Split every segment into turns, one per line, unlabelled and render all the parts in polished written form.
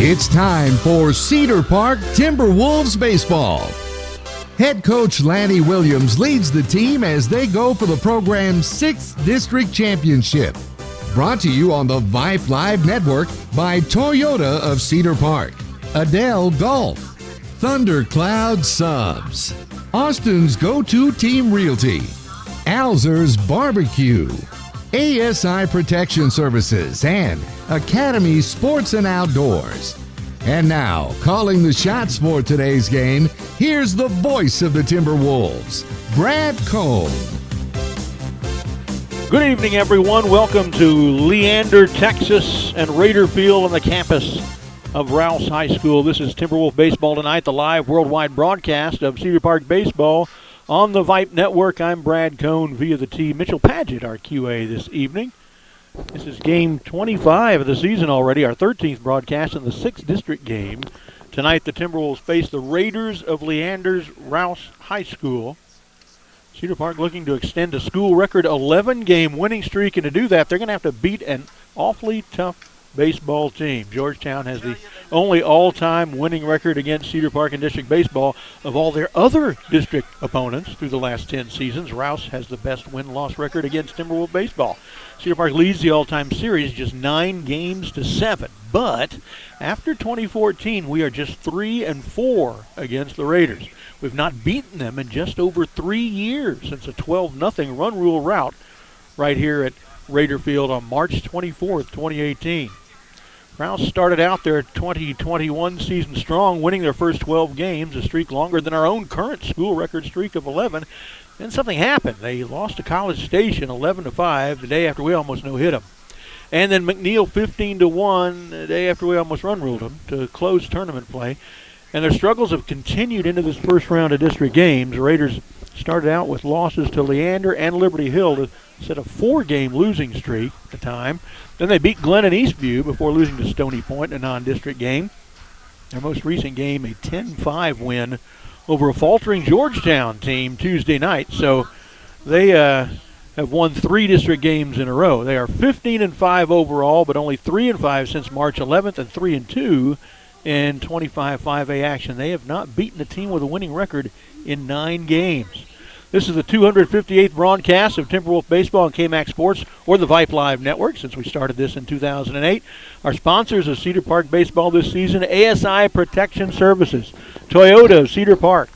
It's time for Cedar Park Timberwolves baseball. Head coach Lanny Williams leads the team as they go for the program's 6th district championship. Brought to you on the Vype Live Network by Toyota of Cedar Park, Adele Golf, Thundercloud Subs, Austin's go-to team realty, Alzer's Barbecue, ASI Protection Services, and Academy Sports and Outdoors. And now, calling the shots for today's game, here's the voice of the Timberwolves, Brad Cohn.
Good evening, everyone. Welcome to Leander, Texas, and Raider Field on the campus of Rouse High School. This is Timberwolf Baseball Tonight, the live worldwide broadcast of Cedar Park Baseball on the Vype Network. I'm Brad Cohn via the T. Mitchell Padgett, our QA this evening. This is game 25 of the season already, our 13th broadcast in the 6th district game. Tonight, the Timberwolves face the Raiders of Leander's Rouse High School. Cedar Park looking to extend a school record 11-game winning streak, and to do that, they're going to have to beat an awfully tough baseball team. Georgetown has the only all-time winning record against Cedar Park in district baseball of all their other district opponents through the last 10 seasons. Rouse has the best win-loss record against Timberwolf baseball. Cedar Park leads the all-time series just 9-7. But after 2014, we are just 3-4 against the Raiders. We've not beaten them in just over 3 years since a 12-0 run rule rout right here at Raider Field on March 24th, 2018. Rouse started out their 2021 season strong, winning their first 12 games, a streak longer than our own current school record streak of 11. Then something happened. They lost to College Station 11-5 the day after we almost no-hit them. And then McNeil 15-1 the day after we almost run-ruled them to close tournament play. And their struggles have continued into this first round of district games. The Raiders started out with losses to Leander and Liberty Hill to set a 4-game losing streak at the time. Then they beat Glenn and Eastview before losing to Stony Point in a non-district game. Their most recent game, a 10-5 win over a faltering Georgetown team Tuesday night. So they have won 3 district games in a row. They are 15-5 overall, but only 3-5 since March 11th and 3-2 in 25 5A action. They have not beaten a team with a winning record in 9 games. This is the 258th broadcast of Timberwolf Baseball on KMAX Sports or the Vype Live Network since we started this in 2008. Our sponsors of Cedar Park Baseball this season, ASI Protection Services, Toyota of Cedar Park,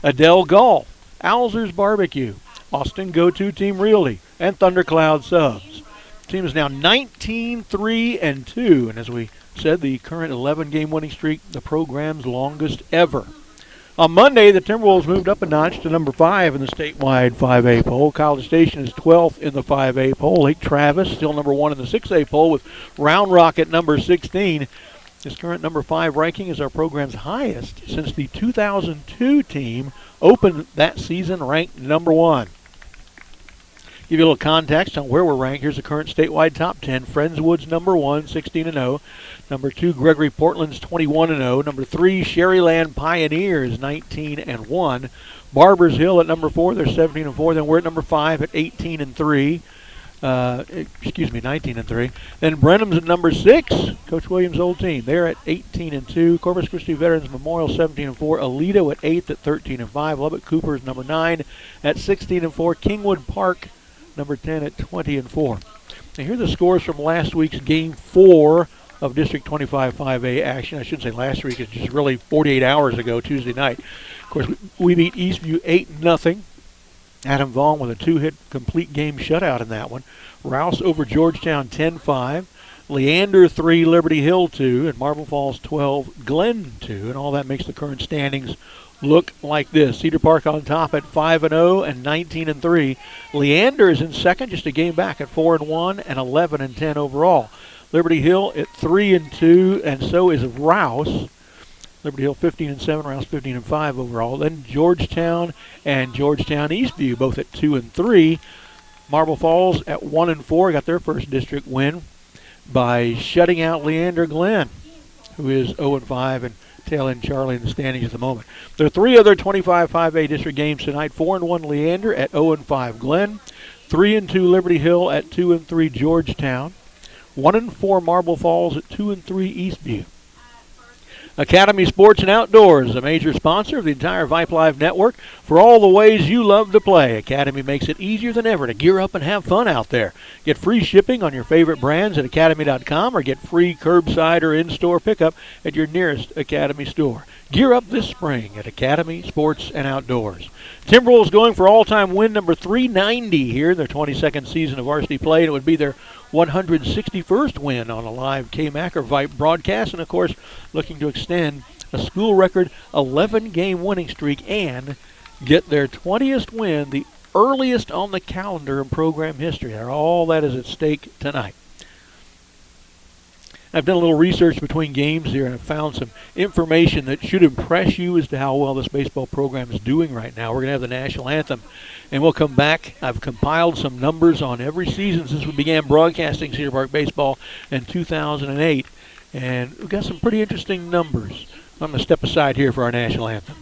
Adele Golf, Alzer's Barbecue, Austin Go-To Team Realty, and Thundercloud Subs. The team is now 19-3-2, and as we said, the current 11-game winning streak, the program's longest ever. On Monday, the Timberwolves moved up a notch to number 5 in the statewide 5A poll. College Station is 12th in the 5A poll. Lake Travis still number 1 in the 6A poll with Round Rock at number 16. This current number 5 ranking is our program's highest since the 2002 team opened that season ranked number 1. Give you a little context on where we're ranked. Here's the current statewide top 10. Friendswood's number 1, 16-0. Number 2, Gregory Portland's 21-0. Number 3, Sherryland Pioneers, 19-1. Barbers Hill at number 4, they're 17-4. Then we're at number 5 at 18-3. 19-3. Then Brenham's at number 6, Coach Williams' old team. They're at 18-2. Corpus Christi Veterans Memorial 17-4. Aledo at 8th at 13-5. Lubbock Cooper's number 9 at 16-4. Kingwood Park number 10 at 20-4. Now here are the scores from last week's Game 4 of District 25 5A action. I shouldn't say last week, it's just really 48 hours ago, Tuesday night. Of course, we beat Eastview 8-0. Adam Vaughn with a 2-hit complete game shutout in that one. Rouse over Georgetown 10-5. Leander 3, Liberty Hill 2, and Marble Falls 12, Glen 2. And all that makes the current standings look like this. Cedar Park on top at 5-0 and 19-3. Leander is in second, just a game back at 4-1 and 11-10 overall. Liberty Hill at 3-2, and so is Rouse. Liberty Hill 15-7, Rouse 15-5 overall. Then Georgetown and Georgetown Eastview both at 2-3. Marble Falls at 1-4 got their first district win by shutting out Leander Glen, who is 0-5 and tail end Charlie in the standings at the moment. There are 3 other 25 5A district games tonight. 4-1 Leander at 0-5 Glen. 3-2 Liberty Hill at 2-3 Georgetown. 1-4 Marble Falls at 2-3 Eastview. Academy Sports and Outdoors, a major sponsor of the entire Vype Live network. For all the ways you love to play, Academy makes it easier than ever to gear up and have fun out there. Get free shipping on your favorite brands at academy.com or get free curbside or in-store pickup at your nearest Academy store. Gear up this spring at Academy Sports and Outdoors. Timberwolves going for all-time win number 390 here in their 22nd season of varsity play, and it would be their 161st win on a live K-Mac or Vype broadcast, and of course looking to extend a school record 11-game winning streak and get their 20th win, the earliest on the calendar in program history. All that is at stake tonight. I've done a little research between games here, and I've found some information that should impress you as to how well this baseball program is doing right now. We're going to have the national anthem, and we'll come back. I've compiled some numbers on every season since we began broadcasting Cedar Park baseball in 2008, and we've got some pretty interesting numbers. I'm going to step aside here for our national anthem.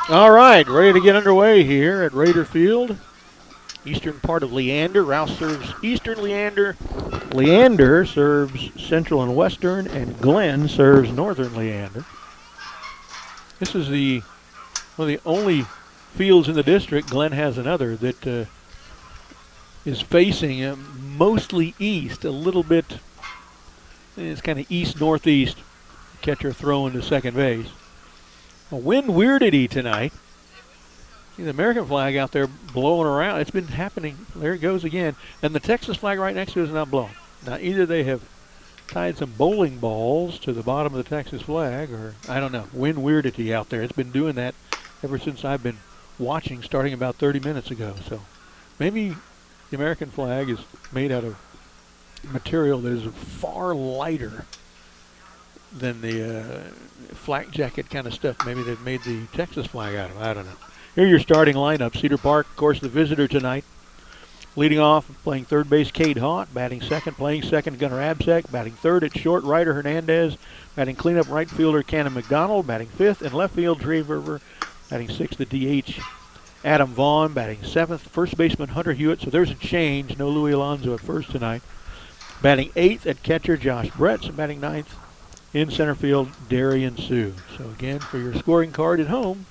All right, ready to get underway here at Raider Field. Eastern part of Leander. Rouse serves eastern Leander. Leander serves central and western, and Glen serves northern Leander. This is one of the only fields in the district. Glen has another that is facing mostly east, a little bit. It's kind of east-northeast. Catcher throwing to second base. A wind weirdity tonight. See the American flag out there blowing around. It's been happening. There it goes again. And the Texas flag right next to it is not blowing. Now, either they have tied some bowling balls to the bottom of the Texas flag, or I don't know. Wind weirdity out there. It's been doing that ever since I've been watching, starting about 30 minutes ago. So maybe the American flag is made out of material that is far lighter than the flak jacket kind of stuff maybe they've made the Texas flag out of. I don't know. Here are your starting lineup. Cedar Park, of course, the visitor tonight. Leading off, playing third base, Cade Haught. Batting second, playing second, Gunnar Absek. Batting third at short, Ryder Hernandez. Batting cleanup, right fielder, Cannon McDonald. Batting fifth, and left field, Trey Verver. Batting sixth, the DH, Adam Vaughn. Batting seventh, first baseman, Hunter Hewitt. So there's a change. No Louis Alonso at first tonight. Batting eighth at catcher, Josh Bretz. And batting ninth, in center field, Darian Sue. So again, for your scoring card at home,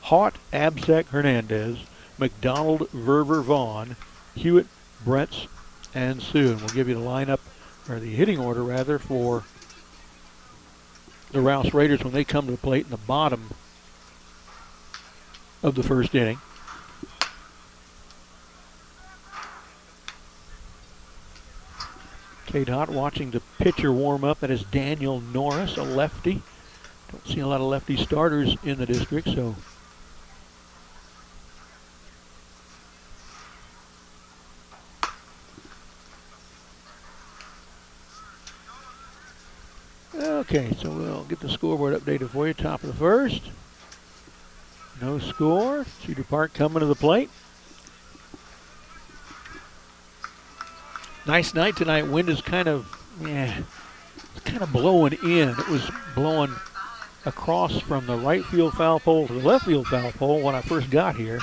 Haught, Absek, Hernandez, McDonald, Verver, Vaughn, Hewitt, Bretz, and Sue. And we'll give you the lineup, or the hitting order rather, for the Rouse Raiders when they come to the plate in the bottom of the first inning. Cade Haught watching the pitcher warm up. That is Daniel Norris, a lefty. Don't see a lot of lefty starters in the district, so. Okay, so we'll get the scoreboard updated for you. Top of the first. No score. Cedar Park coming to the plate. Nice night tonight. Wind is kind of blowing in. It was blowing across from the right field foul pole to the left field foul pole when I first got here.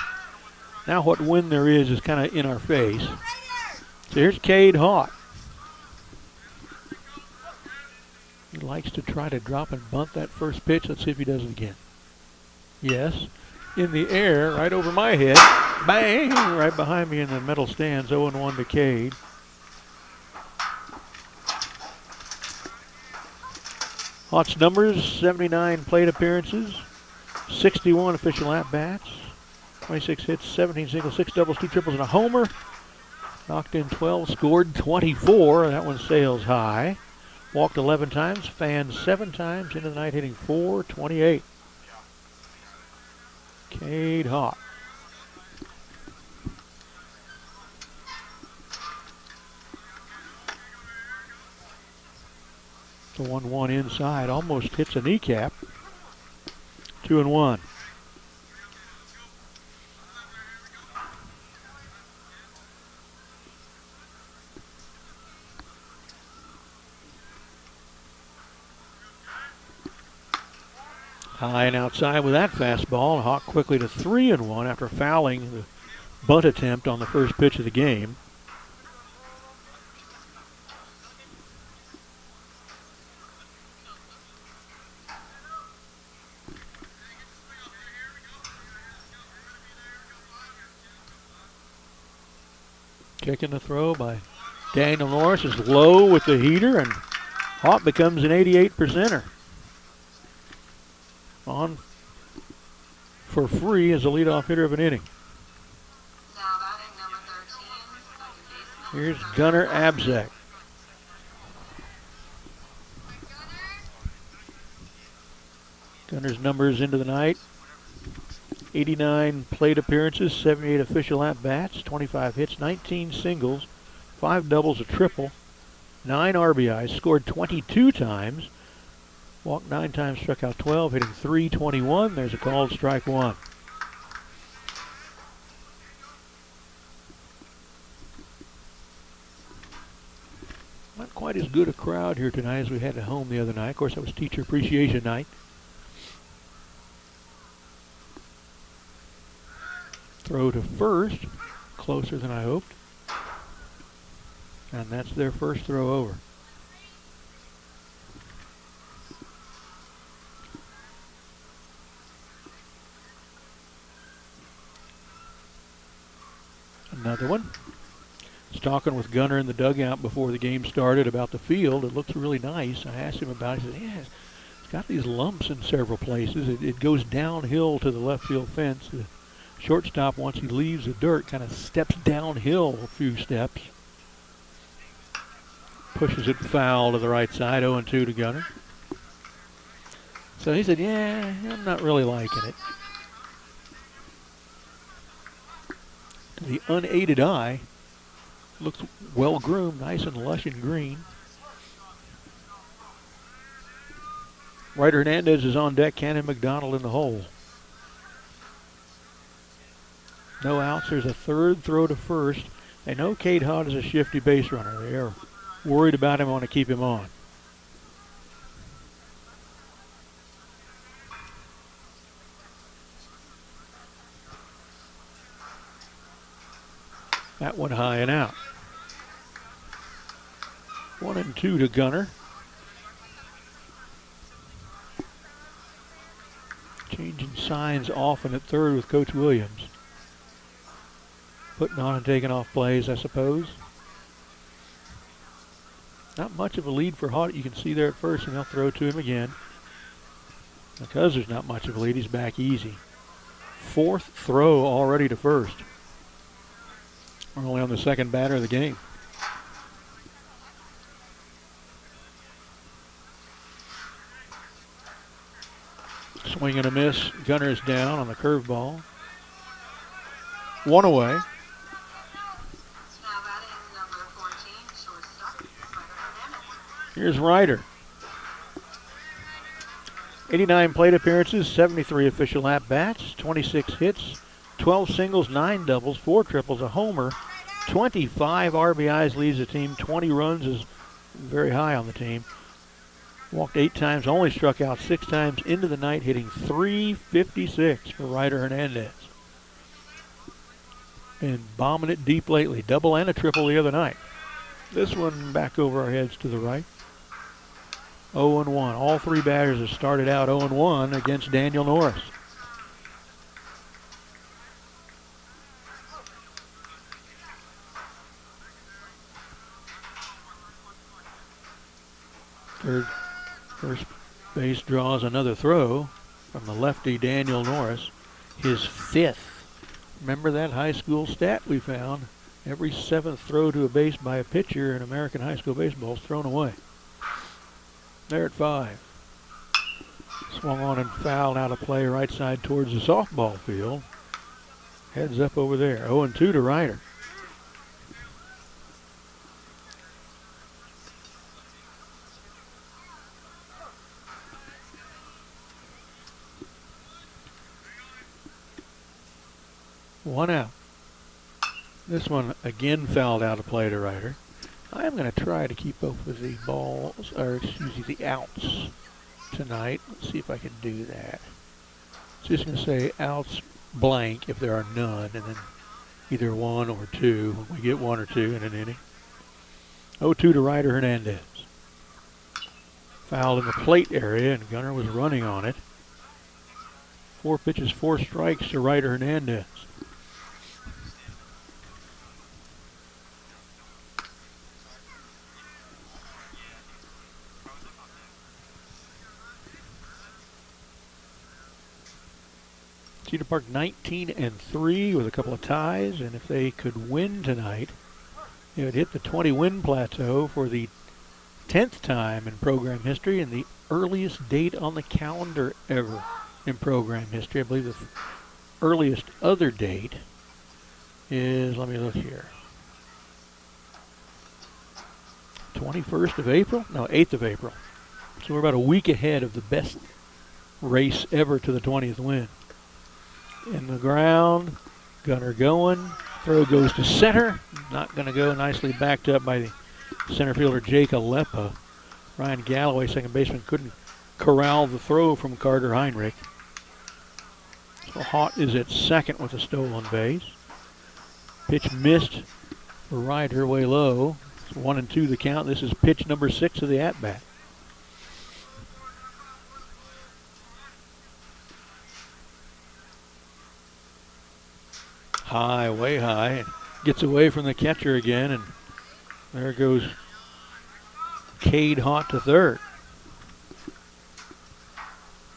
Now what wind there is kind of in our face. So here's Cade Haught. He likes to try to drop and bunt that first pitch. Let's see if he does it again. Yes. In the air, right over my head. Bang! Right behind me in the metal stands. 0-1 to Cade. Haught's numbers: 79 plate appearances, 61 official at-bats, 26 hits, 17 singles, 6 doubles, 2 triples, and a homer. Knocked in 12, scored 24. That one sails high. Walked 11 times, fanned 7 times, into the night hitting .428. Cade Haught. The 1-1 inside, almost hits a kneecap. 2-1. High and outside with that fastball. Haught quickly to 3-1 after fouling the bunt attempt on the first pitch of the game. Kicking the throw by Daniel Norris is low with the heater, and Haught becomes an 88%er. On for free as a leadoff hitter of an inning. Here's Gunnar Abzek. Gunner's numbers into the night: 89 plate appearances, 78 official at-bats, 25 hits, 19 singles, 5 doubles, a triple, 9 RBIs, scored 22 times, walked 9 times, struck out 12, hitting .321. There's a called strike 1. Not quite as good a crowd here tonight as we had at home the other night. Of course, that was Teacher Appreciation Night. Throw to first, closer than I hoped. And that's their first throw over. Another one. I was talking with Gunnar in the dugout before the game started about the field. It looks really nice. I asked him about it. He said, yeah, it's got these lumps in several places. It goes downhill to the left field fence. The shortstop, once he leaves the dirt, kind of steps downhill a few steps. Pushes it foul to the right side, 0-2 to Gunnar. So he said, yeah, I'm not really liking it. To the unaided eye, looks well groomed, nice and lush and green. Ryder Hernandez is on deck, Cannon McDonald in the hole. No outs. There's a third throw to first. They know Cade Haught is a shifty base runner. They are worried about him, want to keep him on. That one high and out. 1-2 to Gunnar. Changing signs often at third with Coach Williams. Putting on and taking off plays, I suppose. Not much of a lead for Haught. You can see there at first, and they'll throw to him again. Because there's not much of a lead, he's back easy. Fourth throw already to first. We're only on the second batter of the game. Swing and a miss. Gunner's down on the curveball. One away. Here's Ryder. 89 plate appearances, 73 official at-bats, 26 hits, 12 singles, 9 doubles, 4 triples, a homer, 25 RBIs, leads the team, 20 runs is very high on the team. Walked 8 times, only struck out 6 times into the night, hitting .356 for Ryder Hernandez. And bombing it deep lately, double and a triple the other night. This one back over our heads to the right. 0-1. All 3 batters have started out 0-1 against Daniel Norris. First base draws another throw from the lefty Daniel Norris, his 5th. Remember that high school stat we found? Every 7th throw to a base by a pitcher in American high school baseball is thrown away. There at 5. Swung on and fouled out of play right side towards the softball field. Heads up over there. 0-2 to Ryder. One out. This one again fouled out of play to Ryder. I am going to try to keep up with the balls, or excuse me, the outs tonight. Let's see if I can do that. Just going to say outs blank if there are none, and then either 1 or 2 when we get 1 or 2 in an inning. 0-2 to Ryder Hernandez. Fouled in the plate area, and Gunnar was running on it. 4 pitches, 4 strikes to Ryder Hernandez. Cedar Park 19-3 with a couple of ties, and if they could win tonight, it would hit the 20-win plateau for the 10th time in program history and the earliest date on the calendar ever in program history. I believe the earliest other date is, let me look here, 21st of April? No, 8th of April. So we're about a week ahead of the best race ever to the 20th win. In the ground, Gunnar going. Throw goes to center. Not going to go. Nicely backed up by the center fielder Jake Alepa. Ryan Galloway, second baseman, couldn't corral the throw from Carter Heinrich. So Haught is at second with a stolen base. Pitch missed for Ryder, way low. It's 1-2 the count. This is pitch number 6 of the at-bat. High, way high. Gets away from the catcher again, and there goes Cade Haught to third.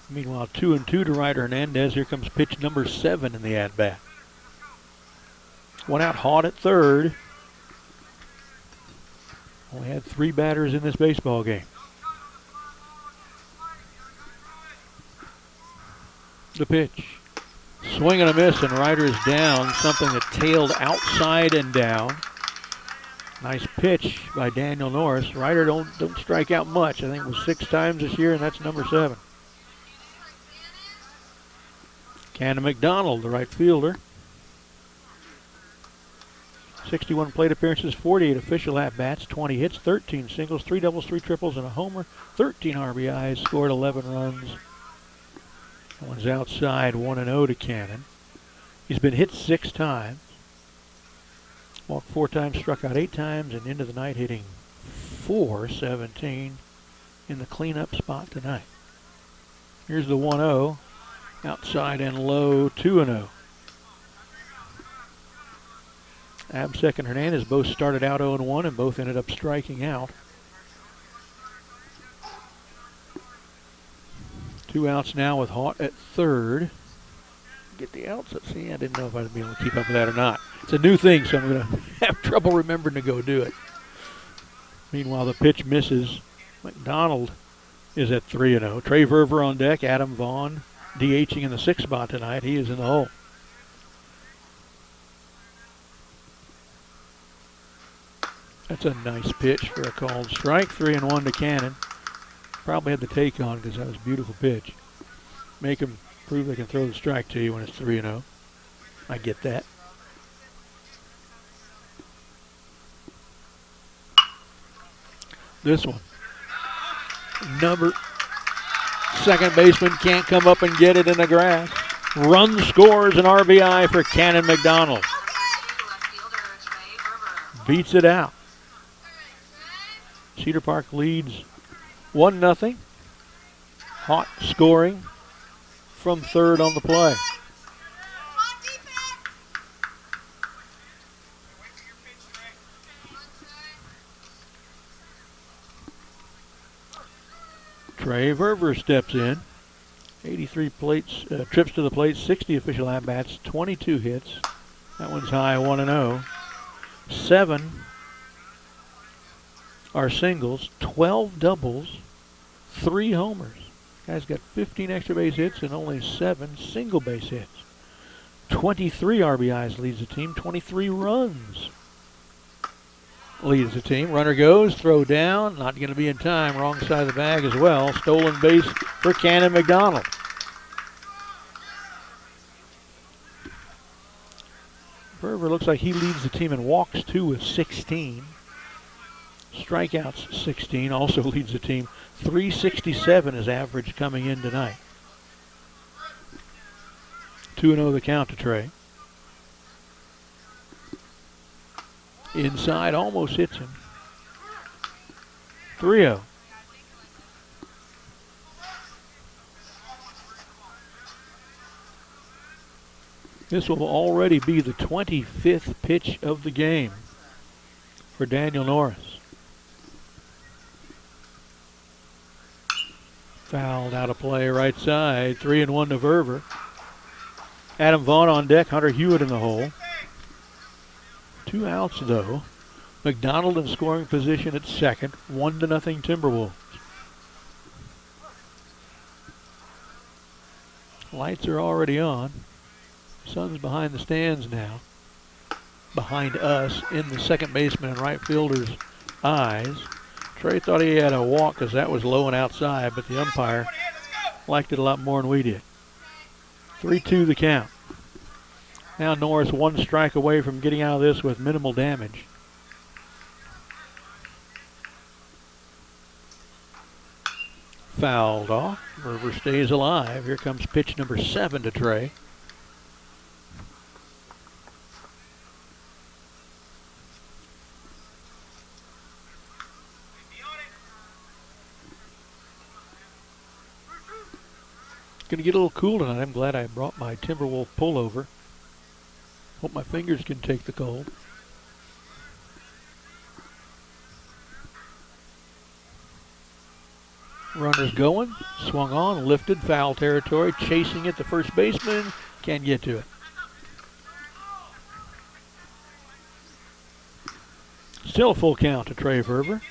Meanwhile, 2-2 to Ryder Hernandez. Here comes pitch number 7 in the at-bat. One out, Haught at third. Only had 3 batters in this baseball game. The pitch. Swing and a miss, and Ryder is down. Something that tailed outside and down. Nice pitch by Daniel Norris. Ryder don't strike out much. I think it was 6 times this year, and that's number 7. Cannon McDonald, the right fielder. 61 plate appearances, 48 official at-bats, 20 hits, 13 singles, 3 doubles, 3 triples, and a homer. 13 RBIs, scored 11 runs. That one's outside, 1-0 to Cannon. He's been hit 6 times. Walked 4 times, struck out 8 times, and into the night hitting .417 in the cleanup spot tonight. Here's the 1-0. Outside and low, 2-0. Absek and Hernandez both started out 0-1 and both ended up striking out. 2 outs now with Haught at third. Get the outs. Let's see, I didn't know if I'd be able to keep up with that or not. It's a new thing, so I'm going to have trouble remembering to go do it. Meanwhile, the pitch misses. McDonald is at 3-0. Trey Verver on deck. Adam Vaughn DHing in the 6th spot tonight. He is in the hole. That's a nice pitch for a called strike. 3-1 to Cannon. Probably had the take on because that was a beautiful pitch. make them prove they can throw the strike to you when it's 3-0. I get that. This one. Second baseman can't come up and get it in the grass. Run scores an RBI for Cannon McDonald. Beats it out. Cedar Park leads 1-0. Hot scoring from third on the play. Trey Verver steps in. 83 trips to the plate, 60 official at-bats, 22 hits. That one's high, 1-0. 7 are singles, 12 doubles, 3 homers. Guy's got 15 extra base hits and only 7 single base hits. 23 RBIs leads the team, 23 runs leads the team. Runner goes, throw down, not going to be in time, wrong side of the bag as well. Stolen base for Cannon McDonald. Verver looks like he leads the team in walks too with 16. Strikeouts 16, also leads the team. 367 is average coming in tonight. 2-0 the count to Trey. Inside, almost hits him. 3-0. This will already be the 25th pitch of the game for Daniel Norris. Fouled out of play right side. 3-1 to Verver. Adam Vaughn on deck. Hunter Hewitt in the hole. 2 outs though. McDonald in scoring position at second. 1-0 Timberwolves. Lights are already on. Sun's behind the stands now. Behind us in the second baseman and right fielder's eyes. Trey thought he had a walk because that was low and outside, but the umpire liked it a lot more than we did. 3-2 the count. Now Norris 1 strike away from getting out of this with minimal damage. Fouled off. Verver stays alive. Here comes pitch number 7 to Trey. Going to get a little cool tonight. I'm glad I brought my Timberwolf pullover. Hope my fingers can take the cold. Runner's going. Swung on, lifted, foul territory. Chasing it, the first baseman. Can't get to it. Still a full count to Trey Verver.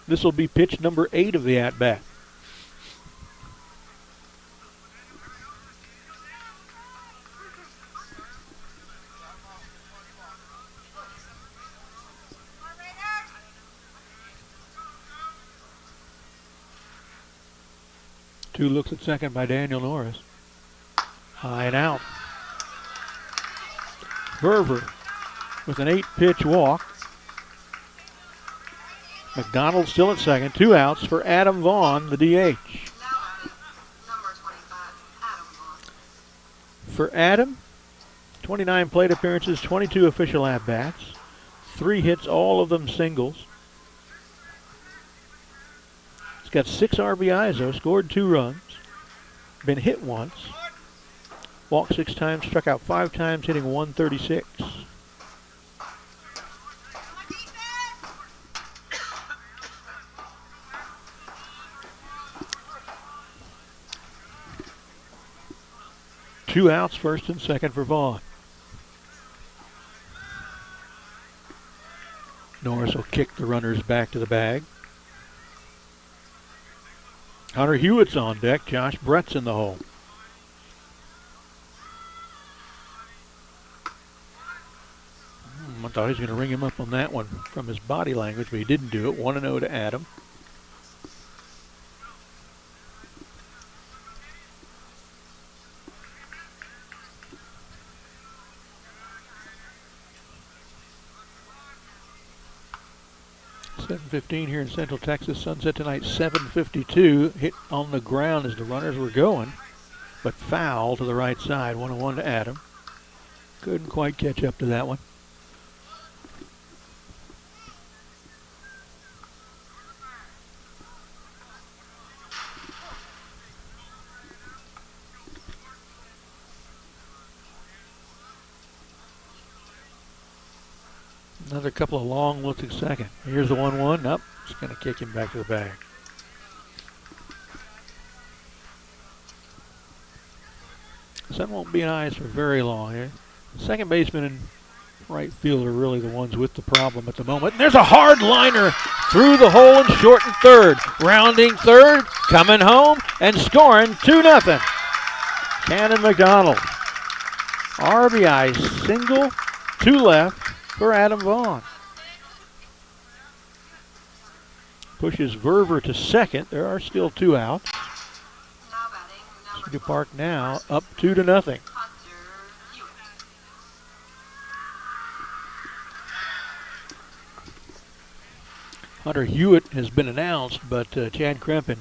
This will be pitch number 8 of the at-bat. Two looks at second by Daniel Norris. High and out. Verver with an 8-pitch walk. McDonald still at second. 2 outs for Adam Vaughn, the DH. For Adam, 29 plate appearances, 22 official at-bats, 3 hits, all of them singles. He's got 6 RBIs though, scored 2 runs, been hit once, walked 6 times, struck out 5 times, hitting .136. Two outs, first and second for Vaughn. Norris will kick the runners back to the bag. Hunter Hewitt's on deck. Josh Brett's in the hole. I thought he was going to ring him up on that one from his body language, but he didn't do it. 1-0 to Adam. 7:15 here in Central Texas. Sunset tonight, 7:52. Hit on the ground as the runners were going, but foul to the right side. 1-1 to Adam. Couldn't quite catch up to that one. Another couple of long looks at second. Here's the 1-1. Nope, it's going to kick him back to the bag. Sun won't be in eyes for very long here. Second baseman and right field are really the ones with the problem at the moment. And there's a hard liner through the hole in short and third. Rounding third, coming home, and scoring 2-0. Cannon McDonald. RBI single, 2 left for Adam Vaughn. Pushes Verver to second. There are still 2 outs. Cedar Park now up 2-0. Hunter Hewitt has been announced, but Chad Krempin,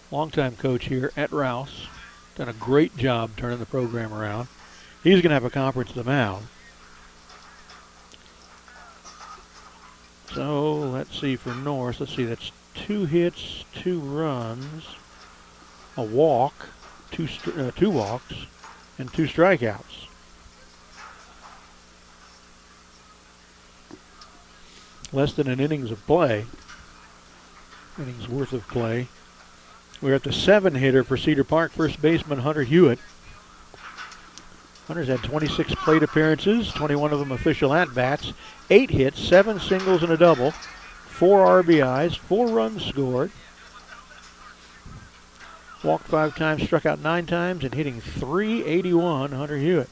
longtime coach here at Rouse, done a great job turning the program around. He's going to have a conference at the mound. So let's see for North. Let's see, that's 2 hits, 2 runs, a walk, 2 walks, and 2 strikeouts. Less than an innings of play. Innings worth of play. We're at the 7-hitter for Cedar Park, first baseman Hunter Hewitt. Hunter's had 26 plate appearances, 21 of them official at-bats, 8 hits, 7 singles and a double, 4 RBIs, 4 runs scored. Walked 5 times, struck out 9 times, and hitting .381, Hunter Hewitt.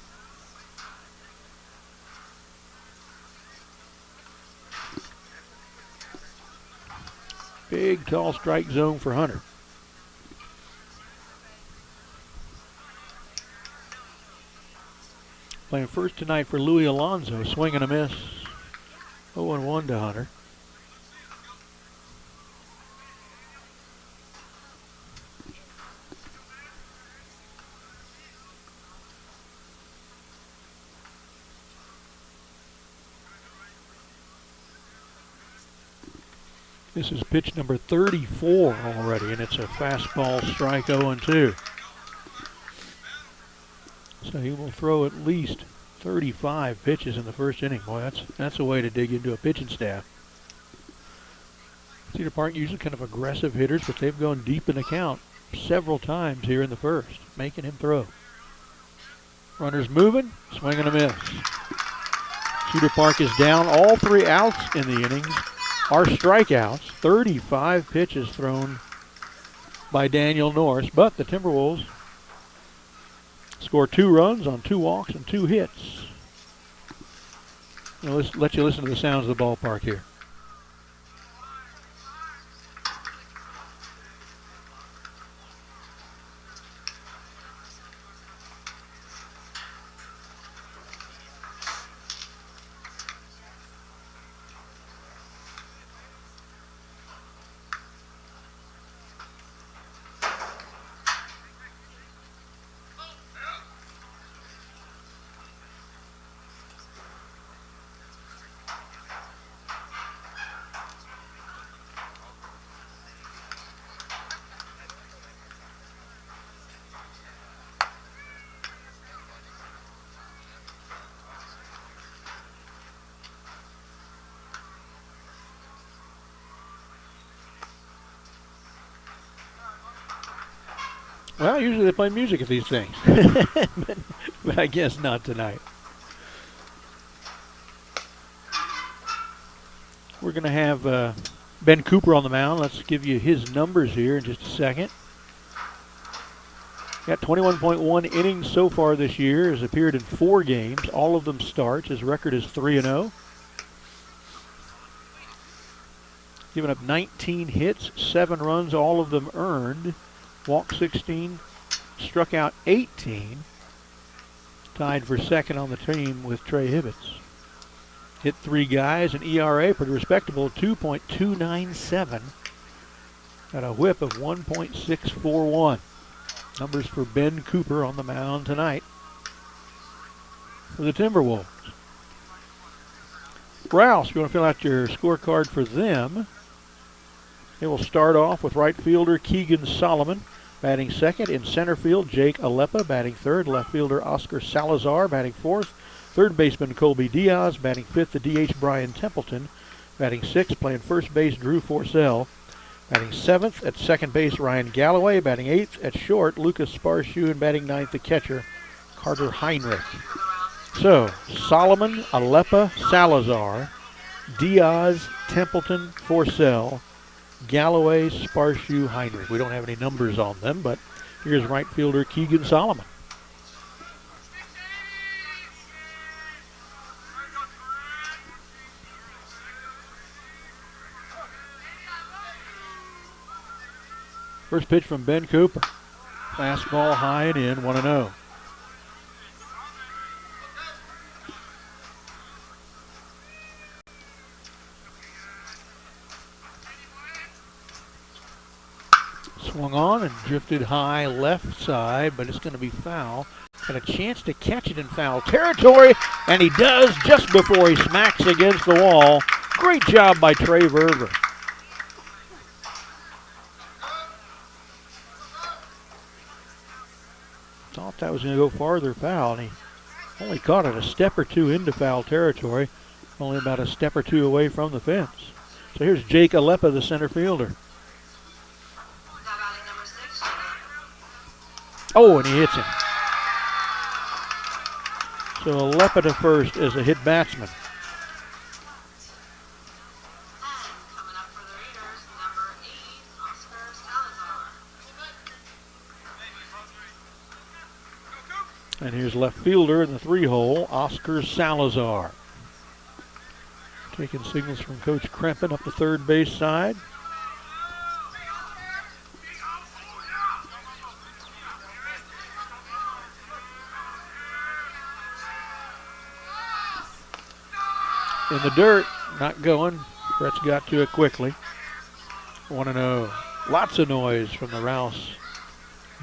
Big, tall strike zone for Hunter. Playing first tonight for Louis Alonso, swing and a miss. 0-1 to Hunter. This is pitch number 34 already, and it's a fastball strike 0-2. So he will throw at least 35 pitches in the first inning. Boy, that's a way to dig into a pitching staff. Cedar Park usually kind of aggressive hitters, but they've gone deep in the count several times here in the first, making him throw. Runners moving, swing and a miss. Cedar Park is down. All 3 outs in the innings are strikeouts. 35 pitches thrown by Daniel Norris, but the Timberwolves score 2 runs on 2 walks and 2 hits. Let's let you listen to the sounds of the ballpark here. Well, usually they play music at these things, but I guess not tonight. We're going to have Ben Cooper on the mound. Let's give you his numbers here in just a second. Got 21.1 innings so far this year. Has appeared in 4 games. All of them starts. His record is 3-0. Given up 19 hits, 7 runs, all of them earned. Walked 16, struck out 18. Tied for second on the team with Trey Hibbets. Hit 3 guys, an ERA pretty respectable, 2.297. Got a whip of 1.641. Numbers for Ben Cooper on the mound tonight for the Timberwolves. Rouse, you want to fill out your scorecard for them. They will start off with right fielder Keegan Solomon, batting second. In center field, Jake Alepa, batting third. Left fielder Oscar Salazar, batting fourth. Third baseman Colby Diaz, batting fifth. The DH Brian Templeton, batting sixth. Playing first base Drew Forcell, batting seventh. At second base Ryan Galloway, batting eighth. At short Lucas Sparshoe, and batting ninth the catcher Carter Heinrich. So Solomon, Alepa, Salazar, Diaz, Templeton, Forcell, Galloway, Sparshoe, Heinrich. We don't have any numbers on them, but here's right fielder Keegan Solomon. First pitch from Ben Cooper. Fastball high and in, 1-0. Swung on and drifted high left side, but it's going to be foul. Got a chance to catch it in foul territory, and he does just before he smacks against the wall. Great job by Trey Verver. Thought that was going to go farther foul, and he only caught it a step or two into foul territory, only about a step or two away from the fence. So here's Jake Alepa, the center fielder. Oh, and he hits him. So Alepa to first as a hit batsman. And here's left fielder in the 3-hole, Oscar Salazar. Taking signals from Coach Krempen up the third base side. In the dirt, not going. Brett's got to it quickly. 1-0. Lots of noise from the Rouse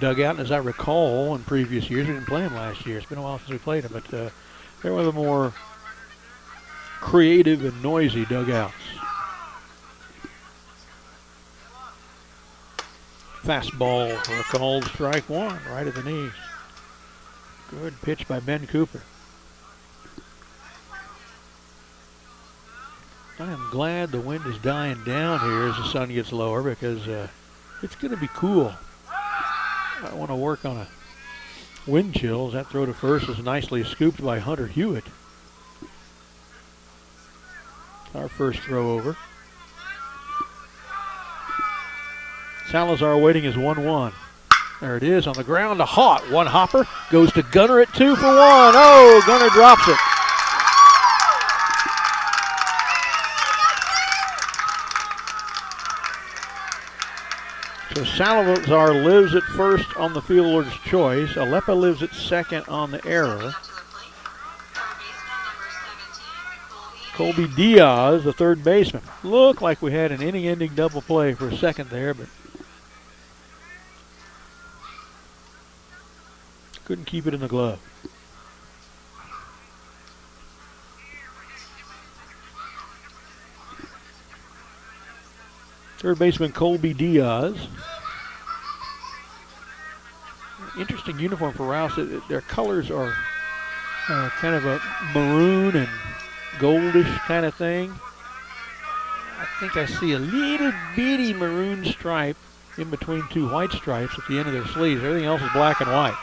dugout, and as I recall in previous years, we didn't play them last year. It's been a while since we played them, but they're one of the more creative and noisy dugouts. Fastball for a called strike one, right at the knees. Good pitch by Ben Cooper. I am glad the wind is dying down here as the sun gets lower, because it's going to be cool. I want to work on a wind chill. That throw to first was nicely scooped by Hunter Hewitt. Our first throw over. Salazar waiting is 1-1. There it is on the ground. A hot one hopper goes to Gunner at 2 for 1. Oh, Gunner drops it. So Salazar lives at first on the fielder's choice. Alepa lives at second on the error. Colby Diaz, the third baseman. Looked like we had an inning-ending double play for a second there, but couldn't keep it in the glove. Third baseman Colby Diaz. Interesting uniform for Rouse. Their colors are kind of a maroon and goldish kind of thing. I think I see a little bitty maroon stripe in between two white stripes at the end of their sleeves. Everything else is black and white.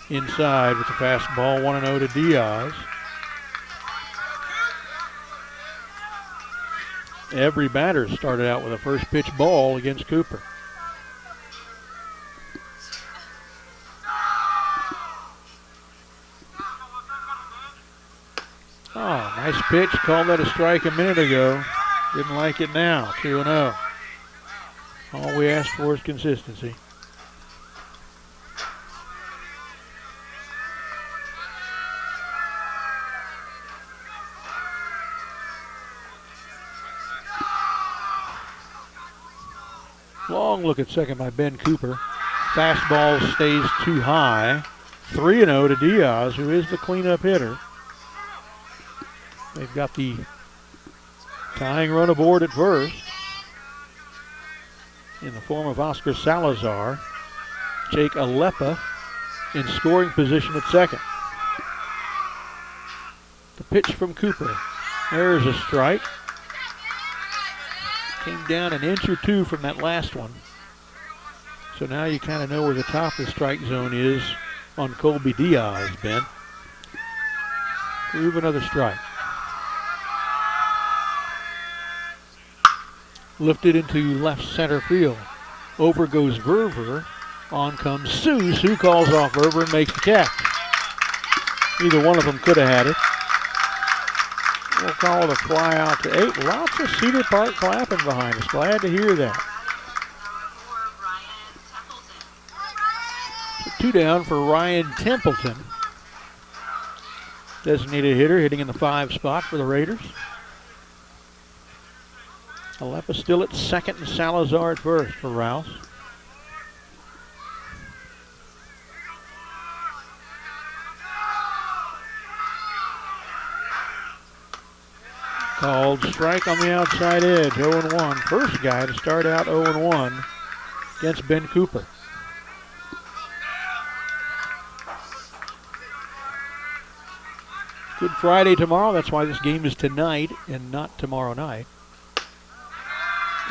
Inside with the fastball, 1-0 to Diaz. Every batter started out with a first pitch ball against Cooper. Oh, nice pitch. Called that a strike a minute ago. Didn't like it now. 2-0. All we ask for is consistency. Long look at second by Ben Cooper. Fastball stays too high. 3-0 to Diaz, who is the cleanup hitter. They've got the tying run aboard at first in the form of Oscar Salazar. Jake Alepa in scoring position at second. The pitch from Cooper. There's a strike. Came down an inch or two from that last one. So now you kind of know where the top of the strike zone is on Colby Diaz, Ben. Prove another strike. Lifted into left center field. Over goes Verver. On comes Seuss, who calls off Verver and makes the catch. Either one of them could have had it. We'll call it a fly out to 8. Lots of Cedar Park clapping behind us. Glad to hear that. So 2 down for Ryan Templeton. Designated hitter hitting in the 5 spot for the Raiders. Alepa still at second and Salazar at first for Rouse. Called strike on the outside edge, 0-1. First guy to start out 0-1 against Ben Cooper. Good Friday tomorrow. That's why this game is tonight and not tomorrow night.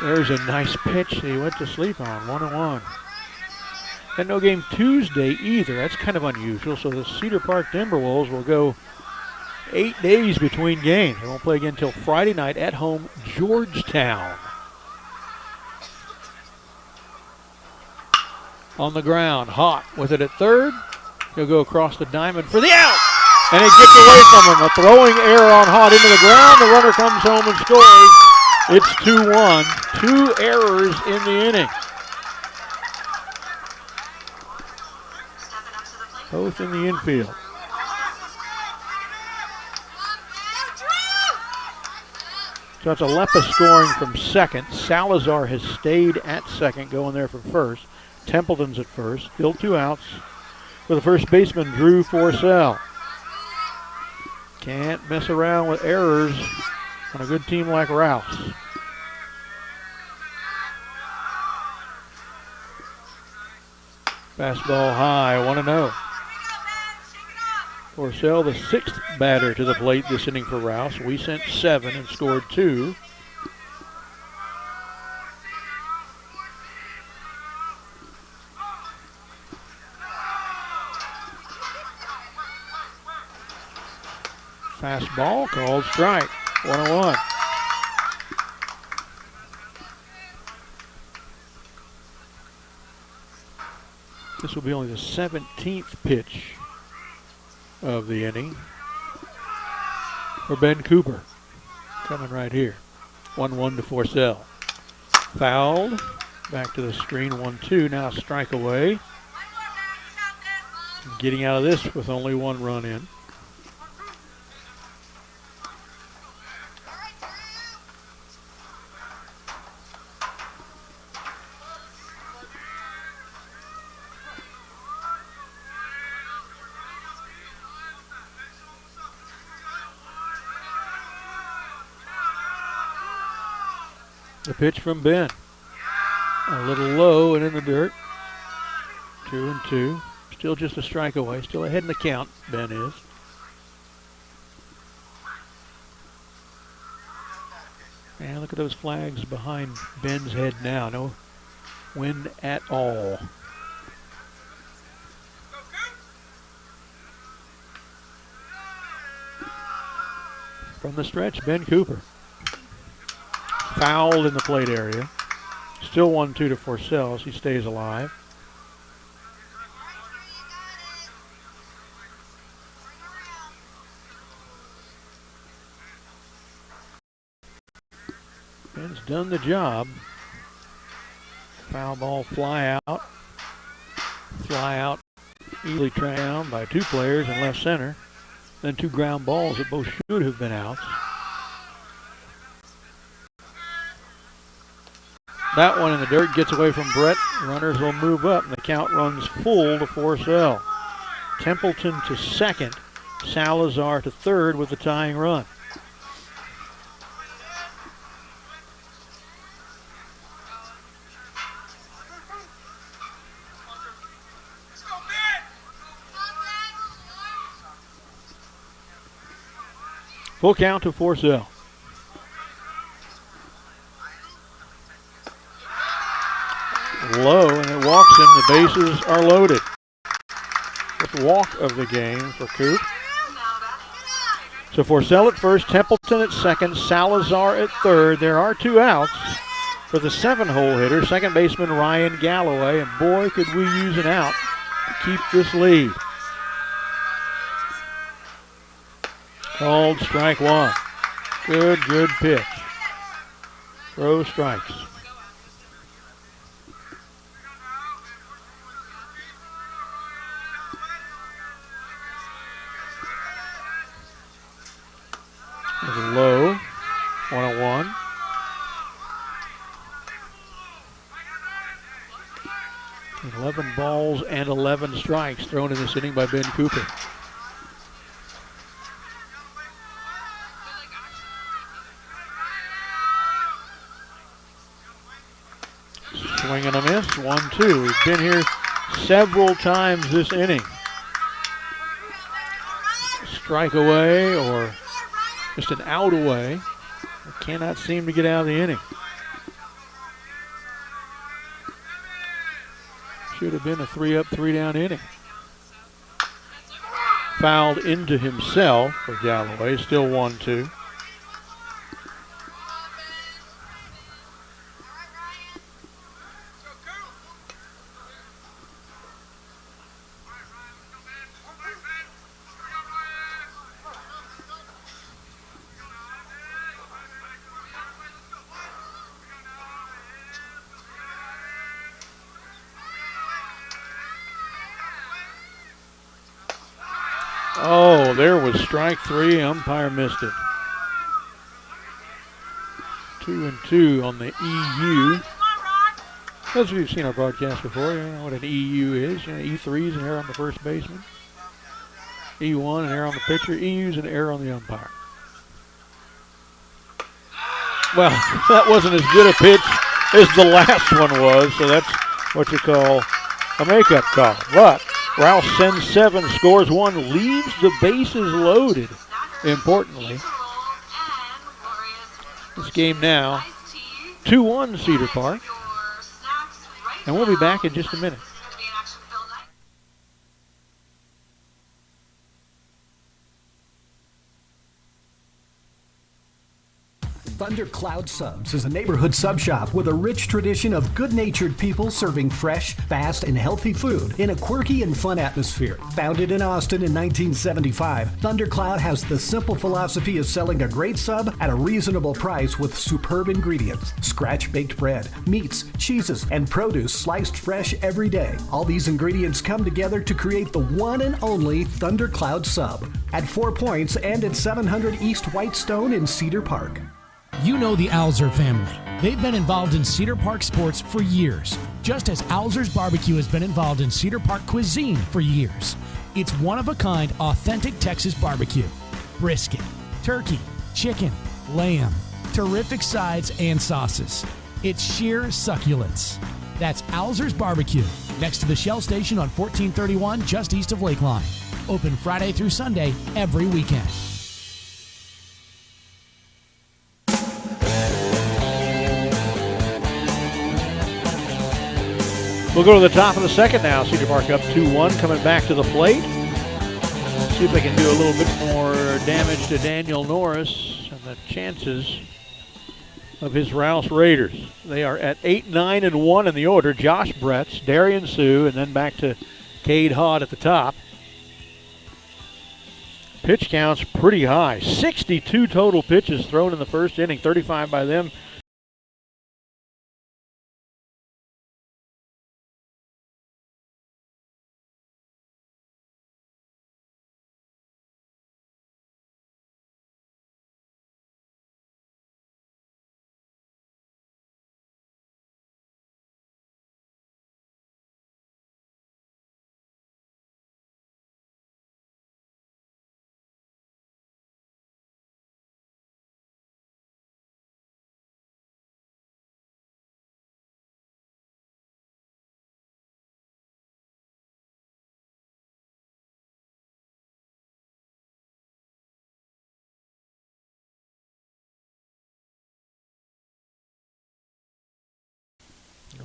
There's a nice pitch he went to sleep on, 1-1. And no game Tuesday either. That's kind of unusual. So the Cedar Park Timberwolves will go 8 days between games. They won't play again until Friday night at home, Georgetown. On the ground, Hott with it at third. He'll go across the diamond for the out. And it gets away from him. A throwing error on Hott into the ground. The runner comes home and scores. It's 2-1. 2 errors in the inning. Both in the infield. So it's Alepa scoring from second. Salazar has stayed at second, going there from first. Templeton's at first. Still 2 outs for the first baseman, Drew Forcell. Can't mess around with errors on a good team like Rouse. Fastball high, 1-0. Forcell, the 6th batter to the plate this inning for Rouse. We sent 7 and scored 2. Fastball called strike, 1-1. This will be only the 17th pitch of the inning for Ben Cooper. Coming right here. 1-1 to Forcell. Fouled. Back to the screen, 1-2. Now strike away. Getting out of this with only 1 run in. The pitch from Ben. A little low and in the dirt. 2-2. Still just a strike away. Still ahead in the count, Ben is. And look at those flags behind Ben's head now. No wind at all. From the stretch, Ben Cooper. Fouled in the plate area. Still 1-2 to Forcell as he stays alive. Ben's done the job. Foul ball fly out. Fly out. Easily tracked down by 2 players in left center. Then 2 ground balls that both should have been outs. That one in the dirt gets away from Brett. Runners will move up, and the count runs full to Forcell. Templeton to second. Salazar to third with the tying run. Full count to Forcell. Low, and it walks him. The bases are loaded. First walk of the game for Coop. So Forcell at first, Templeton at second, Salazar at third. There are 2 outs for the 7-hole hitter, second baseman Ryan Galloway, and boy, could we use an out to keep this lead. Called strike 1. Good pitch. Throw strikes. Low, 1-1. And 11 balls and 11 strikes thrown in this inning by Ben Cooper. Swing and a miss, 1-2. We've been here several times this inning. Strike away or just an out away. They cannot seem to get out of the inning. Should have been a 3-up, 3-down inning. Fouled into himself for Galloway, still 1-2. Oh, there was strike 3. Umpire missed it. 2-2 on the EU. Those of you who've seen our broadcast before, you know what an EU is. You know, E3 is an error on the first baseman. E1, an error on the pitcher. EU is an error on the umpire. Well, that wasn't as good a pitch as the last one was, so that's what you call a makeup call. But Rouse sends 7, scores 1, leaves the bases loaded, importantly. This game now, 2-1 Cedar Park. And we'll be back in just a minute.
Thundercloud Subs is a neighborhood sub shop with a rich tradition of good-natured people serving fresh, fast, and healthy food in a quirky and fun atmosphere. Founded in Austin in 1975, Thundercloud has the simple philosophy of selling a great sub at a reasonable price with superb ingredients. Scratch-baked bread, meats, cheeses, and produce sliced fresh every day. All these ingredients come together to create the one and only Thundercloud Sub at 4 Points and at 700 East Whitestone in Cedar Park.
You know the Alzer family. They've been involved in Cedar Park sports for years, just as Alzer's Barbecue has been involved in Cedar Park cuisine for years. It's one-of-a-kind, authentic Texas barbecue. Brisket, turkey, chicken, lamb, terrific sides and sauces. It's sheer succulence. That's Alzer's Barbecue, next to the Shell Station on 1431, just east of Lakeline. Open Friday through Sunday, every weekend.
We'll go to the top of the second now. Cedar Park up 2-1, coming back to the plate. See if they can do a little bit more damage to Daniel Norris and the chances of his Rouse Raiders. They are at 8, 9, and 1 in the order. Josh Bretz, Darian Sue, and then back to Cade Hod at the top. Pitch count's pretty high. 62 total pitches thrown in the first inning, 35 by them,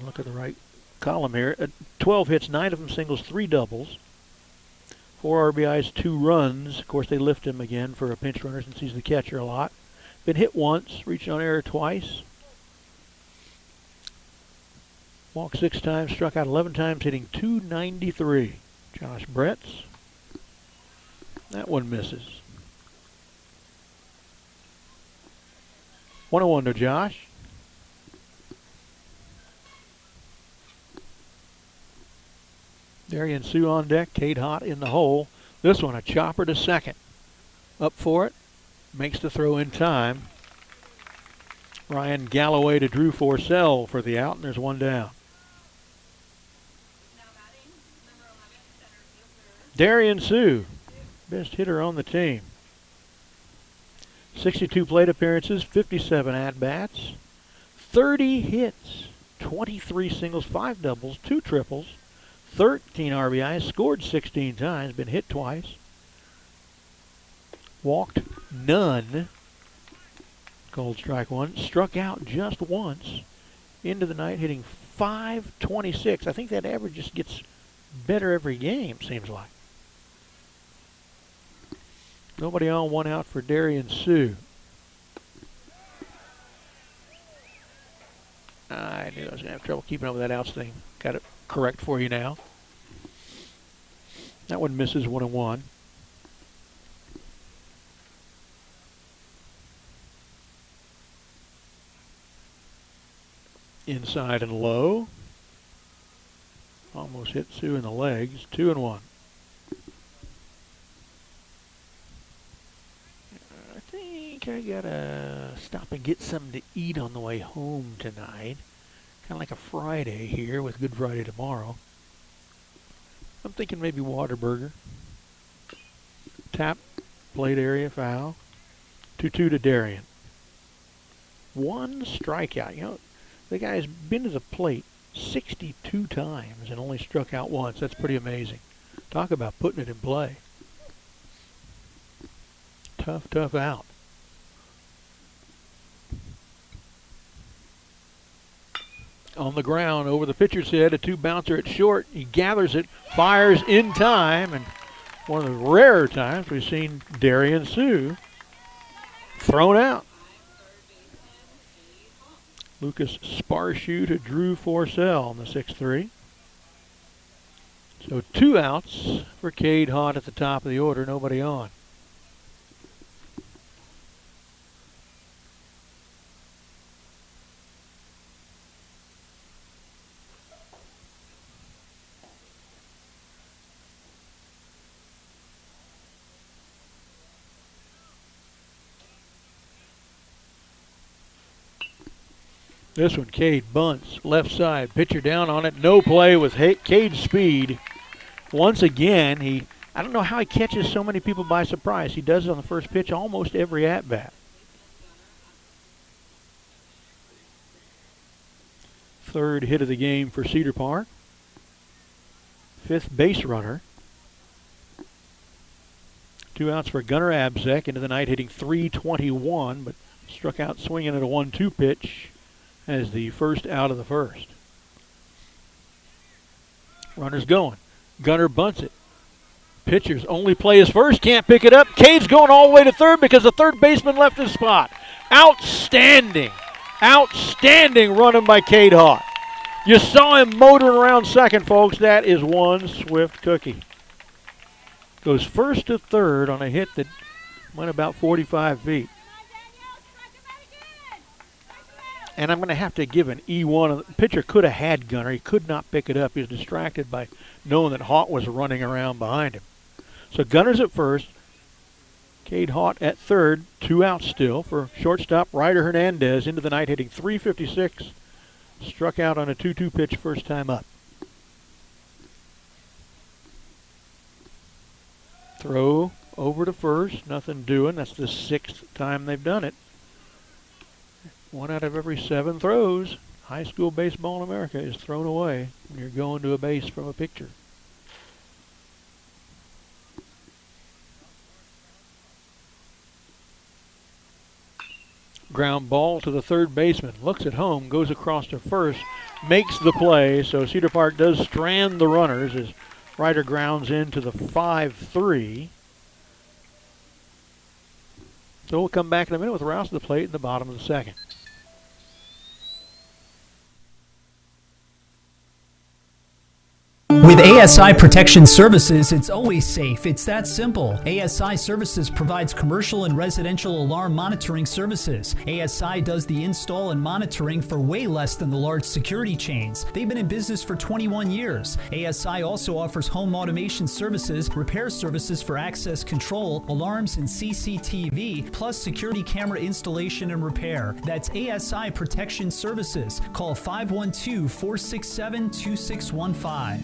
Look at the right column here. 12 hits, 9 of them singles, 3 doubles. 4 RBIs, 2 runs. Of course, they lift him again for a pinch runner since he's the catcher a lot. Been hit once, reached on error twice. Walked 6 times, struck out 11 times, hitting .293. Josh Bretz. That one misses. 1-1 to Josh. Darian Sue on deck, Cade Hott in the hole. This one a chopper to second. Up for it, makes the throw in time. Ryan Galloway to Drew Forcell for the out, and there's one down. Darian Sue, best hitter on the team. 62 plate appearances, 57 at-bats, 30 hits, 23 singles, 5 doubles, 2 triples, 13 RBIs, scored 16 times, been hit twice, walked none, called strike 1, struck out just once, into the night hitting .526. I think that average just gets better every game, seems like. Nobody on, 1 out for Darian Sue. I knew I was going to have trouble keeping up with that outs thing. Got it correct for you now. That one misses, 1-1. Inside and low. Almost hit Sue in the legs. 2-1. I gotta stop and get something to eat on the way home tonight. Kind of like a Friday here with Good Friday tomorrow. I'm thinking maybe Whataburger. Tap, plate area foul. 2-2 to Darian. 1 strikeout. You know, the guy's been to the plate 62 times and only struck out once. That's pretty amazing. Talk about putting it in play. Tough out. On the ground over the pitcher's head, a 2-bouncer at short. He gathers it, fires in time, and one of the rarer times we've seen Darian Sue thrown out. Lucas Sparshoe to Drew Forcell on the 6-3. So 2 outs for Cade Hott at the top of the order, nobody on. This one, Cade bunts, left side, pitcher down on it, no play with Cade's speed. Once again, I don't know how he catches so many people by surprise. He does it on the first pitch almost every at-bat. Third hit of the game for Cedar Park. 5th base runner. 2 outs for Gunnar Abzek, into the night hitting .321, but struck out swinging at a 1-2 pitch as the first out of the first. Runner's going. Gunnar bunts it. Pitcher's only play is first, can't pick it up. Cade's going all the way to third because the third baseman left his spot. Outstanding running by Cade Hott. You saw him motoring around second, folks. That is one swift cookie. Goes first to third on a hit that went about 45 feet. And I'm going to have to give an E1. The pitcher could have had Gunnar. He could not pick it up. He was distracted by knowing that Hott was running around behind him. So Gunnar's at first. Cade Hott at third. 2 outs still for shortstop Ryder Hernandez, into the night hitting .356. Struck out on a 2-2 pitch first time up. Throw over to first. Nothing doing. That's the 6th time they've done it. 1 out of every 7 throws, high school baseball in America, is thrown away when you're going to a base from a pitcher. Ground ball to the third baseman. Looks at home, goes across to first. makes the play, so Cedar Park does strand the runners as Ryder grounds into the 5-3. So we'll come back in a minute with Rouse at the plate in the bottom of the second.
With ASI Protection Services, it's always safe. It's that simple. ASI Services provides commercial and residential alarm monitoring services. ASI does the install and monitoring for way less than the large security chains. They've been in business for 21 years. ASI also offers home automation services, repair services for access control, alarms and CCTV, plus security camera installation and repair. That's ASI Protection Services. Call 512-467-2615.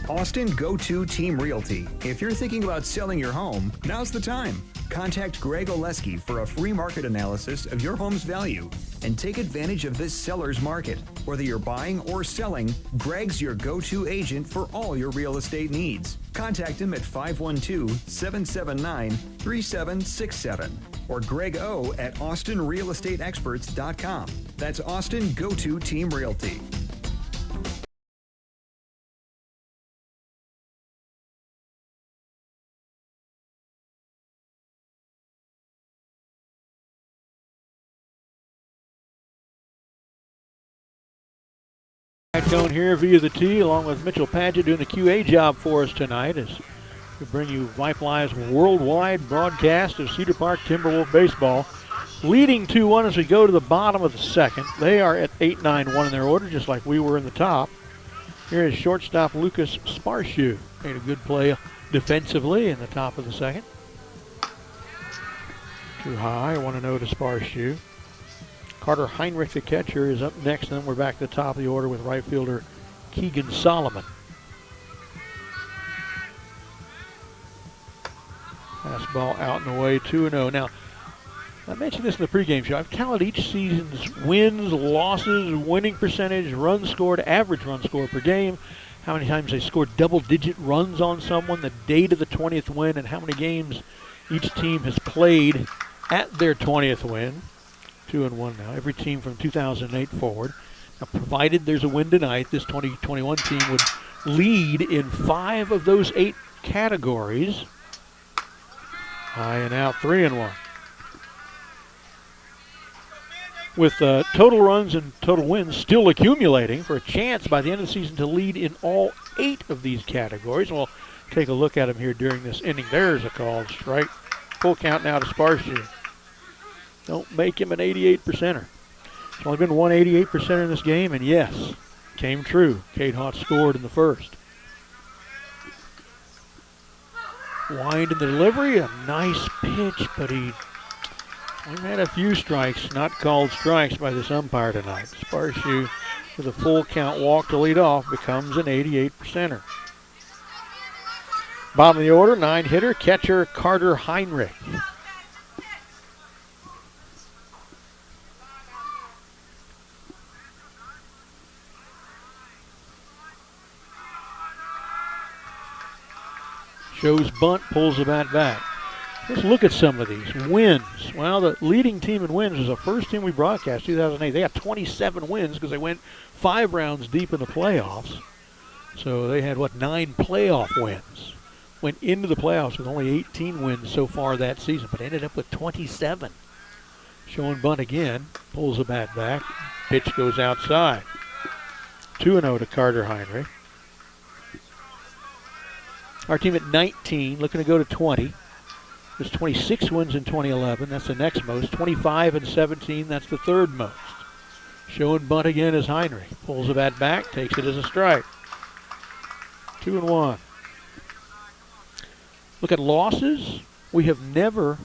Austin Go-To Team Realty. If you're thinking about selling your home, now's the time. Contact Greg Oleski for a free market analysis of your home's value and take advantage of this seller's market. Whether you're buying or selling, Greg's your go-to agent for all your real estate needs. Contact him at 512-779-3767 or Greg O at austinrealestateexperts.com. That's Austin Go-To Team Realty.
Cone here via the tee, along with Mitchell Padgett doing the QA job for us tonight as we bring you Vype Live's worldwide broadcast of Cedar Park Timberwolves baseball. Leading 2-1 as we go to the bottom of the second. They are at 8-9-1 in their order, just like we were in the top. Here is shortstop Lucas Sparshu. Made a good play defensively in the top of the second. Too high, 1-0 to Sparshu. Carter Heinrich, the catcher, is up next, and then we're back to the top of the order with right fielder Keegan Solomon. Fastball out and away, 2-0. Now, I mentioned this in the pregame show. I've counted each season's wins, losses, winning percentage, runs scored, average run score per game, how many times they scored double-digit runs on someone, the date of the 20th win, and how many games each team has played at their 20th win. 2-1 now. Every team from 2008 forward. Now, provided there's a win tonight, this 2021 team would lead in 5 of those 8 categories. High and out, 3-1. With total runs and total wins still accumulating for a chance by the end of the season to lead in all 8 of these categories. We'll take a look at them here during this inning. There's a called strike. Full count now to Sparshu. Don't make him an 88%er. There's only been one 88%er in this game, and yes, came true. Cade Haught scored in the first. Wind in the delivery, a nice pitch, but he had a few strikes, not called strikes by this umpire tonight. Sparshu with a full count walk to lead off becomes an 88%er. Bottom of the order, 9-hitter, catcher Carter Heinrich. Shows bunt, pulls the bat back. Let's look at some of these. Wins. Well, the leading team in wins was the first team we broadcast, 2008. They got 27 wins because they went 5 rounds deep in the playoffs. So they had, 9 playoff wins. Went into the playoffs with only 18 wins so far that season, but ended up with 27. Showing bunt again, pulls the bat back. Pitch goes outside. 2-0 to Carter Heinrich. Our team at 19, looking to go to 20. There's 26 wins in 2011. That's the next most. 25 and 17, that's the third most. Showing bunt again is Heinrich. Pulls the bat back, takes it as a strike. 2-1. Look at losses. We have never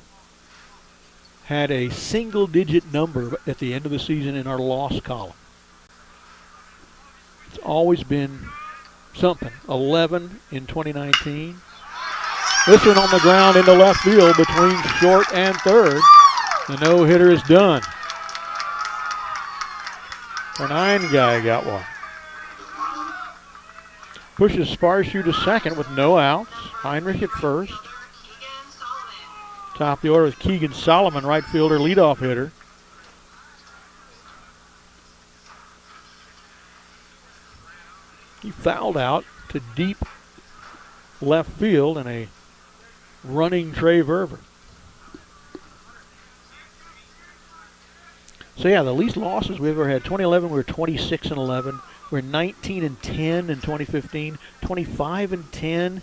had a single-digit number at the end of the season in our loss column. It's always been something. 11 in 2019. This one on the ground into left field between short and third. The no-hitter is done. Our 9 guy got one. Pushes Sparshu to second with no outs. Heinrich at first. Top of the order with Keegan Solomon, right fielder, leadoff hitter. He fouled out to deep left field and a running Trey Verver. So yeah, the least losses we've ever had. 2011, we were 26-11. We're 19-10 in 2015. 25-10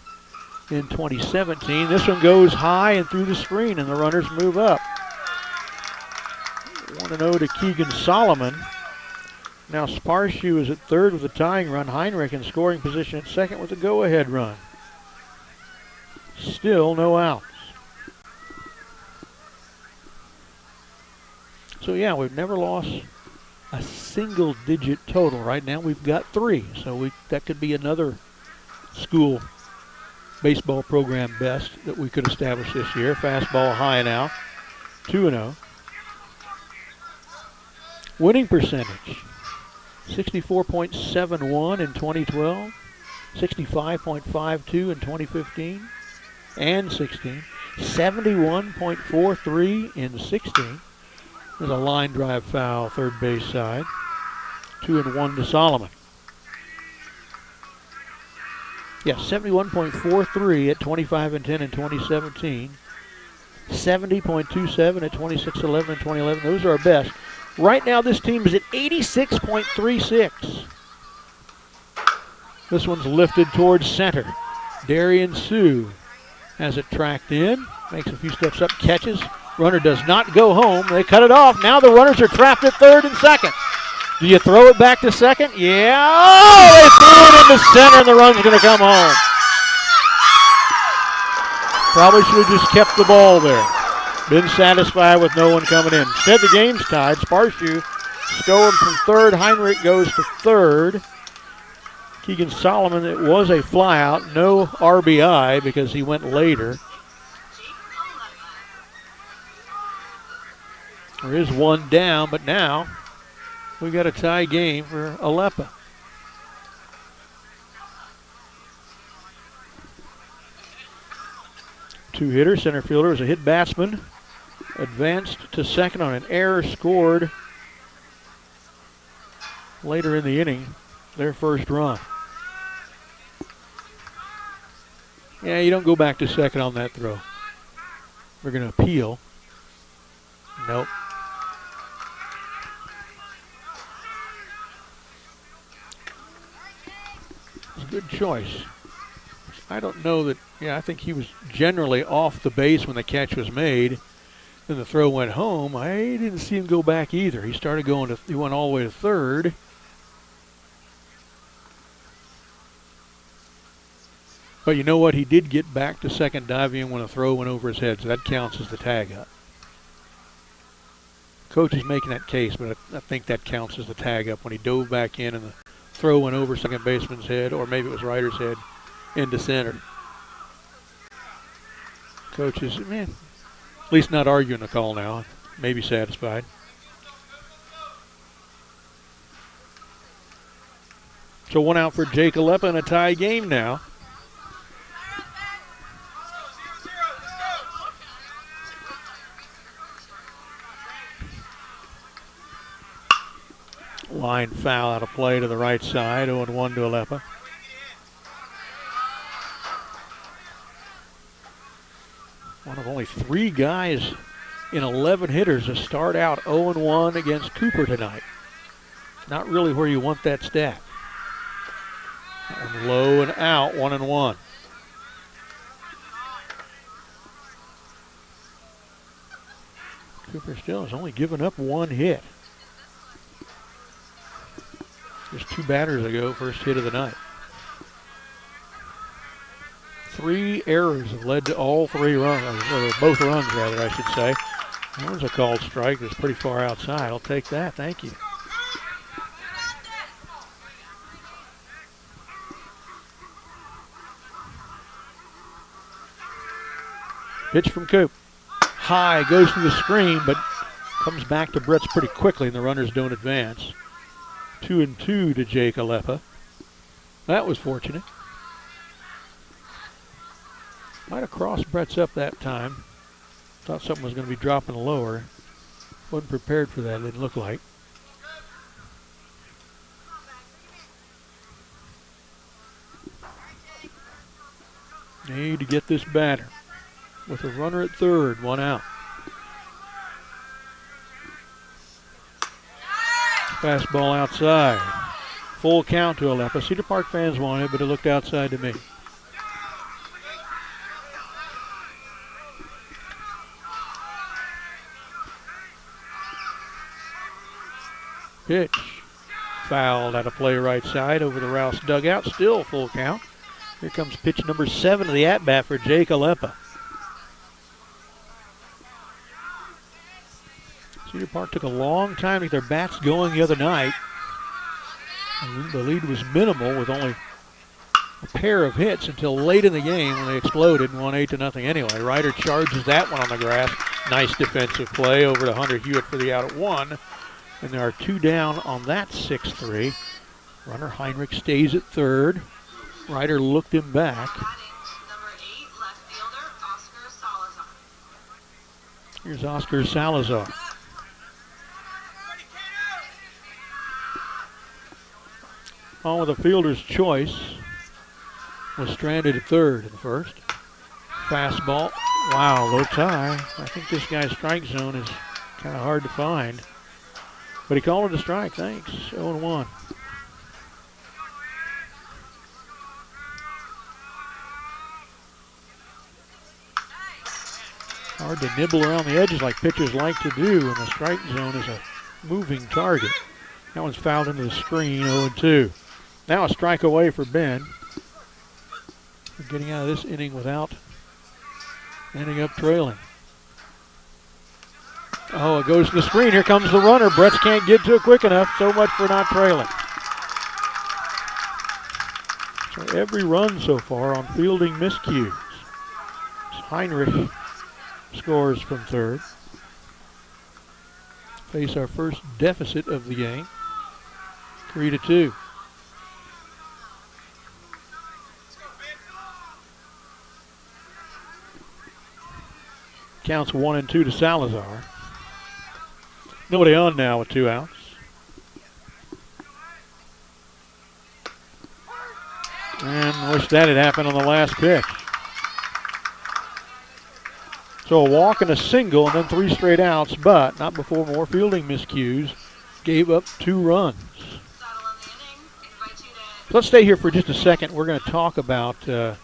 in 2017. This one goes high and through the screen, and the runners move up. 1-0 to Keegan Solomon. Now Sparshu is at third with a tying run. Heinrich in scoring position at second with a go-ahead run. Still no outs. So yeah, we've never lost a single-digit total. Right now we've got 3, so that could be another school baseball program best that we could establish this year. Fastball high and out, 2-0. Winning percentage, 64.71 in 2012, 65.52 in 2015 and 16, 71.43 in 16. There's a line drive foul, third base side. 2-1 to Solomon. Yeah, 71.43 at 25-10 in 2017. 70.27 at 26-11 and 2011. Those are our best. Right now, this team is at 86.36. This one's lifted towards center. Darian Sue has it tracked in. Makes a few steps up, catches. Runner does not go home. They cut it off. Now the runners are trapped at third and second. Do you throw it back to second? Yeah. Oh, they threw it into center, and the run's going to come home. Probably should have just kept the ball there. Been satisfied with no one coming in. Instead, the game's tied. Sparshu going from third. Heinrich goes to third. Keegan Solomon, it was a flyout. No RBI because he went later. There is one down, but now we got a tie game for Aleppo. Two-hitter, center fielder is a hit batsman. Advanced to second on an error scored later in the inning, their first run. Yeah, you don't go back to second on that throw. We're going to appeal. Nope. It's a good choice. I don't know that, I think he was generally off the base when the catch was made. Then the throw went home. I didn't see him go back either. He started going he went all the way to third. But you know what? He did get back to second diving when a throw went over his head, so that counts as the tag up. Coach is making that case, but I think that counts as the tag up when he dove back in and the throw went over second baseman's head, or maybe it was Ryder's head, into center. Coach is, at least not arguing the call now. Maybe satisfied. So one out for Jake Aleppo and a tie game now. Line foul out of play to the right side, 0-1 to Aleppo. One of only 3 guys in 11 hitters to start out 0-1 against Cooper tonight. Not really where you want that stat. That one low and out, 1-1. Cooper still has only given up 1 hit. Just 2 batters ago, first hit of the night. 3 errors have led to all 3 runs, or both runs rather, I should say. That was a called strike. It's pretty far outside. I'll take that. Thank you. Pitch from Coop. High, goes to the screen, but comes back to Bretts pretty quickly, and the runners don't advance. 2-2 to Jake Aleppo. That was fortunate. Might have crossed Bretts up that time. Thought something was going to be dropping lower. Wasn't prepared for that, it didn't look like. Need to get this batter with a runner at third, one out. Fastball outside. Full count to Aleppo. Cedar Park fans want it, but it looked outside to me. Pitch. Fouled out of play right side over the Rouse dugout. Still full count. Here comes pitch number 7 of the at-bat for Jake Aleppo. Cedar Park took a long time to get their bats going the other night. The lead was minimal with only a pair of hits until late in the game when they exploded and won 8-0 anyway. Ryder charges that one on the grass. Nice defensive play over to Hunter Hewitt for the out at 1. And there are 2 down on that 6-3. Runner Heinrich stays at third. Ryder looked him back. Here's Oscar Salazar. On with a fielder's choice. Was stranded at third in the first. Fastball. Wow, low tie. I think this guy's strike zone is kind of hard to find. But he called it a strike. Thanks. 0-1. Hard to nibble around the edges like pitchers like to do, and the strike zone is a moving target. That one's fouled into the screen, 0-2. Now a strike away for Ben. We're getting out of this inning without ending up trailing. Oh, it goes to the screen. Here comes the runner. Bretts can't get to it quick enough. So much for not trailing. So every run so far on fielding miscues. Heinrich scores from third. Face our first deficit of the game. 3-2. Counts 1-2 to Salazar. Nobody on now with 2 outs. And wish that had happened on the last pitch. So a walk and a single and then 3 straight outs, but not before more fielding miscues. Gave up 2 runs. So let's stay here for just a second. We're going to talk about some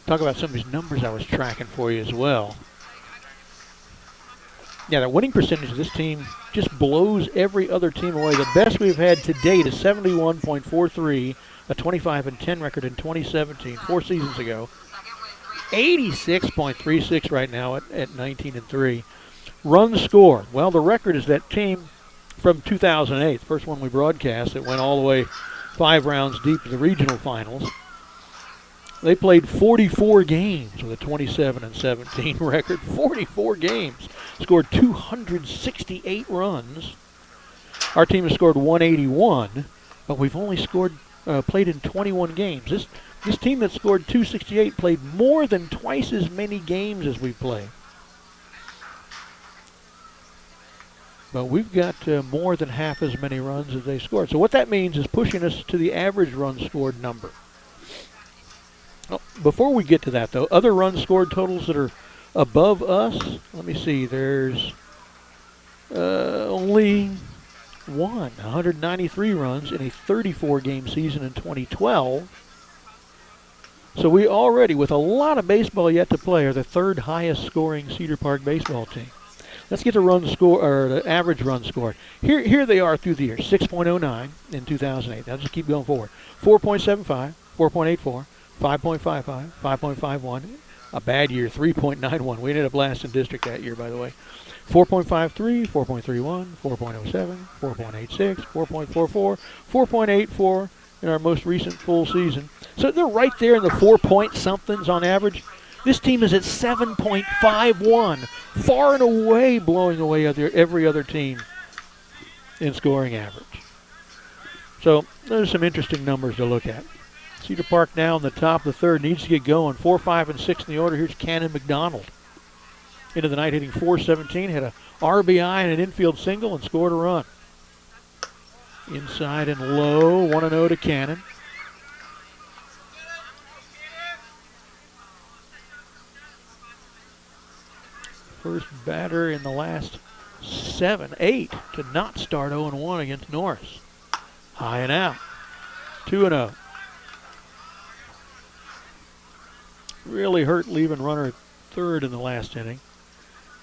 of these numbers I was tracking for you as well. Yeah, the winning percentage of this team just blows every other team away. The best we've had to date is 71.43, a 25-10 record in 2017, 4 seasons ago. 86.36 right now at 19-3. Runs scored. Well, the record is that team from 2008, the first one we broadcast that went all the way 5 rounds deep to the regional finals. They played 44 games with a 27-17 record. 44 games. Scored 268 runs. Our team has scored 181, but we've only played in 21 games. This team that scored 268 played more than twice as many games as we played. But we've got more than half as many runs as they scored. So what that means is pushing us to the average run scored number. Oh, before we get to that, though, other runs scored totals that are above us, let me see, there's only 193 runs in a 34-game season in 2012. So we already, with a lot of baseball yet to play, are the 3rd highest scoring Cedar Park baseball team. Let's get the run score, or the average run scored. Here they are through the year: 6.09 in 2008. Now just keep going forward. 4.75, 4.84, 5.55, 5.51. A bad year, 3.91. We ended up last in district that year, by the way. 4.53, 4.31, 4.07, 4.86, 4.44, 4.84 in our most recent full season. So they're right there in the 4-point-somethings on average. This team is at 7.51, far and away blowing away every other team in scoring average. So those are some interesting numbers to look at. Cedar Park now in the top of the 3rd, needs to get going. 4, 5, and 6 in the order. Here's Cannon McDonald. Into the night hitting .417, had a RBI and an infield single and scored a run. Inside and low, 1-0 to Cannon. First batter in the last 8 to not start 0-1 against Norris. High and out. 2-0. Really hurt leaving runner at third in the last inning.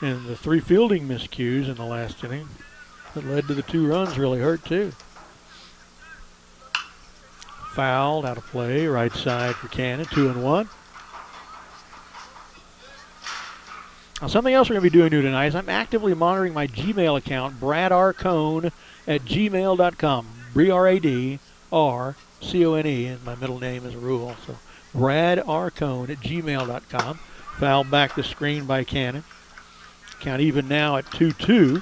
And the 3 fielding miscues in the last inning that led to the 2 runs really hurt too. Fouled, out of play, right side for Cannon, 2-1. Now, something else we're going to be doing new tonight is I'm actively monitoring my Gmail account, bradrcone@gmail.com. BRADRCONE, and my middle name is a rule. So bradrcone@gmail.com. Fouled back the screen by Cannon. Count even now at 2-2.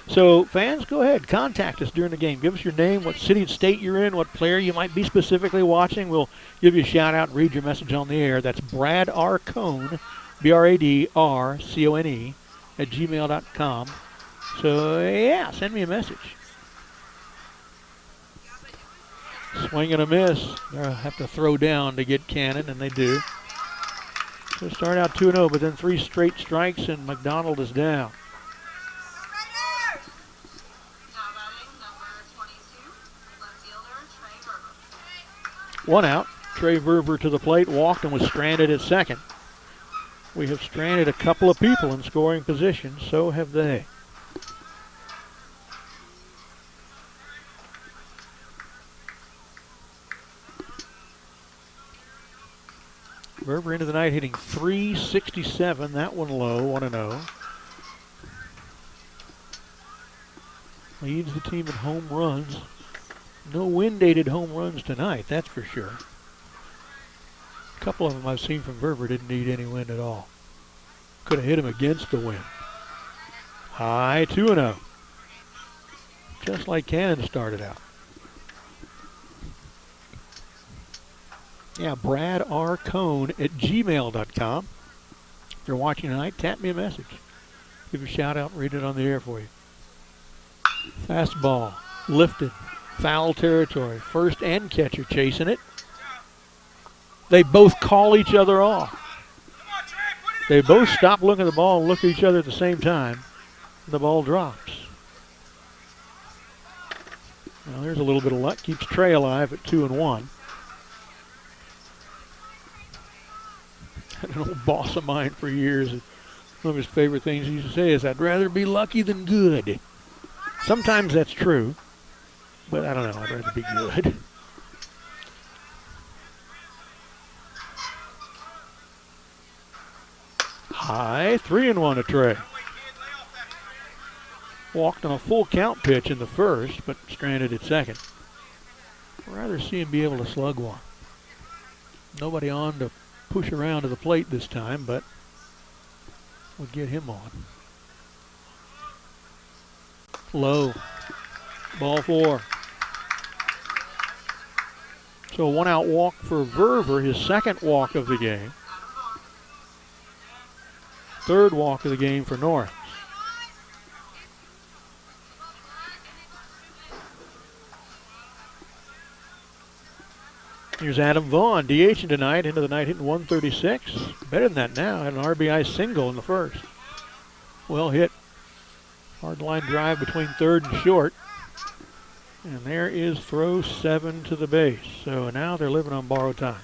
So fans, go ahead, contact us during the game. Give us your name, what city and state you're in, what player you might be specifically watching. We'll give you a shout out and read your message on the air. That's Brad R. Cone, BRADRCONE @gmail.com. So yeah, send me a message. Swing and a miss. They'll have to throw down to get Cannon, and they do. So start out 2-0, but then 3 straight strikes, and McDonald is down. One out. Trey Verver to the plate, walked and was stranded at second. We have stranded a couple of people in scoring position, so have they. Verver into the night hitting .367, that one low, 1-0. Leads the team in home runs. No wind-aided home runs tonight, that's for sure. A couple of them I've seen from Verver didn't need any wind at all. Could have hit him against the wind. High, 2-0. Just like Cannon started out. Yeah, Brad R. Cone @gmail.com. If you're watching tonight, tap me a message. Give a shout out and read it on the air for you. Fastball, lifted, foul territory. First and catcher chasing it. They both call each other off. They both stop looking at the ball and look at each other at the same time. The ball drops. Well, there's a little bit of luck. Keeps Trey alive at 2-1. An old boss of mine for years, one of his favorite things he used to say is, I'd rather be lucky than good. Sometimes that's true, but I don't know, I'd rather be good. High, 3-1 to Trey. Walked on a full count pitch in the first, but stranded at second. I'd rather see him be able to slug one. Nobody on to push around to the plate this time, but we'll get him on. Low. Ball 4. So a 1-out walk for Verver, his second walk of the game. Third walk of the game for Norris. Here's Adam Vaughn, DHing tonight, into the night hitting .136. Better than that now, had an RBI single in the first. Well hit. Hard line drive between third and short. And there is throw 7 to the base. So now they're living on borrowed time.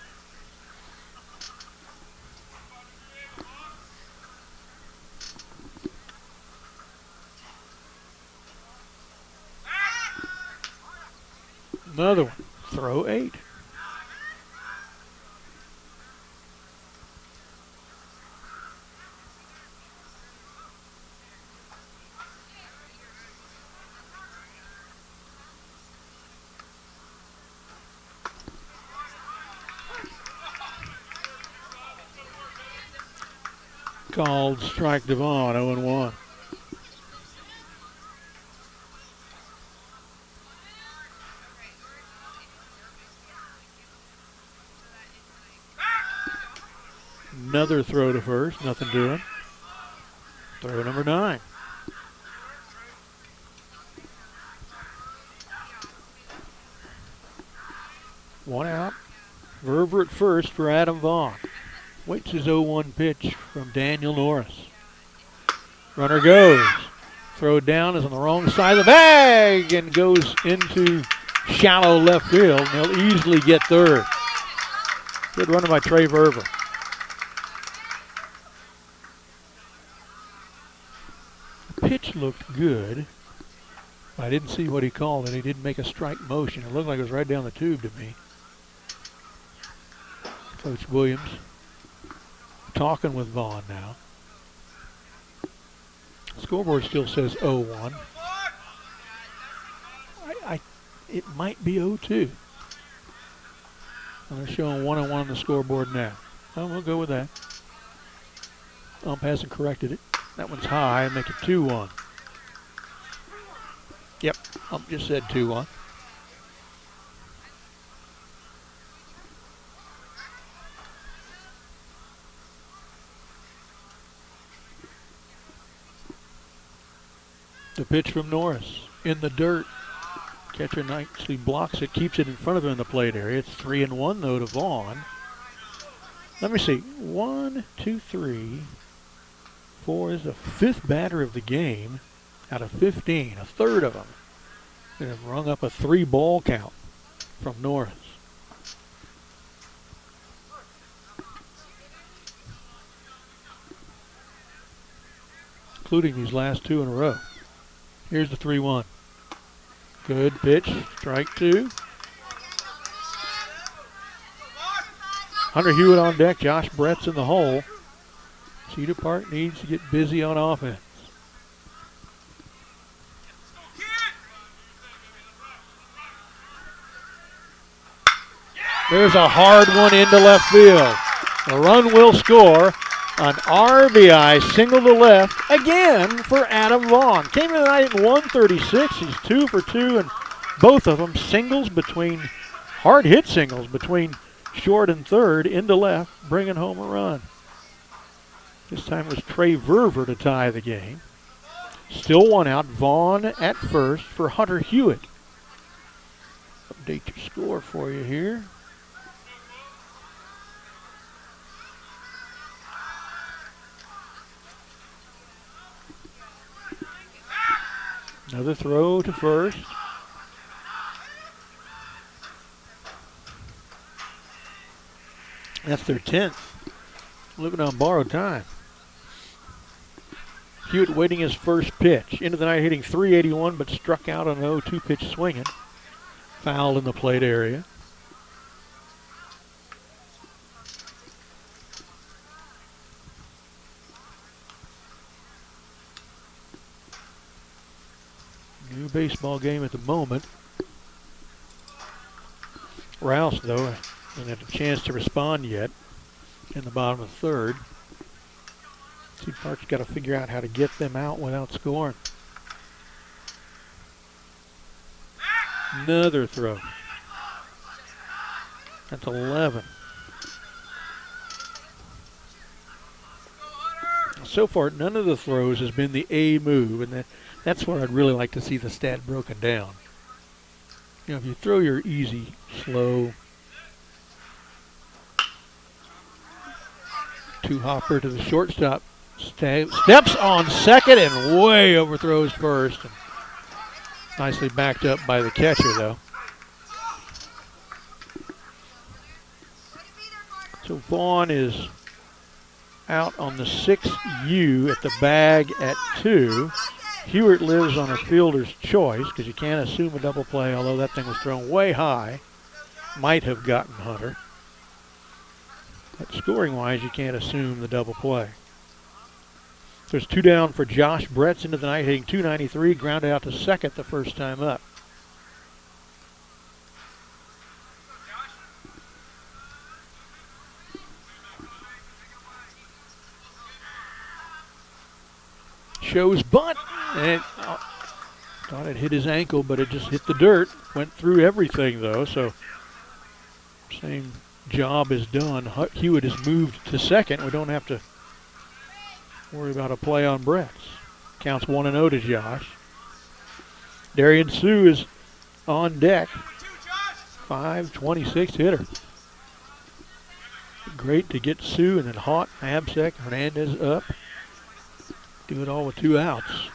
Another one. Throw 8. Called strike Devon, 0-1. Another throw to first, nothing doing. Throw number 9. One out. Verver at first for Adam Vaughn. Waits his 0-1 pitch from Daniel Norris. Runner goes. Throw down is on the wrong side of the bag and goes into shallow left field. And he'll easily get third. Good runner by Trey Verver. The pitch looked good. I didn't see what he called it. He didn't make a strike motion. It looked like it was right down the tube to me. Coach Williams talking with Vaughn now. Scoreboard still says 0-1. It might be 0-2. They're showing 1-1 on the scoreboard now. Well, we'll go with that. Ump hasn't corrected it. That one's high and make it 2-1. Yep, Ump just said 2-1. The pitch from Norris in the dirt. Catcher nicely blocks it, keeps it in front of him in the plate area. It's 3-1 though to Vaughn. Let me see. 1, 2, 3, 4 is the fifth batter of the game out of 15. A third of them that have rung up a 3-ball count from Norris. Including these last 2 in a row. Here's the 3-1. Good pitch, strike 2. Hunter Hewitt on deck, Josh Brett's in the hole. Cedar Park needs to get busy on offense. There's a hard one into left field. The run will score. An RBI single to left again for Adam Vaughn. Came in tonight at 136. He's 2 for 2, and both of them singles between, hard hit singles between short and third into left, bringing home a run. This time it was Trey Verver to tie the game. Still one out. Vaughn at first for Hunter Hewitt. Update your score for you here. Another throw to first. That's their 10th. Living on borrowed time. Hewitt waiting his first pitch. Into the night hitting .381, but struck out on an 0-2 pitch swinging. Fouled in the plate area. New baseball game at the moment. Rouse, though, hasn't had a chance to respond yet in the bottom of the third. Cedar Park's got to figure out how to get them out without scoring. Another throw. That's 11. So far, none of the throws has been the A move, and that's where I'd really like to see the stat broken down. You know, if you throw your easy, slow, two-hopper to the shortstop, steps on second and way overthrows first. And nicely backed up by the catcher, though. So Vaughn is out on the 6U at the bag at 2. Hewitt lives on a fielder's choice because you can't assume a double play, although that thing was thrown way high. Might have gotten Hunter. But scoring-wise, you can't assume the double play. There's 2 down for Josh Brett's into the night, hitting .293, grounded out to second the first time up. Shows bunt, and thought it hit his ankle, but it just hit the dirt. Went through everything, though, so same job is done. Hewitt is moved to second. We don't have to worry about a play on Brett's. Counts 1-0 to Josh. Darian Sue is on deck. .526 hitter. Great to get Sue and then Haught, Absek, Hernandez up. Do it all with 2 outs.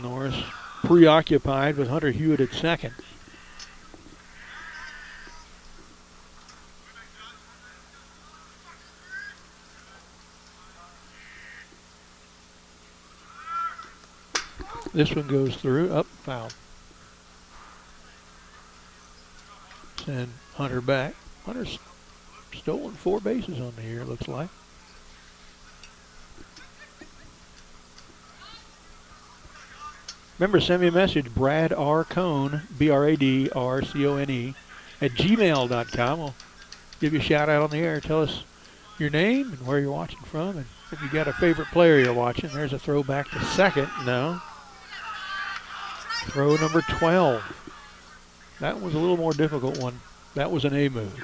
Norris preoccupied with Hunter Hewitt at second. This one goes through, up, foul. Send Hunter back. Hunter's stolen 4 bases on the year, it looks like. Remember, send me a message, Brad R. Cone, BRADRCONE, at gmail.com. We'll give you a shout out on the air. Tell us your name and where you're watching from. And if you got a favorite player you're watching, there's a throw back to second. No. Throw number 12. That was a little more difficult one. That was an A move.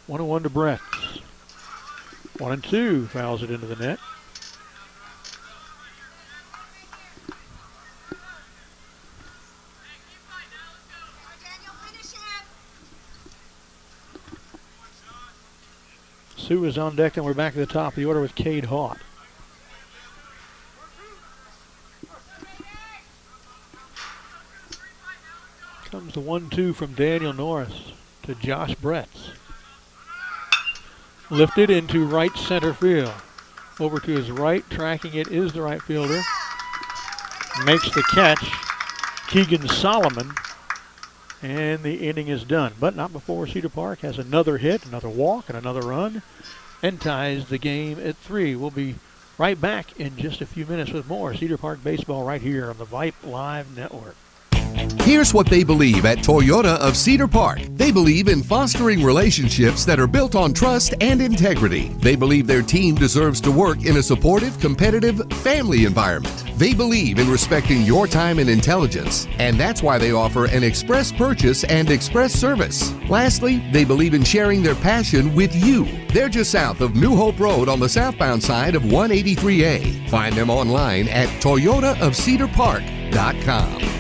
One and one to Brett. 1-2, fouls it into the net. Sue is on deck, and we're back at the top of the order with Cade Haught. Comes the 1-2 from Daniel Norris to Josh Bretz. Lifted into right center field. Over to his right, tracking it is the right fielder. Makes the catch, Keegan Solomon. And the inning is done, but not before Cedar Park has another hit, another walk, and another run, and ties the game at 3. We'll be right back in just a few minutes with more Cedar Park baseball right here on the Vype Live Network.
Here's what they believe at Toyota of Cedar Park. They believe in fostering relationships that are built on trust and integrity. They believe their team deserves to work in a supportive, competitive, family environment. They believe in respecting your time and intelligence, and that's why they offer an express purchase and express service. Lastly, they believe in sharing their passion with you. They're just south of New Hope Road on the southbound side of 183A. Find them online at toyotaofcedarpark.com.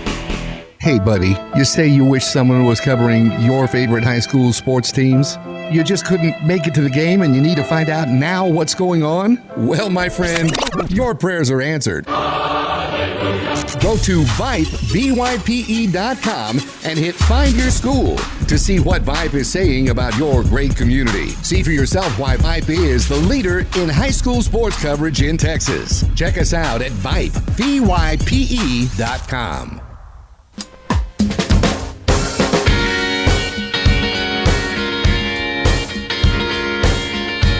Hey, buddy, you say you wish someone was covering your favorite high school sports teams? You just couldn't make it to the game and you need to find out now what's going on? Well, my friend, your prayers are answered. Go to Vype.com and hit Find Your School to see what Vype is saying about your great community. See for yourself why Vype is the leader in high school sports coverage in Texas. Check us out at Vype, VYPE.com.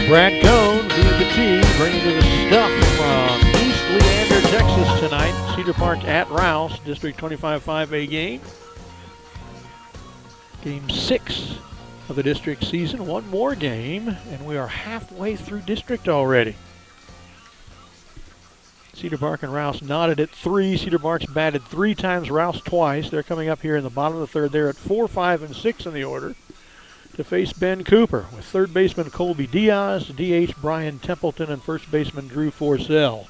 Brad Cone via the tee, bringing you the stuff from East Leander, Texas tonight. Cedar Park at Rouse, District 25 5A game. Game 6 of the district season. One more game, and we are halfway through district already. Cedar Park and Rouse knotted at 3. Cedar Park's batted 3 times, Rouse twice. They're coming up here in the bottom of the third. They're at 4, 5, and 6 in the order to face Ben Cooper, with third baseman Colby Diaz, DH Brian Templeton, and first baseman Drew Forsell.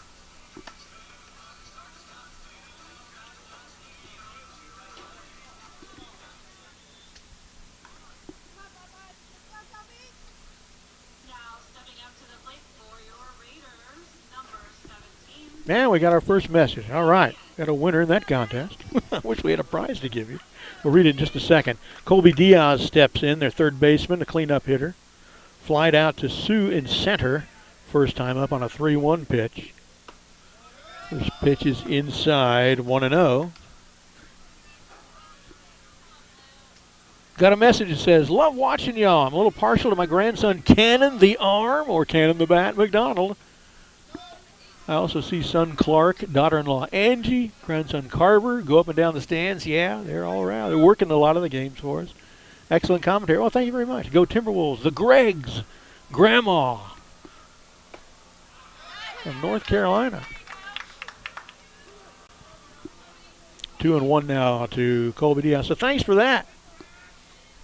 Man, we got our first message. All right, got a winner in that contest. I wish we had a prize to give you. We'll read it in just a second. Colby Diaz steps in, their third baseman, a cleanup hitter. Flied out to Sue in center. First time up on a 3-1 pitch. First pitch is inside, 1-0. Got a message that says, love watching y'all. I'm a little partial to my grandson Cannon the Arm, or Cannon the Bat McDonald. I also see son Clark, daughter-in-law Angie, grandson Carver go up and down the stands. Yeah, they're all around. They're working a lot of the games for us. Excellent commentary. Well, thank you very much. Go Timberwolves. The Greggs, Grandma from North Carolina. 2-1 now to Colby Diaz. So thanks for that.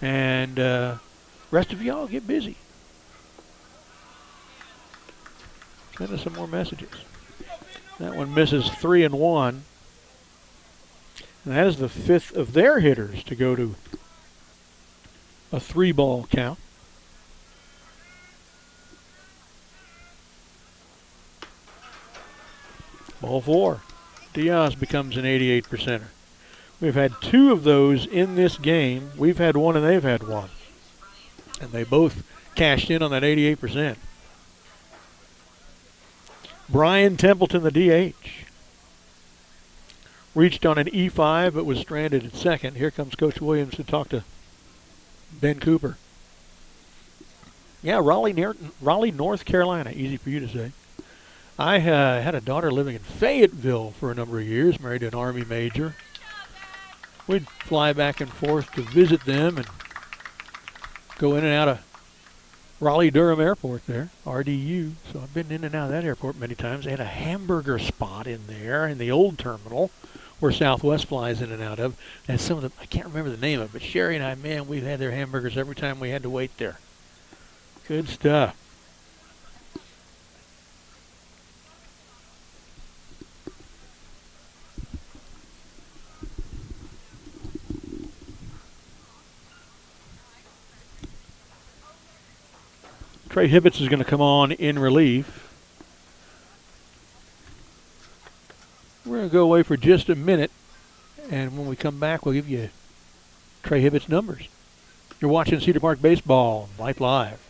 And rest of y'all get busy. Send us some more messages. That one misses 3 and 1. And that is the 5th of their hitters to go to a 3-ball count. Ball 4. Diaz becomes an 88%er. We've had 2 of those in this game. We've had 1 and they've had 1. And they both cashed in on that 88%. Brian Templeton, the DH. Reached on an E5 but was stranded at second. Here comes Coach Williams to talk to Ben Cooper. Yeah, Raleigh, North Carolina. Easy for you to say. I had a daughter living in Fayetteville for a number of years, married to an Army major. We'd fly back and forth to visit them and go in and out of Raleigh-Durham Airport there, RDU. So I've been in and out of that airport many times. They had a hamburger spot in there in the old terminal where Southwest flies in and out of. And some of them, I can't remember the name of it, but Sherry and I, man, we've had their hamburgers every time we had to wait there. Good stuff. Trey Hibbets is going to come on in relief. We're going to go away for just a minute, and when we come back, we'll give you Trey Hibbets' numbers. You're watching Cedar Park Baseball, Vype Live.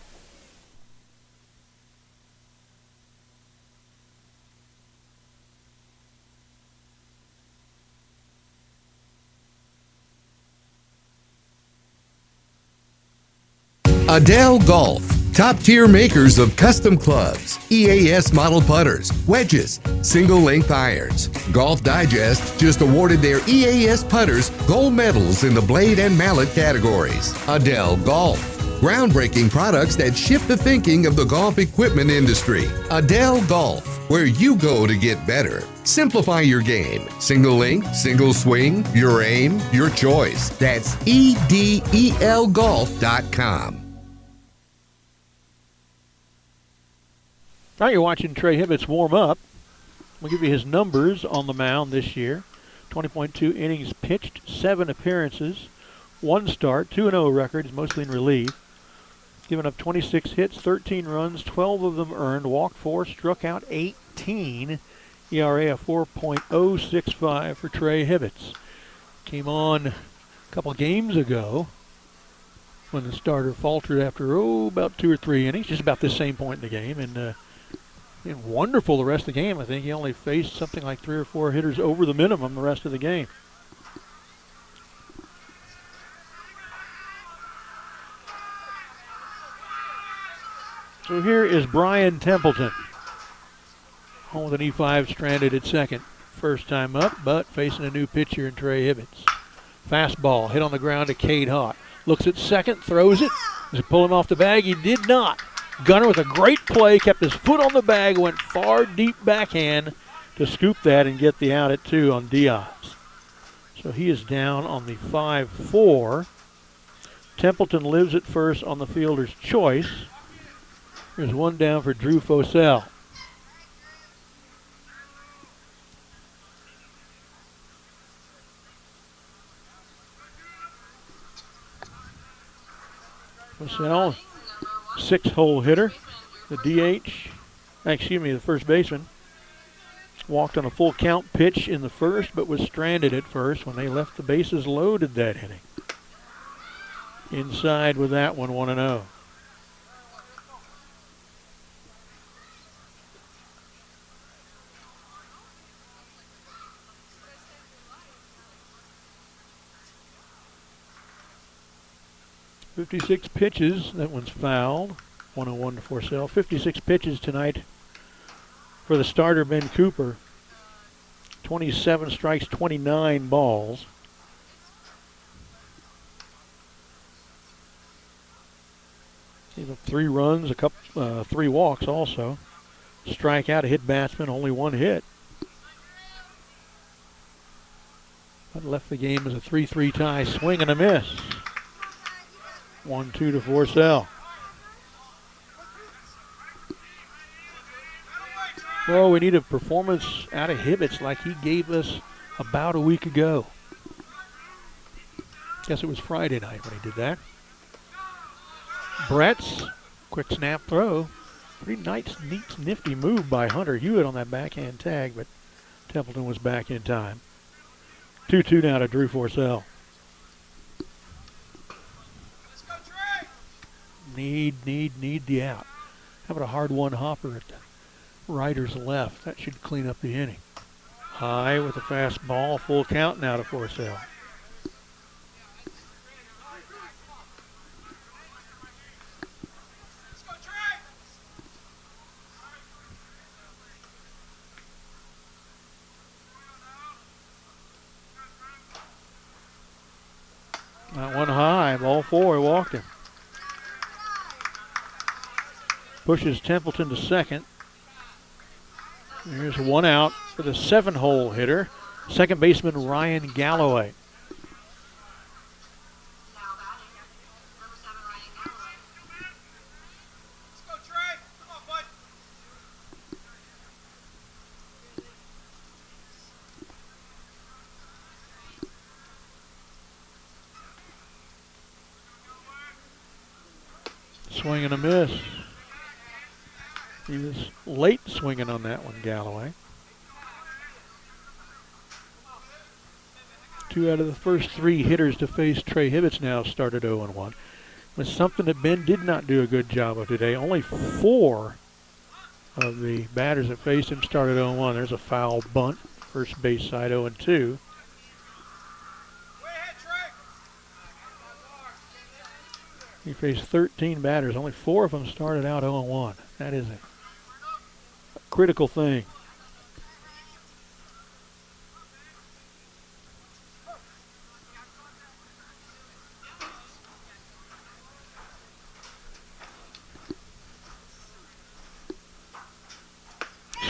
Adele Golf, top-tier makers of custom clubs, EAS model putters, wedges, single-length irons. Golf Digest just awarded their EAS putters gold medals in the blade and mallet categories. Adele Golf, groundbreaking products that shift the thinking of the golf equipment industry. Adele Golf, where you go to get better. Simplify your game. Single length, single swing, your aim, your choice. That's EDELGolf.com.
All right, you're watching Trey Hibbets warm up. We'll give you his numbers on the mound this year. 20.2 innings pitched, 7 appearances, 1 start, 2-0 record, mostly in relief. Given up 26 hits, 13 runs, 12 of them earned, walked 4, struck out 18. ERA of 4.065 for Trey Hibbets. Came on a couple games ago when the starter faltered after, about 2 or 3 innings, just about this same point in the game. And wonderful the rest of the game. I think he only faced something like 3 or 4 hitters over the minimum the rest of the game. So here is Brian Templeton. Home with an E5, stranded at second. First time up, but facing a new pitcher in Trey Hibbets. Fastball hit on the ground to Cade Hott. Looks at second, throws it. Does it pull him off the bag? He did not. Gunner with a great play, kept his foot on the bag, went far deep backhand to scoop that and get the out at 2 on Diaz. So he is down on the 5-4. Templeton lives at first on the fielder's choice. There's one down for Drew Fosell. Fosell, 6-hole hitter. The DH, the first baseman, walked on a full count pitch in the first, but was stranded at first when they left the bases loaded that inning. Inside with that one, 1-0. .56 pitches, that one's fouled. 101 to Forsell. 56 pitches tonight for the starter, Ben Cooper. 27 strikes, 29 balls. He's up 3 runs, 3 walks also. Strikeout, a hit batsman, only 1 hit. That left the game as a 3-3 tie, swing and a miss. 1-2 to Forsell. Well, we need a performance out of Hibbets like he gave us about a week ago. Guess it was Friday night when he did that. Brett's quick snap throw. Pretty nice, neat, nifty move by Hunter Hewitt on that backhand tag, but Templeton was back in time. 2-2 now to Drew Forsell. Need the out. How about a hard one hopper at the Ryder's left? That should clean up the inning. High with a fast ball, full count now to Forsell. That one high, ball 4, walked him. Pushes Templeton to second. Here's one out for the 7-hole hitter, second baseman Ryan Galloway. Swing and a miss. He was late swinging on that one, Galloway. 2 out of the first 3 hitters to face Trey Hibbets now started 0-1. It's something that Ben did not do a good job of today. Only 4 of the batters that faced him started 0-1. There's a foul bunt, first base side 0-2. He faced 13 batters. Only 4 of them started out 0-1. That is a critical thing.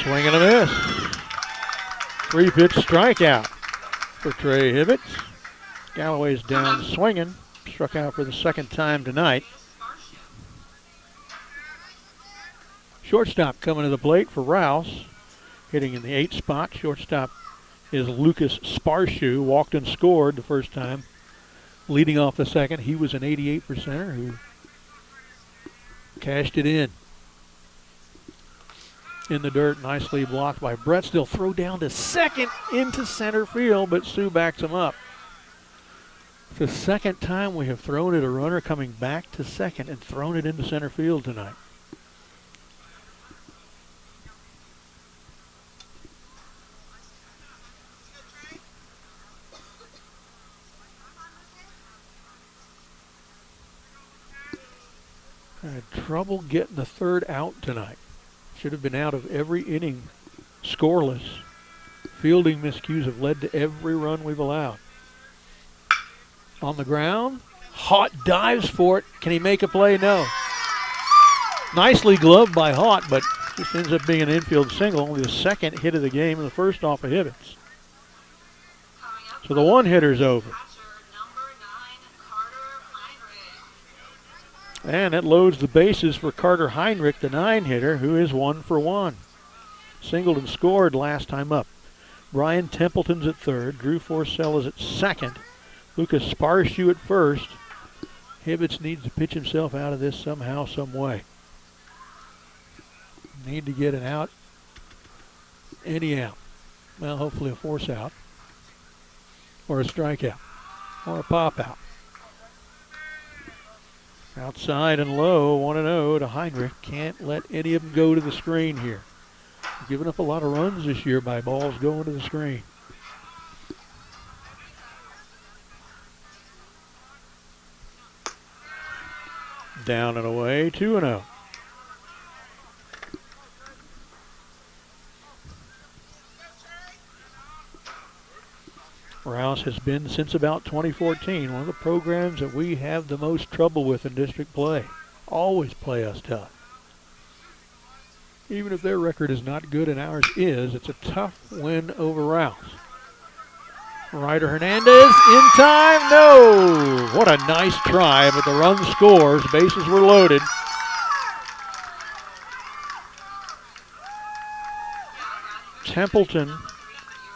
Swing and a miss. 3-pitch strikeout for Trey Hibbets. Galloway's down swinging. Struck out for the second time tonight. Shortstop coming to the plate for Rouse. Hitting in the 8th spot. Shortstop is Lucas Sparshoe. Walked and scored the first time. Leading off the second, he was an 88%er who cashed it in. In the dirt, nicely blocked by Brett. Still throw down to second into center field, but Sue backs him up. It's the second time we have thrown at a runner coming back to second and thrown it into center field tonight. Had trouble getting the third out tonight. Should have been out of every inning scoreless. Fielding miscues have led to every run we've allowed. On the ground, Haught dives for it. Can he make a play? No. Nicely gloved by Haught, but this ends up being an infield single. Only the second hit of the game and the first off of Hibbets. So the one hitter's over. And it loads the bases for Carter Heinrich, the 9-hitter, who is 1 for 1. Singled and scored last time up. Brian Templeton's at third. Drew Forsell is at second. Lucas Sparshoe at first. Hibbets needs to pitch himself out of this somehow, some way. Need to get an out. Any out. Well, hopefully a force out. Or a strikeout. Or a pop out. Outside and low, 1-0 to Heinrich. Can't let any of them go to the screen here. Giving up a lot of runs this year by balls going to the screen. Down and away, 2-0. Rouse has been, since about 2014, one of the programs that we have the most trouble with in district play. Always play us tough. Even if their record is not good and ours is, it's a tough win over Rouse. Ryder Hernandez in time. No. What a nice try, but the run scores. Bases were loaded. Templeton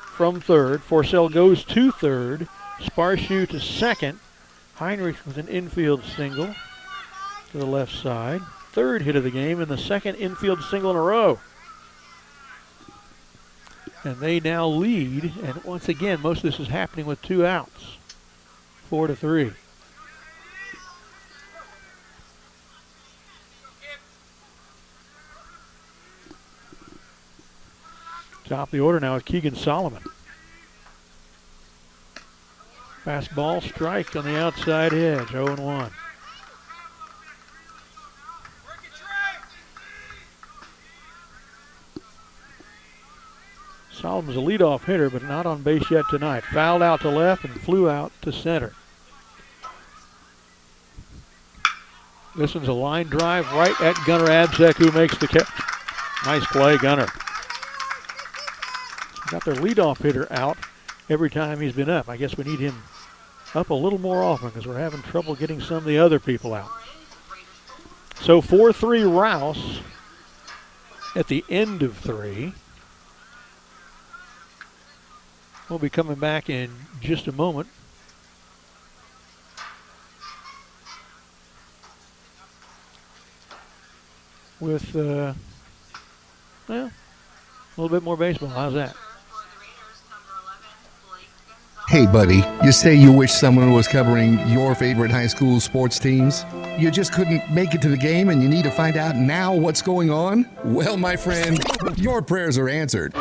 from third. Forcell goes to third. Sparshoe to second. Heinrich with an infield single to the left side. Third hit of the game and the second infield single in a row. And they now lead, and once again, most of this is happening with 2 outs. 4-3. Top of the order now with Keegan Solomon. Fastball strike on the outside edge, 0-1. Solomon's a leadoff hitter, but not on base yet tonight. Fouled out to left and flew out to center. This one's a line drive right at Gunnar Abzek, who makes the catch. Nice play, Gunnar. Got their leadoff hitter out every time he's been up. I guess we need him up a little more often because we're having trouble getting some of the other people out. So 4-3 Rouse at the end of 3. We'll be coming back in just a moment. With, well, a little bit more baseball. How's that?
Hey, buddy, you say you wish someone was covering your favorite high school sports teams? You just couldn't make it to the game and you need to find out now what's going on? Well, my friend, your prayers are answered.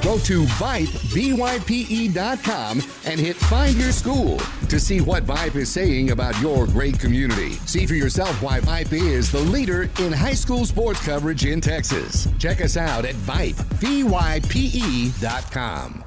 Go to Vype, VYPE.com, and hit Find Your School to see what Vype is saying about your great community. See for yourself why Vype is the leader in high school sports coverage in Texas. Check us out at Vype, VYPE.com.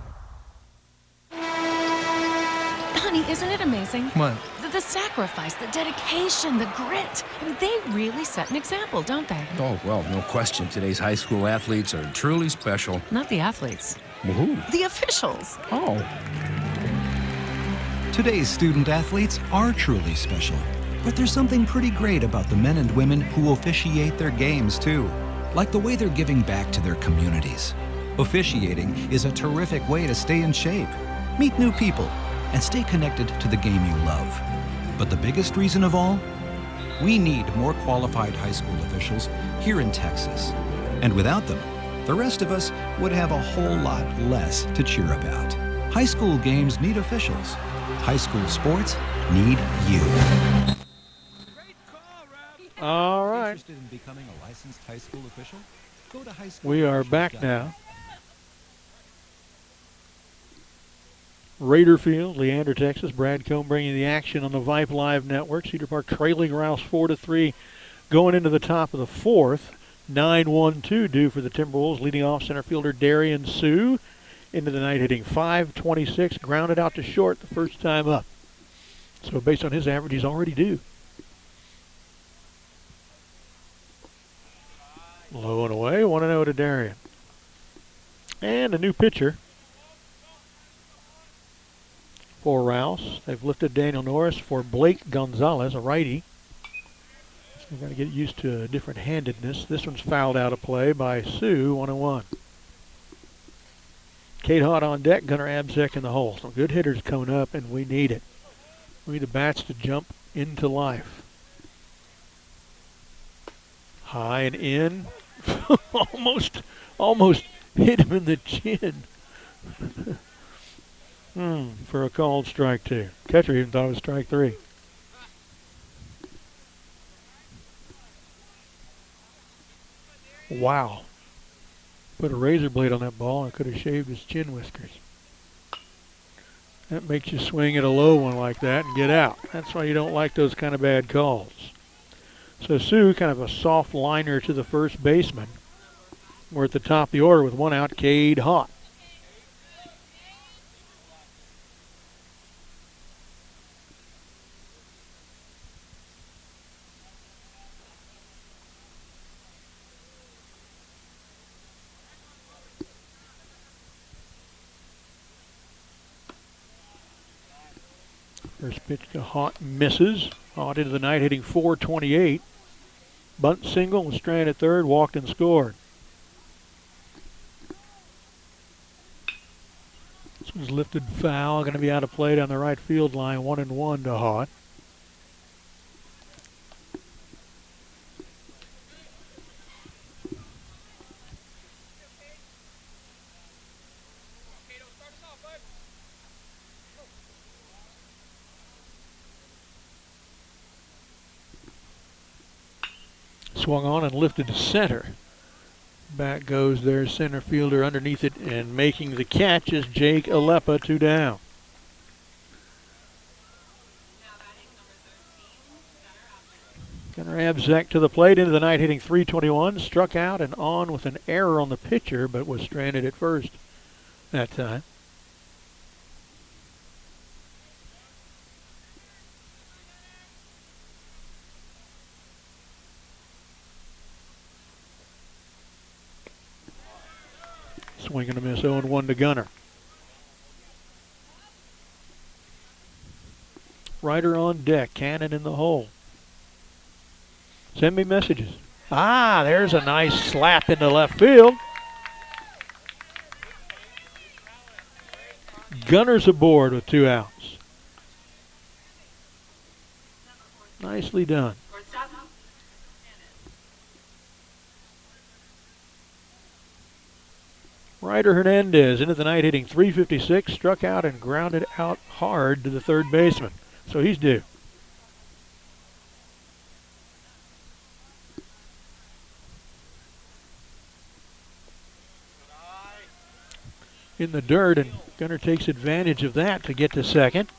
Honey, isn't it amazing?
What?
The sacrifice, the dedication, the grit. I mean, they really set an example, don't they?
Oh, well, no question. Today's high school athletes are truly special.
Not the athletes.
Woohoo.
The officials.
Oh.
Today's student athletes are truly special. But there's something pretty great about the men and women who officiate their games, too. Like the way they're giving back to their communities. Officiating is a terrific way to stay in shape, meet new people, and stay connected to the game you love. But the biggest reason of all? We need more qualified high school officials here in Texas. And without them, the rest of us would have a whole lot less to cheer about. High school games need officials. High school sports need you.
All right.
Interested in becoming a licensed high school official? Go to high school.
We are back now. Raider Field, Leander, Texas. Brad Cohn bringing the action on the Vype Live Network. Cedar Park trailing Rouse 4-3 going into the top of the 4th. 9-1-2 due for the Timberwolves. Leading off center fielder Darian Sue. Into the night hitting .526. Grounded out to short the first time up. So based on his average, he's already due. Low and away. 1-0 to Darian. And a new pitcher for Rouse. They've lifted Daniel Norris for Blake Gonzalez, a righty. So we've got to get used to a different handedness. This one's fouled out of play by Sue, 1-1. Kate Hott on deck, Gunnar Abzek in the hole. Some good hitters coming up, and we need it. We need the bats to jump into life. High and in. almost hit him in the chin. For a called strike 2. Catcher even thought it was strike 3. Wow. Put a razor blade on that ball and could have shaved his chin whiskers. That makes you swing at a low one like that and get out. That's why you don't like those kind of bad calls. So Sue, kind of a soft liner to the first baseman. We're at the top of the order with 1 out, Cade Hott. First pitch to Haught misses. Haught into the night hitting .428. Bunt single and Strand at third, walked and scored. This one's lifted foul, going to be out of play down the right field line, 1-1 to Haught. Swung on and lifted to center. Back goes their center fielder underneath it, and making the catch is Jake Alepa, 2 down. Gunnar Abzek to the plate, into the night hitting .321, struck out and on with an error on the pitcher, but was stranded at first that time. Swing and a miss, 0-1 to Gunnar. Ryder on deck, Cannon in the hole. Send me messages. There's a nice slap into left field. Gunnar's aboard with 2 outs. Nicely done. Ryder Hernandez into the night hitting .356, struck out and grounded out hard to the third baseman. So he's due. In the dirt, and Gunnar takes advantage of that to get to second.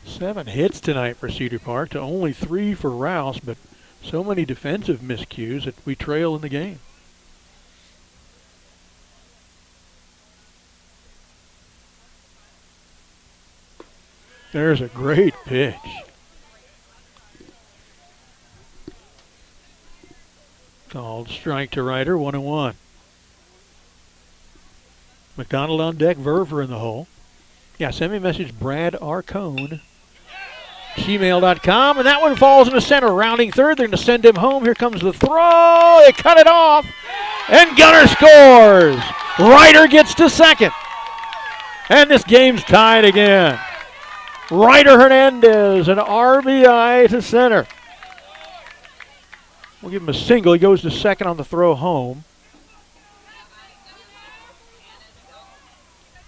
7 hits tonight for Cedar Park to only 3 for Rouse, but so many defensive miscues that we trail in the game. There's a great pitch. Called strike to Ryder, 1-1. McDonald on deck, Verver in the hole. Yeah, send me a message, Brad Arcone. Gmail.com, and that one falls into center. Rounding third, they're going to send him home. Here comes the throw. They cut it off, and Gunnar scores. Ryder gets to second, and this game's tied again. Ryder Hernandez, an RBI to center. We'll give him a single. He goes to second on the throw home.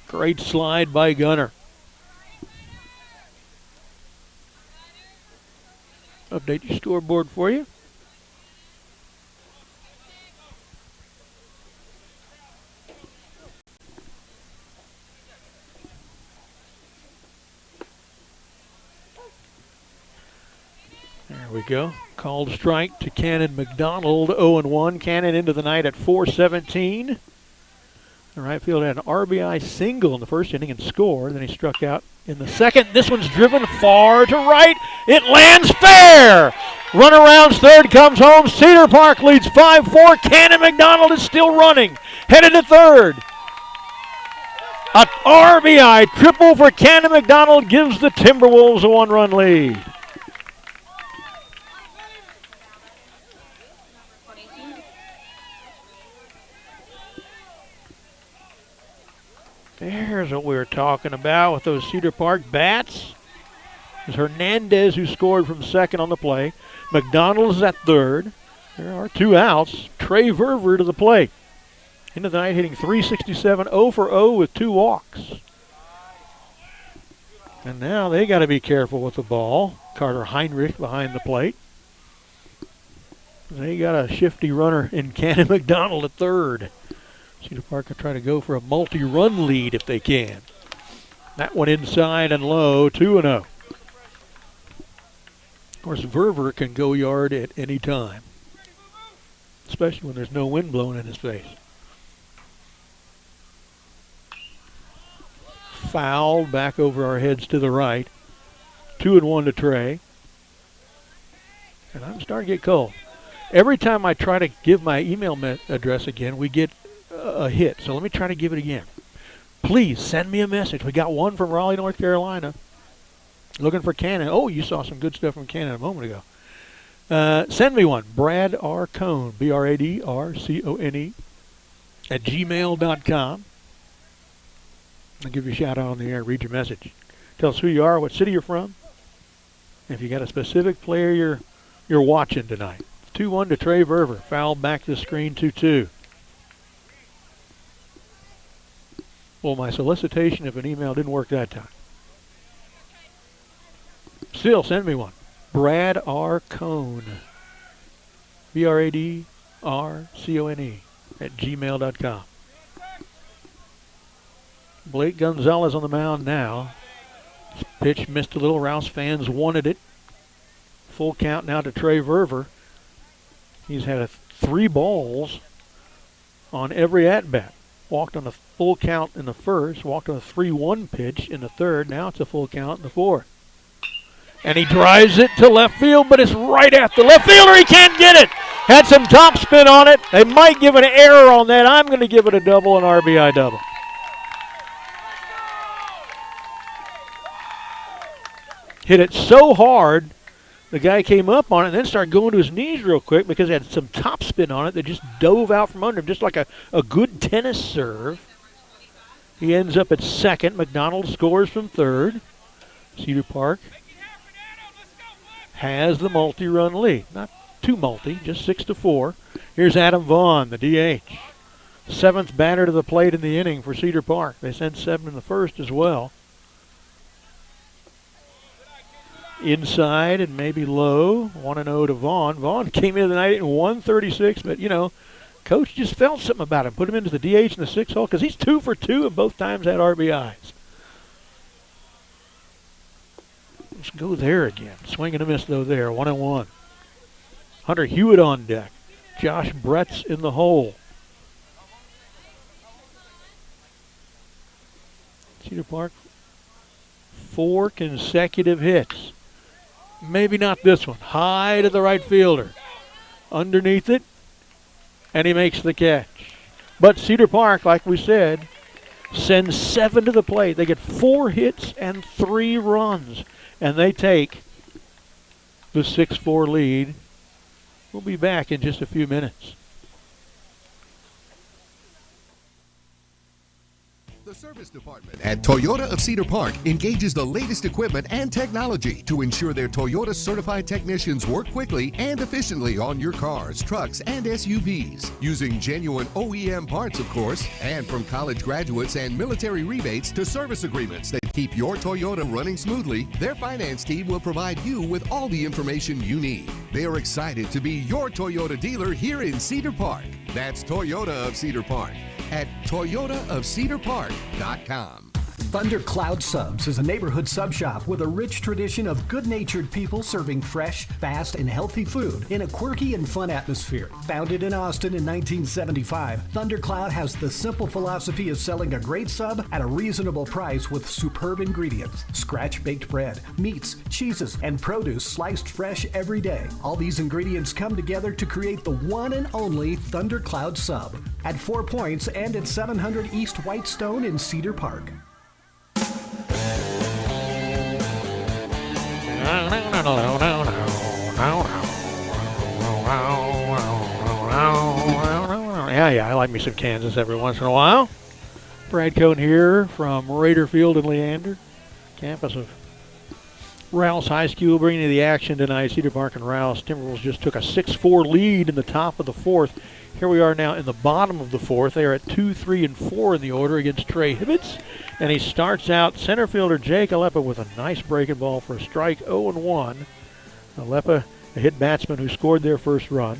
Great slide by Gunnar. Update your scoreboard for you. There we go. Called strike to Cannon McDonald, 0-1. Cannon into the night at .417. The right field had an RBI single in the first inning and scored. Then he struck out in the second. This one's driven far to right. It lands fair. Runaround's third, comes home. Cedar Park leads 5-4. Cannon McDonald is still running. Headed to third. A RBI triple for Cannon McDonald gives the Timberwolves a 1-run lead. There's what we were talking about with those Cedar Park bats. It was Hernandez who scored from second on the play. McDonald is at third. There are 2 outs. Trey Verver to the plate. Into the night hitting .367, 0 for 0 with 2 walks. And now they got to be careful with the ball. Carter Heinrich behind the plate. They got a shifty runner in Cannon McDonald at third. Cedar Park will try to go for a multi-run lead if they can. That one inside and low, 2-0. Of course, Verver can go yard at any time, especially when there's no wind blowing in his face. Fouled back over our heads to the right. 2-1 to Trey. And I'm starting to get cold. Every time I try to give my email address again, we get a hit. So let me try to give it again. please send me a message. We got one from Raleigh, North Carolina. Looking for Cannon. Oh, you saw some good stuff from Cannon a moment ago. Send me one. Brad R. Cone, BRADRCONE, at gmail.com. I'll give you a shout out on the air. Read your message. Tell us who you are, what city you're from. If you got a specific player you're watching tonight. 2-1 to Trey Verver. Foul back to the screen, 2-2. Well, my solicitation of an email didn't work that time. Still, send me one. Brad R. Cone. BRADRCONE at gmail.com. Blake Gonzalez on the mound now. This pitch missed a little. Rouse fans wanted it. Full count now to Trey Verver. He's had 3 balls on every at-bat. Walked on a full count in the first. Walked on a 3-1 pitch in the third. Now it's a full count in the fourth. And he drives it to left field, but it's right at the left fielder. He can't get it. Had some top spin on it. They might give it an error on that. I'm going to give it a double, an RBI double. Hit it so hard, the guy came up on it and then started going to his knees real quick because it had some top spin on it that just dove out from under him, just like a good tennis serve. He ends up at second. McDonald scores from third. Cedar Park has the multi-run lead. Not too multi, just 6-4. Here's Adam Vaughn, the DH. 7th batter to the plate in the inning for Cedar Park. They sent 7 in the first as well. Inside and maybe low. 1-0 to Vaughn. Vaughn came into the night in 136, but, you know, coach just felt something about him. Put him into the DH in the 6th hole because he's 2 for 2 and both times had RBIs. Let's go there again. Swing and a miss, though, there. 1-1. Hunter Hewitt on deck. Josh Brett's in the hole. Cedar Park, 4 consecutive hits. Maybe not this one. High to the right fielder. Underneath it, and he makes the catch. But Cedar Park, like we said, sends 7 to the plate. They get 4 hits and 3 runs. And they take the 6-4 lead. We'll be back in just a few minutes.
The service department at Toyota of Cedar Park engages the latest equipment and technology to ensure their Toyota certified technicians work quickly and efficiently on your cars, trucks, and SUVs. Using genuine OEM parts, of course, and from college graduates and military rebates to service agreements that keep your Toyota running smoothly, their finance team will provide you with all the information you need. They are excited to be your Toyota dealer here in Cedar Park. That's Toyota of Cedar Park at toyotaofcedarpark.com.
Thunder Cloud Subs is a neighborhood sub shop with a rich tradition of good-natured people serving fresh, fast, and healthy food in a quirky and fun atmosphere. Founded in Austin in 1975, Thunder Cloud has the simple philosophy of selling a great sub at a reasonable price with superb ingredients. Scratch-baked bread, meats, cheeses, and produce sliced fresh every day. All these ingredients come together to create the one and only Thunder Cloud Sub at 4 Points and at 700 East Whitestone in Cedar Park.
Yeah, I like me some Kansas every once in a while. Brad Cone here from Raider Field in Leander, campus of Rouse High School, bringing you the action tonight. Cedar Park and Rouse. Timberwolves just took a 6-4 lead in the top of the 4th. Here we are now in the bottom of the 4th. They are at 2, 3, and 4 in the order against Trey Hibbets. And he starts out center fielder Jake Alepa with a nice breaking ball for a strike, 0-1. Alepa, a hit batsman who scored their first run,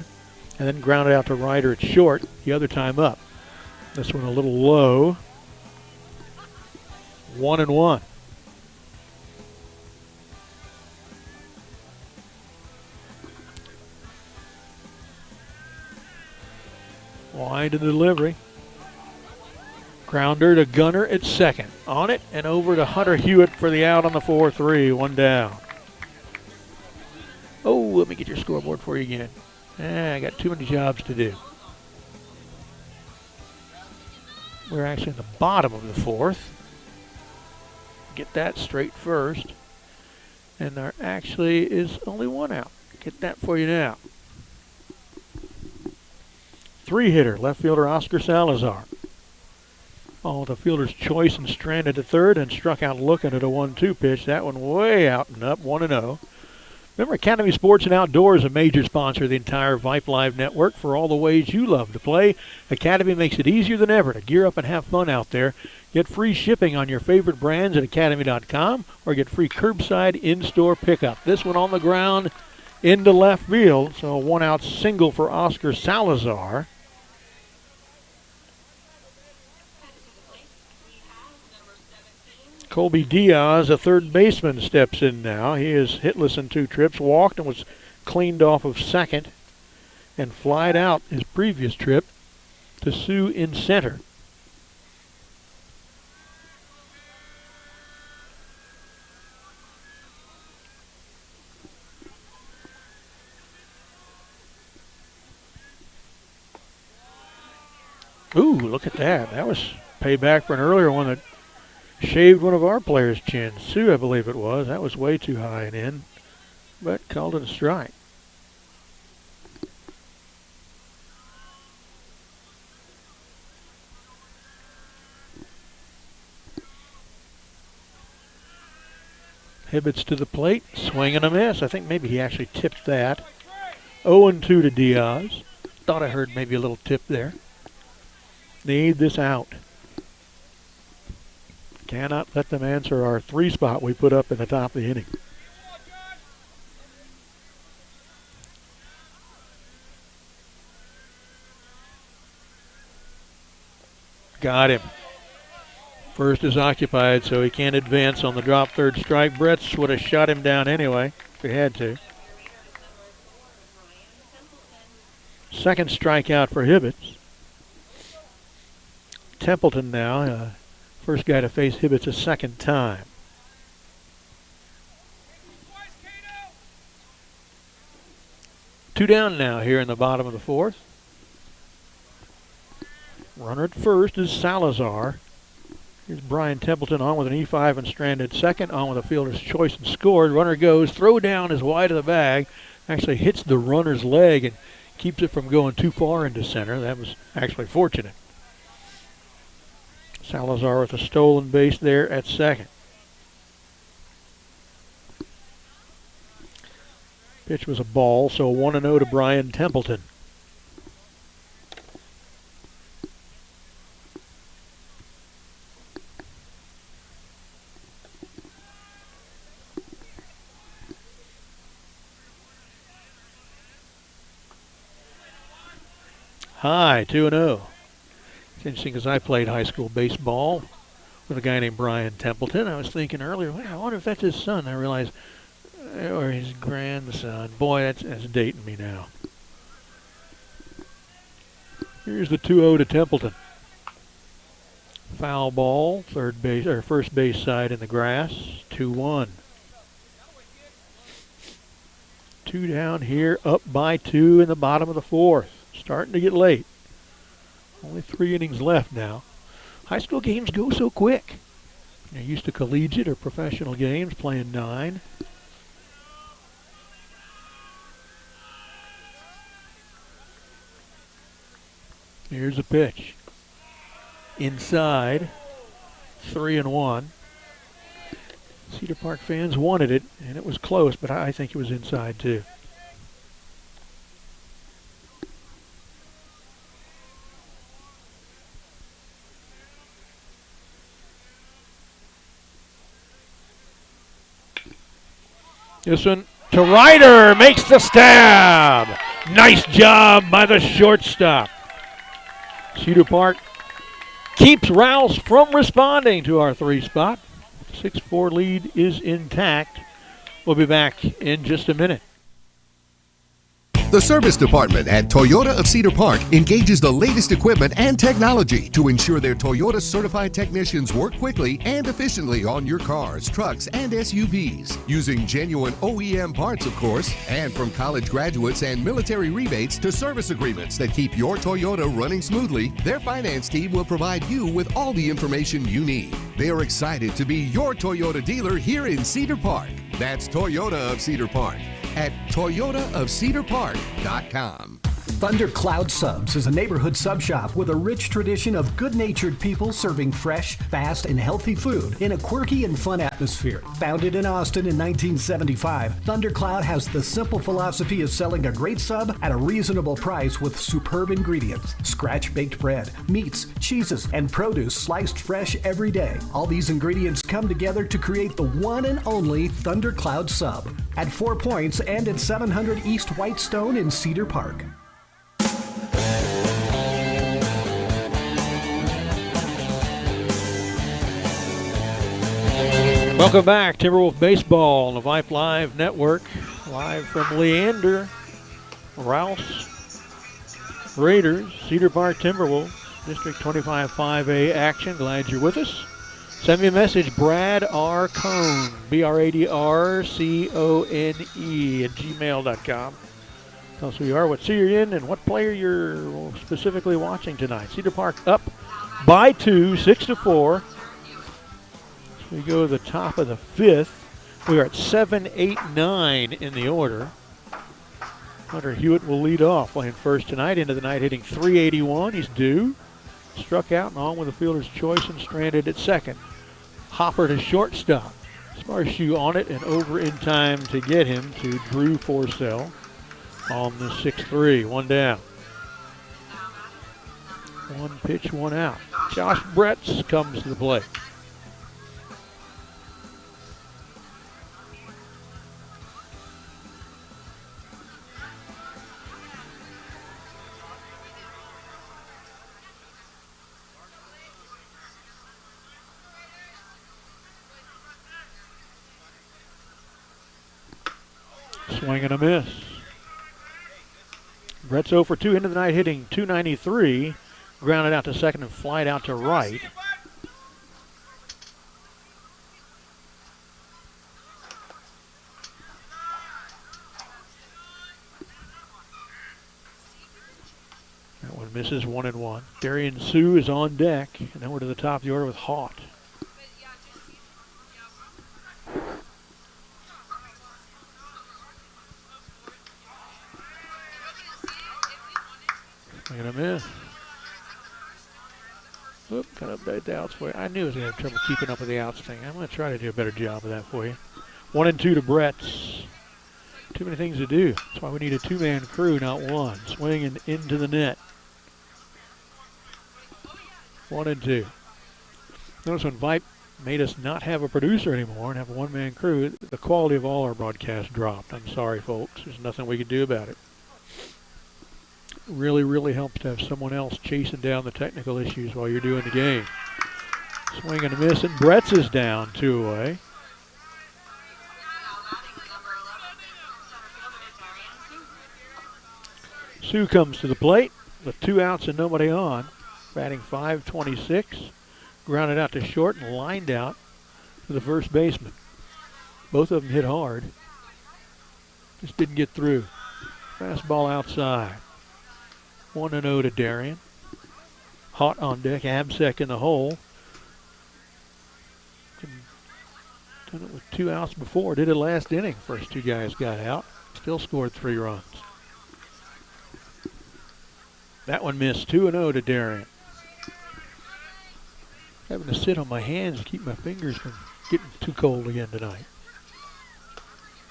and then grounded out to Ryder at short the other time up. This one a little low. 1-1. Wide in the delivery. Grounder to Gunner at second. On it and over to Hunter Hewitt for the out on the 4-3. 1 down. Oh, let me get your scoreboard for you again. I got too many jobs to do. We're actually in the bottom of the fourth. Get that straight first. And there actually is only one out. Get that for you now. 3-hitter, left fielder Oscar Salazar. Oh, the fielder's choice and stranded to third and struck out looking at a 1-2 pitch. That one way out and up, 1-0. Remember, Academy Sports and Outdoors, a major sponsor of the entire Vype Live network. For all the ways you love to play, Academy makes it easier than ever to gear up and have fun out there. Get free shipping on your favorite brands at academy.com or get free curbside in-store pickup. This one on the ground into left field, so a one-out single for Oscar Salazar. Colby Diaz, a third baseman, steps in now. He is hitless in 2 trips, walked and was cleaned off of second and flied out his previous trip to Sue in center. Ooh, look at that. That was payback for an earlier one that shaved one of our players' chins. Sue, I believe it was. That was way too high and in, but called it a strike. Hibbets to the plate, swing and a miss. I think maybe he actually tipped that. 0-2 to Diaz. Thought I heard maybe a little tip there. Need this out. Cannot let them answer our 3 spot we put up in the top of the inning. Got him. First is occupied, so he can't advance on the drop third strike. Bretz would have shot him down anyway if he had to. Second strikeout for Hibbets. Templeton now, first guy to face Hibbets a second time. Two down now here in the bottom of the fourth. Runner at first is Salazar. Here's Brian Templeton on with an E5 and stranded second, on with a fielder's choice and scored. Runner goes, throw down is wide of the bag. Actually hits the runner's leg and keeps it from going too far into center. That was actually fortunate. Salazar with a stolen base there at second. Pitch was a ball, so 1-0 to Brian Templeton. High, 2-0. It's interesting because I played high school baseball with a guy named Brian Templeton. I was thinking earlier, well, I wonder if that's his son. I realized, or his grandson. Boy, that's dating me now. Here's the 2-0 to Templeton. Foul ball, third base or first base side in the grass. 2-1. 2 down here, up by 2 in the bottom of the fourth. Starting to get late. Only 3 innings left now. High school games go so quick. You're used to collegiate or professional games, playing 9. Here's a pitch. Inside, 3-1. Cedar Park fans wanted it, and it was close, but I think it was inside too. This one to Ryder, makes the stab. Nice job by the shortstop. Cedar Park keeps Rouse from responding to our 3 spot. 6-4 lead is intact. We'll be back in just a minute.
The service department at Toyota of Cedar Park engages the latest equipment and technology to ensure their Toyota certified technicians work quickly and efficiently on your cars, trucks, and SUVs. Using genuine OEM parts, of course, and from college graduates and military rebates to service agreements that keep your Toyota running smoothly, their finance team will provide you with all the information you need. They are excited to be your Toyota dealer here in Cedar Park. That's Toyota of Cedar Park at toyotaofcedarpark.com.
Thundercloud Subs is a neighborhood sub shop with a rich tradition of good-natured people serving fresh, fast, and healthy food in a quirky and fun atmosphere. Founded in Austin in 1975, Thundercloud has the simple philosophy of selling a great sub at a reasonable price with superb ingredients. Scratch-baked bread, meats, cheeses, and produce sliced fresh every day. All these ingredients come together to create the one and only Thundercloud Sub at 4 Points and at 700 East Whitestone in Cedar Park.
Welcome back, Timberwolf Baseball on the Vype Live Network. Live from Leander, Rouse, Raiders, Cedar Park Timberwolves, District 25 5A action. Glad you're with us. Send me a message, Brad R. Cone, BRADRCONE at gmail.com. Tell us who you are, what city you're in, and what player you're specifically watching tonight. Cedar Park up by 2, 6-4. We go to the top of the 5th. We are at 7, 8, 9 in the order. Hunter Hewitt will lead off, playing first tonight. Into the night hitting .381. He's due. Struck out and on with a fielder's choice and stranded at second. Hopper to shortstop. Sparshoe on it and over in time to get him to Drew Forcell on the 6-3. One down. One pitch, one out. Josh Bretz comes to the plate. Swing and a miss. Brett's 0 for 2 into the night, hitting .293. Grounded out to second and flied out to right. That one misses, 1-1. Darian Sue is on deck, and then we're to the top of the order with Haught. Swing and a miss. Oop, got to update the outs for you. I knew I was going to have trouble keeping up with the outs thing. I'm going to try to do a better job of that for you. 1-2 to Bretts. Too many things to do. That's why we need a two-man crew, not one. Swing and into the net. 1-2. Notice when Vype made us not have a producer anymore and have a one-man crew, the quality of all our broadcasts dropped. I'm sorry, folks. There's nothing we could do about it. Really, really helps to have someone else chasing down the technical issues while you're doing the game. Swing and a miss, and Bretts is down 2 away. Sue comes to the plate with 2 outs and nobody on. Batting .526. Grounded out to short and lined out to the first baseman. Both of them hit hard. Just didn't get through. Fastball outside. 1-0 to Darian. Haught on deck, Absek in the hole. Done it with 2 outs before. Did it last inning. First 2 guys got out. Still scored 3 runs. That one missed. 2-0 to Darian. Having to sit on my hands to keep my fingers from getting too cold again tonight.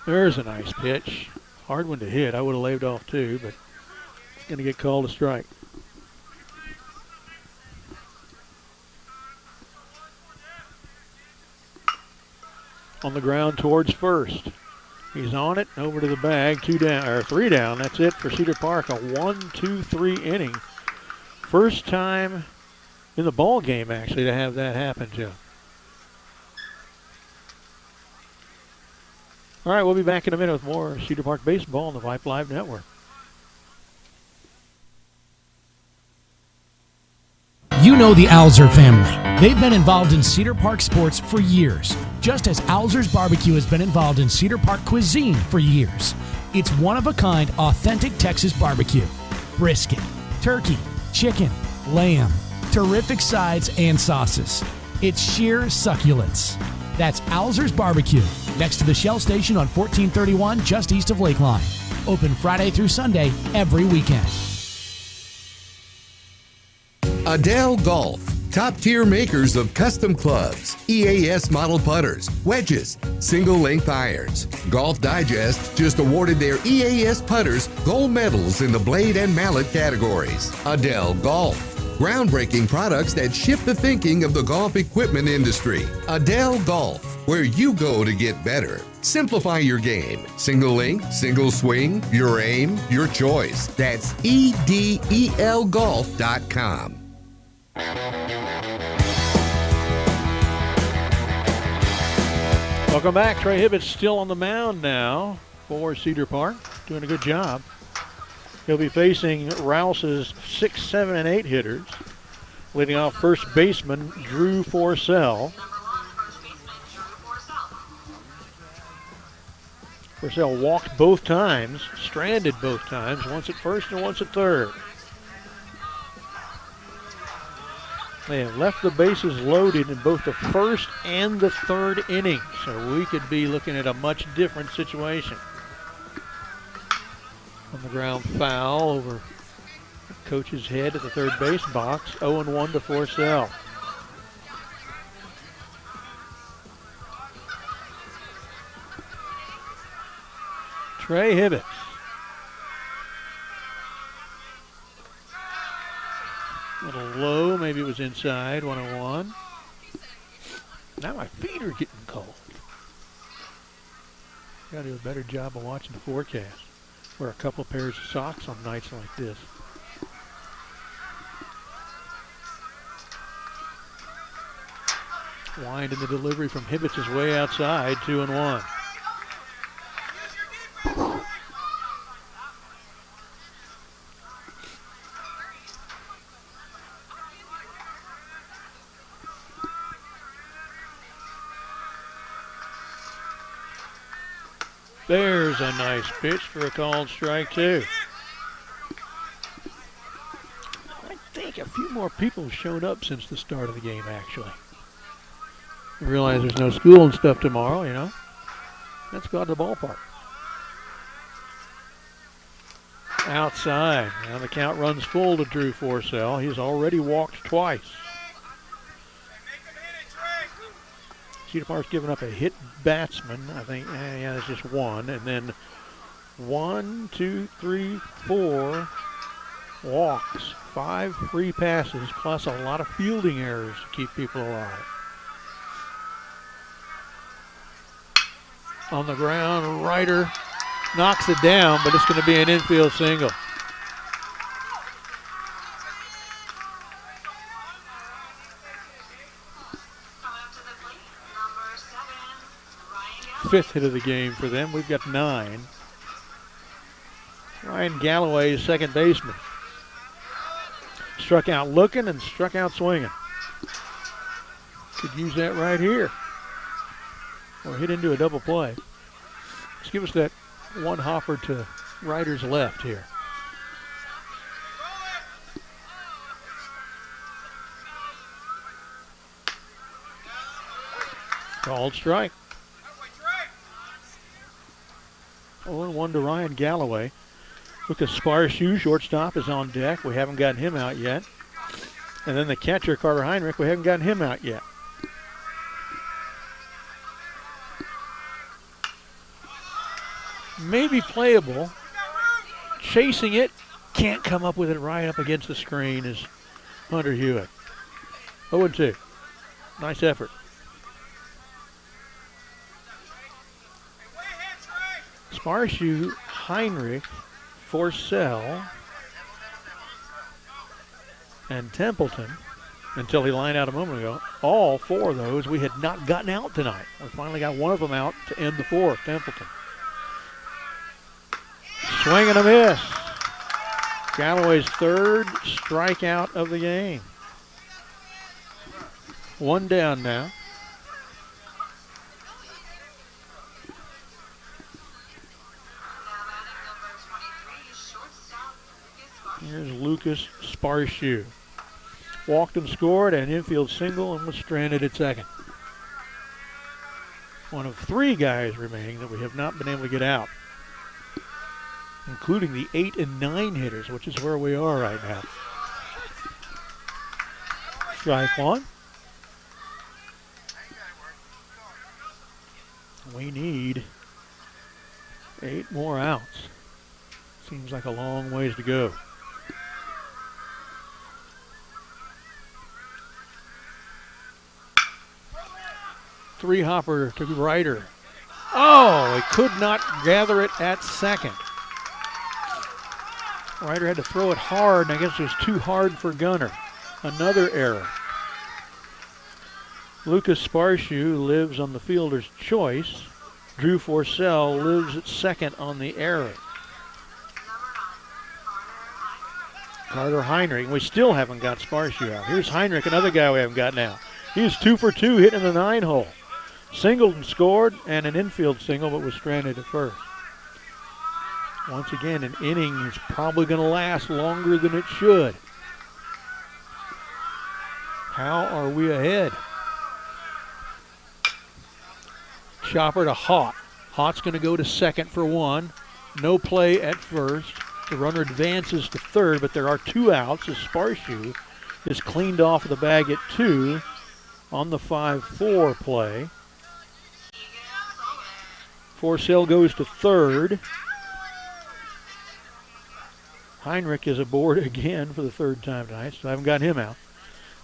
There's a nice pitch. Hard one to hit. I would have laid off too, but it's going to get called a strike. On the ground towards first. He's on it, over to the bag, 2 down, or 3 down. That's it for Cedar Park. A 1-2-3 inning. First time in the ball game, actually, to have that happen to him. All right, we'll be back in a minute with more Cedar Park baseball on the Vype Live Network.
You know the Alzer family. They've been involved in Cedar Park sports for years, just as Alzer's Barbecue has been involved in Cedar Park cuisine for years. It's one-of-a-kind, authentic Texas barbecue. Brisket, turkey, chicken, lamb, terrific sides and sauces. It's sheer succulence. That's Alzer's Barbecue, next to the Shell Station on 1431, just east of Lakeline. Open Friday through Sunday, every weekend.
Adele Golf, top-tier makers of custom clubs, EAS model putters, wedges, single-length irons. Golf Digest just awarded their EAS putters gold medals in the blade and mallet categories. Adele Golf, groundbreaking products that shift the thinking of the golf equipment industry. Adele Golf, where you go to get better. Simplify your game. Single link, single swing, your aim, your choice. That's EDELGolf.com.
Welcome back. Trey Hibbett's still on the mound now for Cedar Park. Doing a good job. He'll be facing Rouse's 6, 7, and 8 hitters. Leading off first baseman Drew Forcell. Forcell walked both times, stranded both times, once at first and once at third. They have left the bases loaded in both the first and the third inning, so we could be looking at a much different situation. On the ground foul over the coach's head at the third base box, 0-1 to Forcell. Trey Hibbett. A little low, maybe it was inside, 1-1. Now my feet are getting cold. Got to do a better job of watching the forecast. Wear a couple pairs of socks on nights like this. Wind in the delivery from Hibbets is way outside, 2-1. There's a nice pitch for a called strike, too. I think a few more people have shown up since the start of the game, actually. I realize there's no school and stuff tomorrow, you know. Let's go out to the ballpark. Outside. Now the count runs full to Drew Forcell. He's already walked twice. Cedar Park's given up a hit batsman, I think. Yeah, that's just one. And then 1, 2, 3, 4 walks, 5 free passes, plus a lot of fielding errors to keep people alive. On the ground, Ryder knocks it down, but it's going to be an infield single. Fifth hit of the game for them. We've got 9. Ryan Galloway is second baseman. Struck out looking and struck out swinging. Could use that right here. Or hit into a double play. Let's give us that one hopper to Ryder's left here. Called strike. 0-1 to Ryan Galloway. Lucas Sparshoe, shortstop, is on deck. We haven't gotten him out yet. And then the catcher, Carter Heinrich, we haven't gotten him out yet. Maybe playable. Chasing it, can't come up with it right up against the screen is Hunter Hewitt. 0-2. Nice effort. Sparshoe, Heinrich, Forcell, and Templeton, until he lined out a moment ago. All 4 of those we had not gotten out tonight. We finally got one of them out to end the 4th, Templeton. Swing and a miss. Galloway's 3rd strikeout of the game. One down now. Here's Lucas Sparshoe. Walked and scored an infield single and was stranded at second. One of 3 guys remaining that we have not been able to get out, including the 8 and 9 hitters, which is where we are right now. Strike one. We need 8 more outs. Seems like a long ways to go. Three-hopper to Ryder. Oh, he could not gather it at second. Ryder had to throw it hard, and I guess it was too hard for Gunner. Another error. Lucas Sparshoe lives on the fielder's choice. Drew Forcell lives at second on the error. Carter Heinrich. We still haven't got Sparshoe out. Here's Heinrich, another guy we haven't got now. He's 2 for 2 hitting the 9-hole. Singled and scored, and an infield single, but was stranded at first. Once again, an inning is probably going to last longer than it should. How are we ahead? Chopper to Haught. Haught's going to go to second for 1. No play at first. The runner advances to third, but there are 2 outs as Sparshoe is cleaned off of the bag at 2 on the 5-4 play. Forcell goes to third. Heinrich is aboard again for the 3rd time tonight, so I haven't got him out.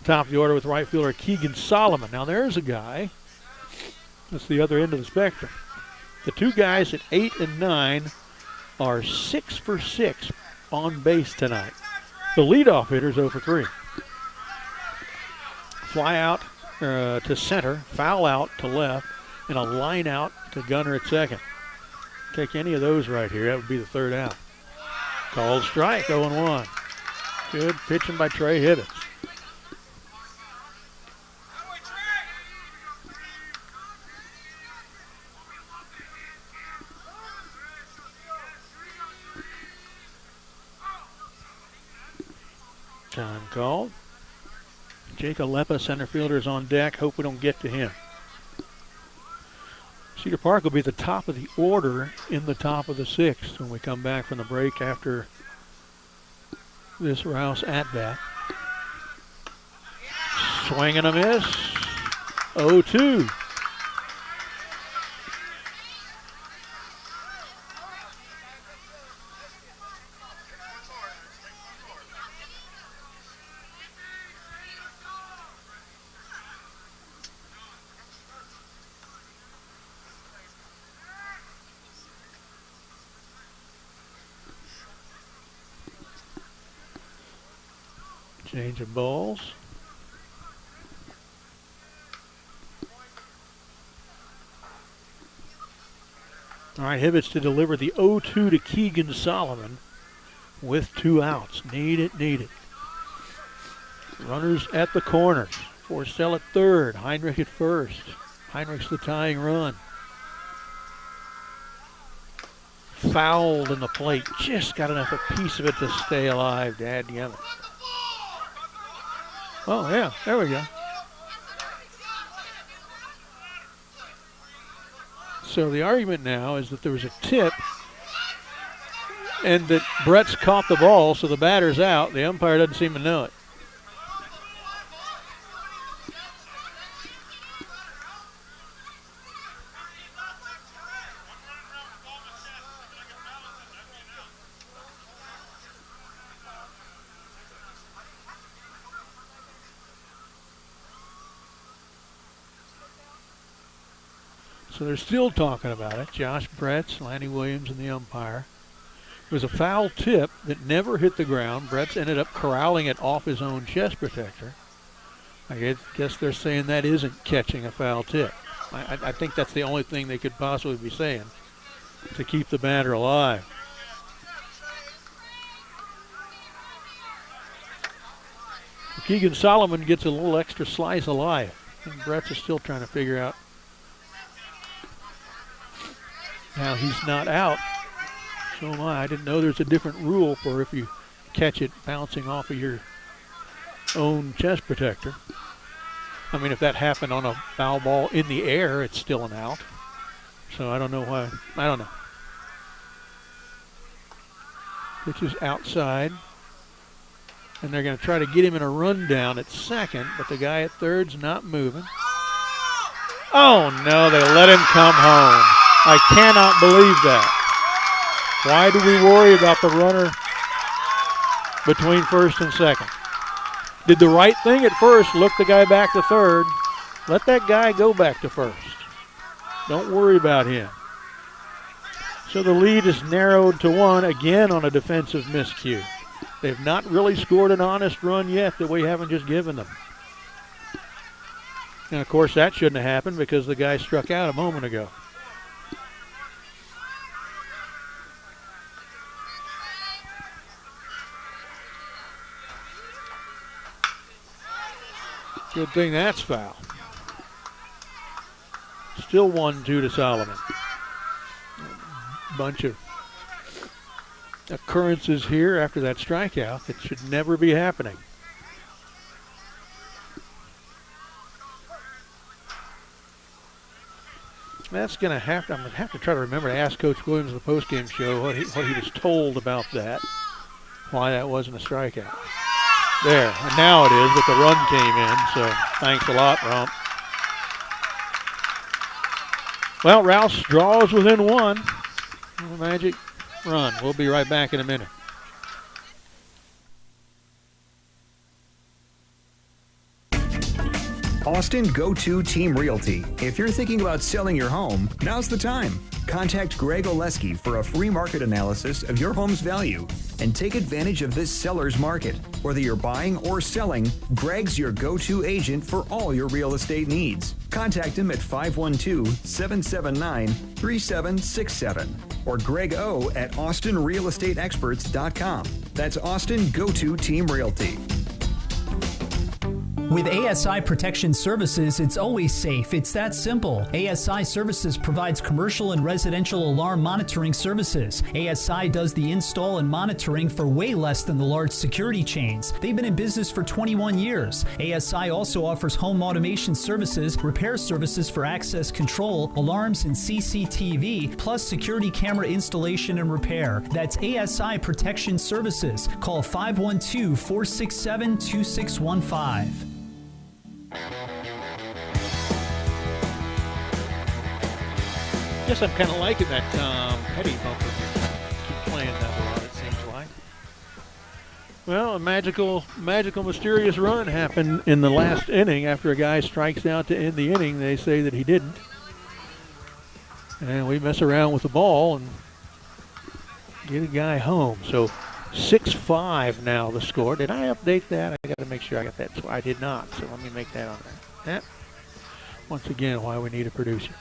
Top of the order with right fielder Keegan Solomon. Now there's a guy. That's the other end of the spectrum. The 2 guys at 8 and 9 are 6 for 6 on base tonight. The leadoff hitter's 0 for 3. Fly out to center, foul out to left, and a line out to Gunner at second. Take any of those right here, that would be the 3rd out. Called strike, 0-1. Good pitching by Trey Hibbets. Time called. Jake Alepa, center fielder, is on deck. Hope we don't get to him. Cedar Park will be at the top of the order in the top of the 6th when we come back from the break after this Rouse at-bat. Swing and a miss. 0-2. Change of balls. All right, Hibbets to deliver the 0-2 to Keegan Solomon with 2 outs. Need it, need it. Runners at the corners. Forcell at third, Heinrich at first. Heinrich's the tying run. Fouled in the plate. Just got enough a piece of it to stay alive. Dadgummit. Oh, yeah, there we go. So the argument now is that there was a tip and that Brett's caught the ball, so the batter's out. The umpire doesn't seem to know it. So they're still talking about it. Josh Bretz, Lanny Williams, and the umpire. It was a foul tip that never hit the ground. Bretz ended up corralling it off his own chest protector. I guess they're saying that isn't catching a foul tip. I think that's the only thing they could possibly be saying to keep the batter alive. Keegan Solomon gets a little extra slice of life. And Brett's is still trying to figure out how he's not out. So am I. I didn't know there's a different rule for if you catch it bouncing off of your own chest protector. I mean, if that happened on a foul ball in the air, it's still an out. So I don't know why. I don't know. Pitch is outside. And they're going to try to get him in a rundown at second, but the guy at third's not moving. Oh, no, they let him come home. I cannot believe that. Why do we worry about the runner between first and second? Did the right thing at first, look the guy back to third. Let that guy go back to first. Don't worry about him. So the lead is narrowed to 1 again on a defensive miscue. They've not really scored an honest run yet that we haven't just given them. And, of course, that shouldn't have happened because the guy struck out a moment ago. Good thing that's foul. Still 1-2 to Solomon. Bunch of occurrences here after that strikeout that should never be happening. That's going to have to, I'm going to have to try to remember to ask Coach Williams in the postgame show what he was told about that, why that wasn't a strikeout. There, and now it is, but the run came in, so thanks a lot, Rump. Well, Rouse draws within 1. Magic run. We'll be right back in a minute.
Austin Go-To Team Realty. If you're thinking about selling your home, now's the time. Contact Greg Oleski for a free market analysis of your home's value and take advantage of this seller's market. Whether you're buying or selling, Greg's your go-to agent for all your real estate needs. Contact him at 512-779-3767 or Greg O at AustinRealEstateExperts.com. That's Austin Go-To Team Realty.
With ASI Protection Services, it's always safe. It's that simple. ASI Services provides commercial and residential alarm monitoring services. ASI does the install and monitoring for way less than the large security chains. They've been in business for 21 years. ASI also offers home automation services, repair services for access control, alarms and CCTV, plus security camera installation and repair. That's ASI Protection Services. Call 512-467-2615.
Guess I'm kind of liking that Petty bumper here. Keep playing that a lot, it seems like. Well, a magical, mysterious run happened in the last inning after a guy strikes out to end the inning. They say that he didn't. And we mess around with the ball and get a guy home. So 6-5 now the score. Did I update that? I got to make sure I got that. So I did not. So let me make that on there. That, once again, why we need a producer.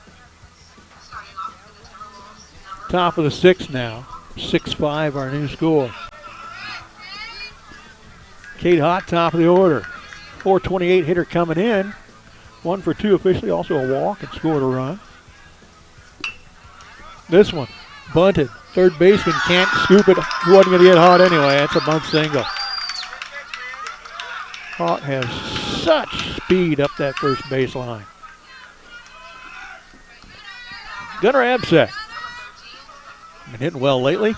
Top of the 6th now. 6-5 our new score. Kate Hott, top of the order. 428 hitter coming in. 1 for 2 officially, also a walk and scored a run. This one, bunted. Third baseman can't scoop it. He wasn't going to get Hott anyway. That's a bunt single. Hott has such speed up that first base line. Gunnar Absek. Been hitting well lately.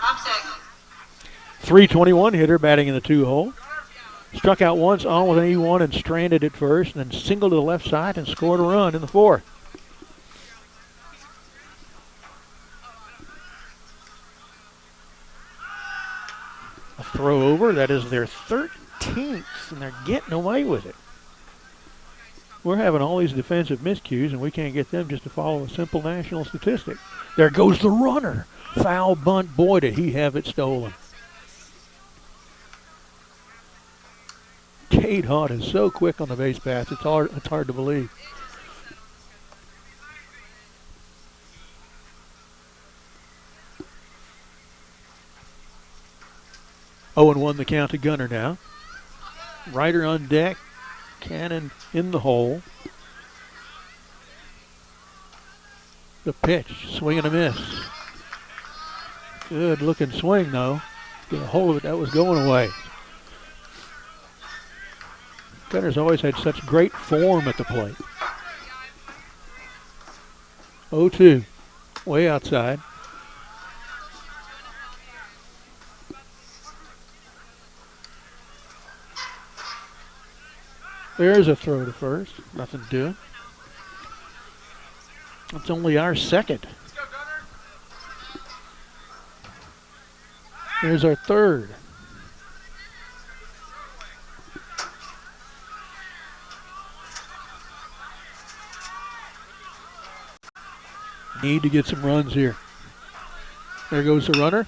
321 hitter batting in the 2-hole. Struck out once on with an E1 and stranded at first, and then singled to the left side and scored a run in the 4th. A throw over, that is their 13th, and they're getting away with it. We're having all these defensive miscues, and we can't get them just to follow a simple national statistic. There goes the runner. Foul bunt. Boy, did he have it stolen. Kate Hott is so quick on the base pass, it's hard to believe. Oh, and 1 the count to Gunner now. Ryder on deck. Cannon in the hole. The pitch, swing and a miss. Good looking swing though. Get a hold of it, that was going away. Gunner's always had such great form at the plate. 0-2, way outside. There's a throw to first, nothing doing. That's only our second. There's our third. Need to get some runs here. There goes the runner.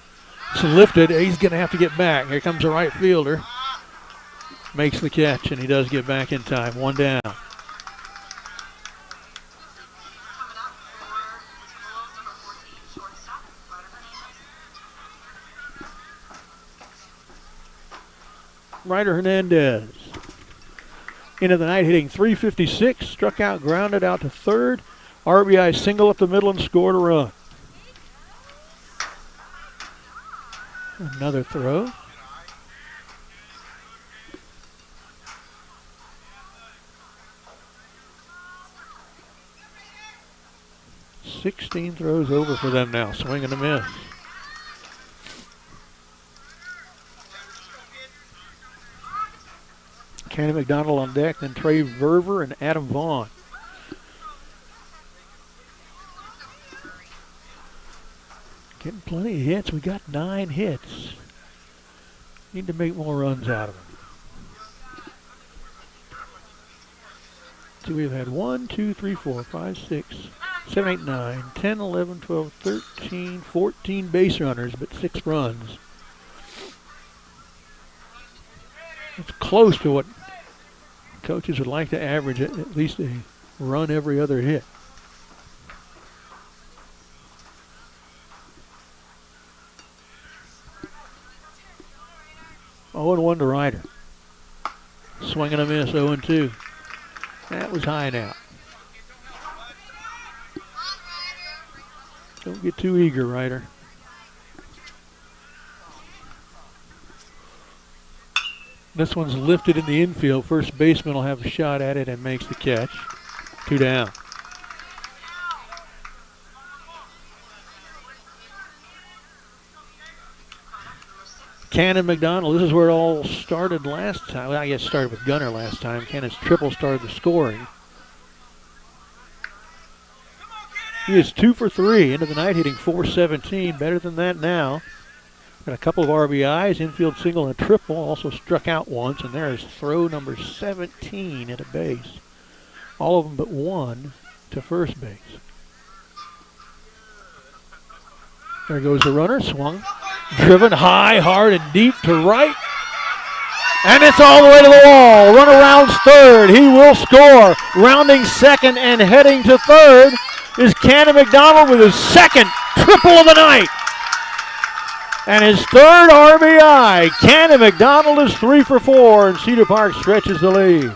It's lifted. He's going to have to get back. Here comes the right fielder. Makes the catch, and he does get back in time. One down. Ryder Hernandez. Into the night hitting .356. Struck out, grounded out to third. RBI single up the middle and scored a run. Another throw. $16 throws over for them now. Swing and a miss. Kenny McDonald on deck, then Trey Verver and Adam Vaughn. Getting plenty of hits. We got 9 hits. Need to make more runs out of them. So we've had 1, 2, 3, 4, 5, 6, 7, 8, 9, 10, 11, 12, 13, 14 base runners, but 6 runs. It's close to what coaches would like to average at least a run every other hit. Oh, and 1 to Ryder. Swing and a miss, 0-2. That was high now. Don't get too eager, Ryder. This one's lifted in the infield. First baseman will have a shot at it and makes the catch. 2 down. Cannon McDonald, this is where it all started last time. Well, I guess it started with Gunner last time. Cannon's triple started the scoring. He is 2 for 3 into the night, hitting .417. Better than that now. Got a couple of RBIs, infield single and a triple. Also struck out once, and there is throw number 17 at a base. All of them but 1 to first base. There goes the runner, swung. Driven high, hard, and deep to right. And it's all the way to the wall. Runner rounds third. He will score. Rounding second and heading to third is Cannon McDonald with his second triple of the night. And his third RBI. Cannon McDonald is 3 for 4, and Cedar Park stretches the lead.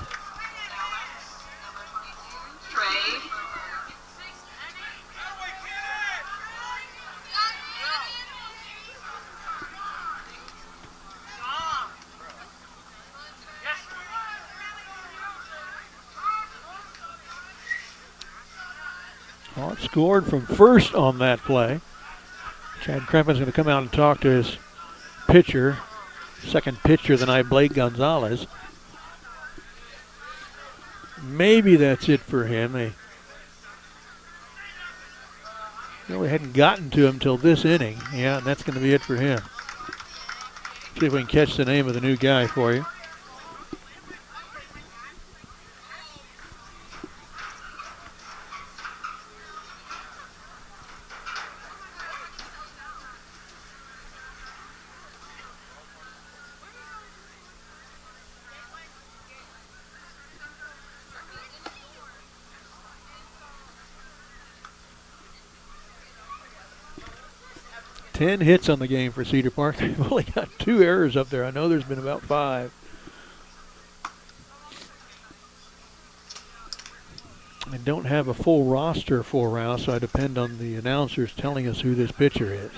Hart scored from first on that play. Chad Krempen's going to come out and talk to his pitcher, second pitcher of the night, Blake Gonzalez. Maybe that's it for him. They really hadn't gotten to him till this inning. Yeah, and that's going to be it for him. See if we can catch the name of the new guy for you. Ten hits on the game for Cedar Park. They've only got 2 errors up there. I know there's been about 5. I don't have a full roster for Rouse, so I depend on the announcers telling us who this pitcher is.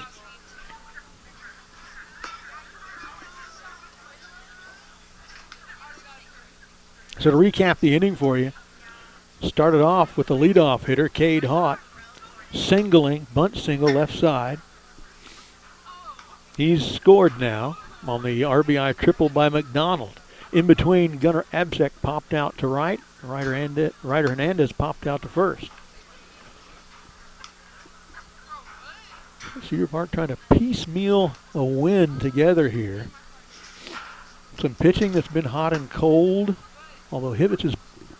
So to recap the inning for you, started off with the leadoff hitter, Cade Haught, singling, bunt single left side. He's scored now on the RBI triple by McDonald. In between, Gunnar Absek popped out to right. Ryder Hernandez popped out to first. Cedar Park trying to piecemeal a win together here. Some pitching that's been hot and cold, although Hibbets has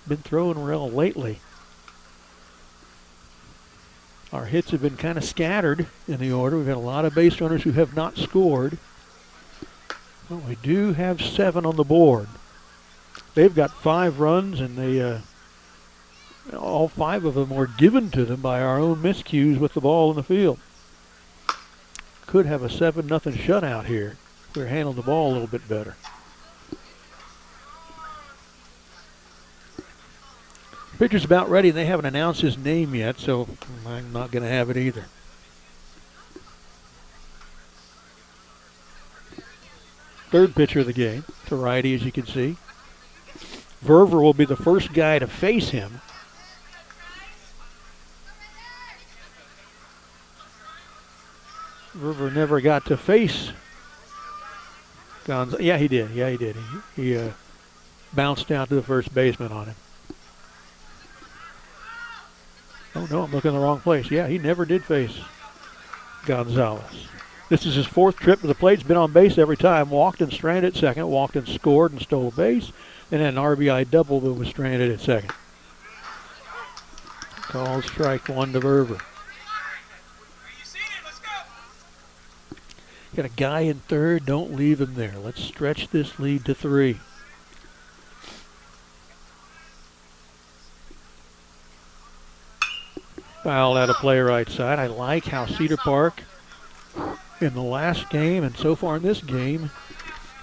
been throwing well lately. Our hits have been kind of scattered in the order. We've had a lot of base runners who have not scored. But we do have 7 on the board. They've got 5 runs, and all 5 of them were given to them by our own miscues with the ball in the field. Could have a 7-0 shutout here if we're handling the ball a little bit better. Pitcher's about ready. They haven't announced his name yet, so I'm not going to have it either. Third pitcher of the game, to righty, as you can see. Verver will be the first guy to face him. Verver never got to face Gonzalez. Yeah, he did. He bounced down to the first baseman on him. Oh, no, I'm looking in the wrong place. Yeah, he never did face Gonzalez. This is his 4th trip to the plate. He's been on base every time. Walked and stranded at second. Walked and scored and stole a base. And then an RBI double that was stranded at second. Called strike 1 to Verver. Got a guy in third. Don't leave him there. Let's stretch this lead to 3. Foul out of play right side. I like how Cedar Park in the last game and so far in this game,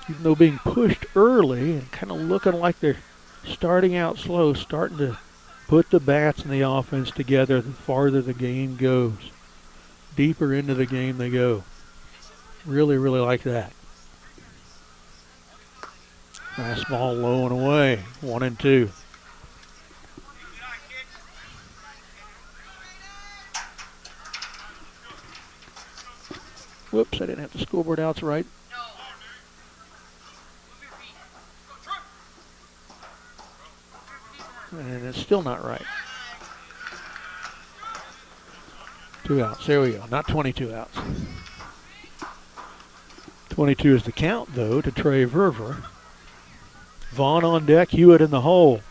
even though being pushed early and kind of looking like they're starting out slow, starting to put the bats and the offense together the farther the game goes. Deeper into the game they go. Really, really like that. Fastball low and away. 1-2. Whoops, I didn't have the scoreboard outs right. And it's still not right. 2 outs. There we go. Not 22 outs. 22 is the count, though, to Trey Verver. Vaughn on deck, Hewitt in the hole.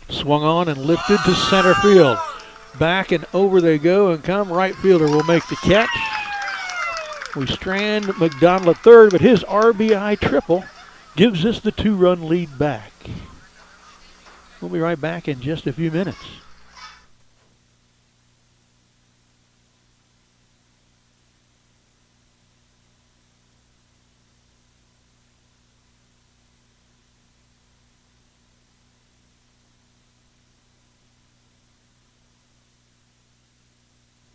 Swung on and lifted to center field. Back and over they go and come. Right fielder will make the catch. We strand McDonald at third, but his RBI triple gives us the 2-run lead back. We'll be right back in just a few minutes.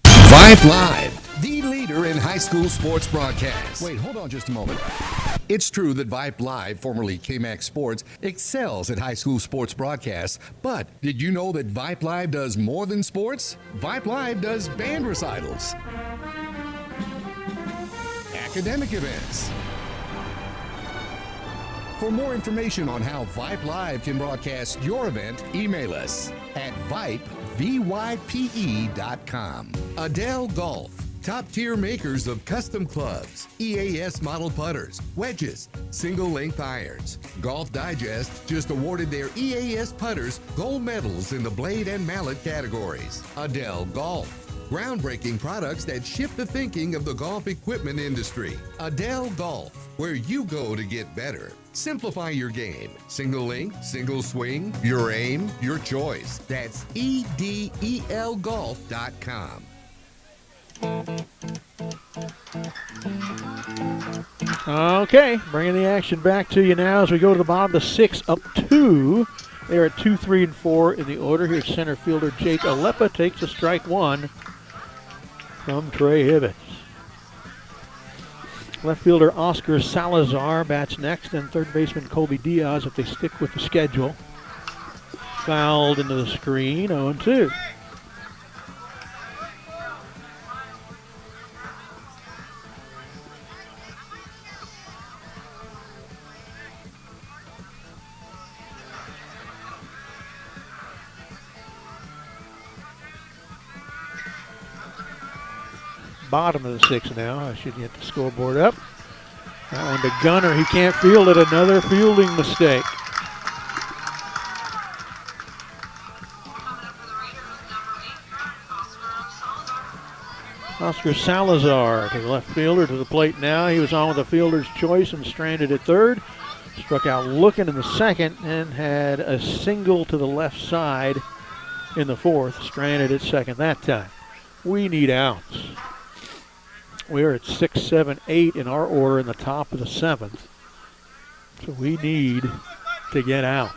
Vype Live, the leader in high school sports broadcasts. Wait, hold on just a moment. It's true that Vype Live, formerly KMAX Sports, excels at high school sports broadcasts, but did you know that Vype Live does more than sports? Vype Live does band recitals, academic events. For more information on how Vype Live can broadcast your event, email us at Vype, VYPE.com. Adele Golf, top-tier makers of custom clubs, EAS model putters, wedges, single-length irons. Golf Digest just awarded their EAS putters gold medals in the blade and mallet categories. Adele Golf, groundbreaking products that shift the thinking of the golf equipment industry. Adele Golf, where you go to get better. Simplify your game. Single length, single swing, your aim, your choice. That's EDELGolf.com.
Okay, bringing the action back to you now as we go to the bottom of the 6, up 2. They're at 2, 3, and 4 in the order. Here's center fielder Jake Alepa takes a strike 1 from Trey Hibbets. Left fielder Oscar Salazar bats next, and third baseman Colby Diaz if they stick with the schedule. Fouled into the screen, 0-2. Bottom of the 6 now. I should get the scoreboard up. That one to Gunner. He can't field it. Another fielding mistake. Oscar Salazar to the left fielder to the plate now. He was on with a fielder's choice and stranded at third. Struck out looking in the second and had a single to the left side in the fourth. Stranded at second that time. We need outs. We're at 6, 7, 8 in our order in the top of the 7th. So we need to get outs.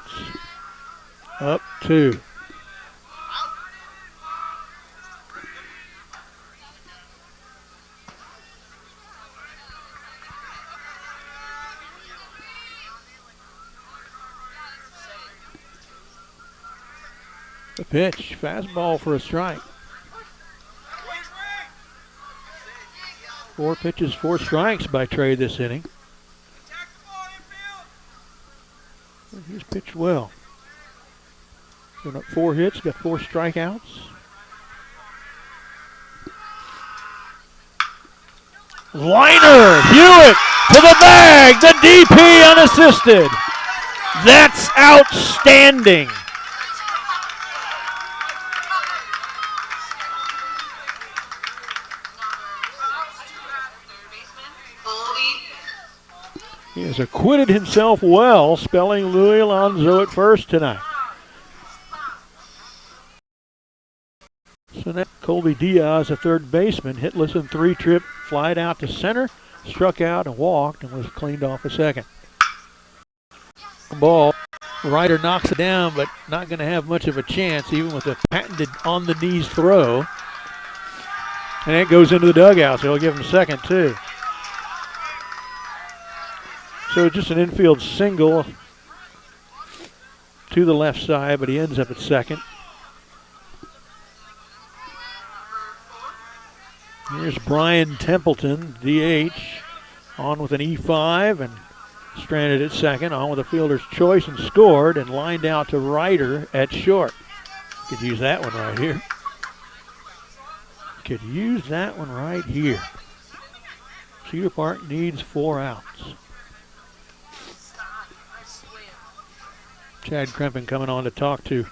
Up 2. The pitch, fastball for a strike. 4 pitches, 4 strikes by Trey this inning. He's pitched well. Given up 4 hits, got 4 strikeouts. Liner, Hewitt to the bag, the DP unassisted. That's outstanding. He has acquitted himself well, spelling Louis Alonso at first tonight. So now Colby Diaz, a third baseman, hitless in 3 trip, flied out to center, struck out and walked, and was cleaned off a second. Ball, Ryder knocks it down, but not going to have much of a chance, even with a patented on-the-knees throw. And it goes into the dugout, so he'll give him a second, too. So just an infield single to the left side, but he ends up at second. Here's Brian Templeton, DH, on with an E5 and stranded at second, on with a fielder's choice and scored and lined out to Ryder at short. Could use that one right here. Could use that one right here. Cedar Park needs 4 outs. Chad Krempin coming on to talk to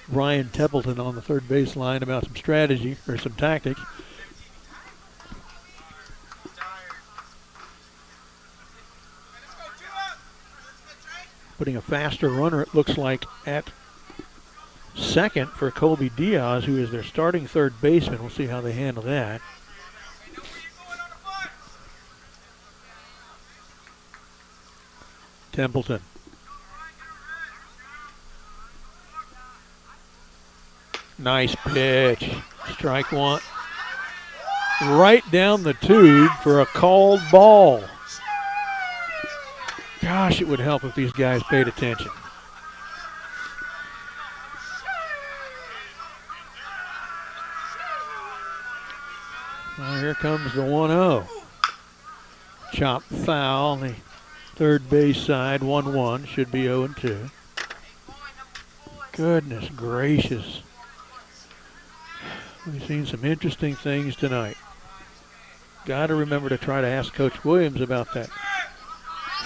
Ryan Templeton on the third base line about some strategy or some tactics. Putting a faster runner, it looks like, at second for Colby Diaz, who is their starting third baseman. We'll see how they handle that. Templeton. Nice pitch. Strike 1. Right down the tube for a called ball. Gosh, it would help if these guys paid attention. Well, here comes the 1-0. Chop foul on the third base side, 1-1. Should be 0-2. Goodness gracious. We've seen some interesting things tonight. Got to remember to try to ask Coach Williams about that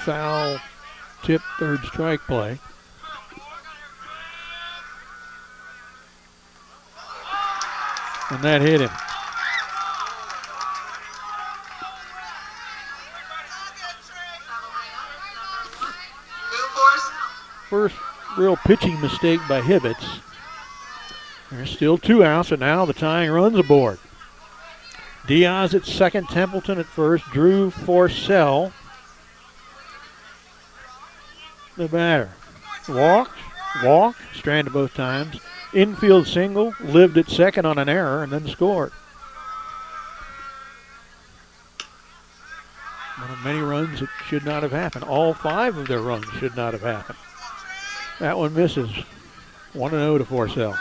foul tip third strike play. And that hit him. First real pitching mistake by Hibbets. There's still 2 outs, and now the tying run's aboard. Diaz at second, Templeton at first, Drew Forcell the batter. Walked, stranded both times. Infield single, lived at second on an error, and then scored. One of many runs that should not have happened. All 5 of their runs should not have happened. That one misses. 1-0 to Forsell.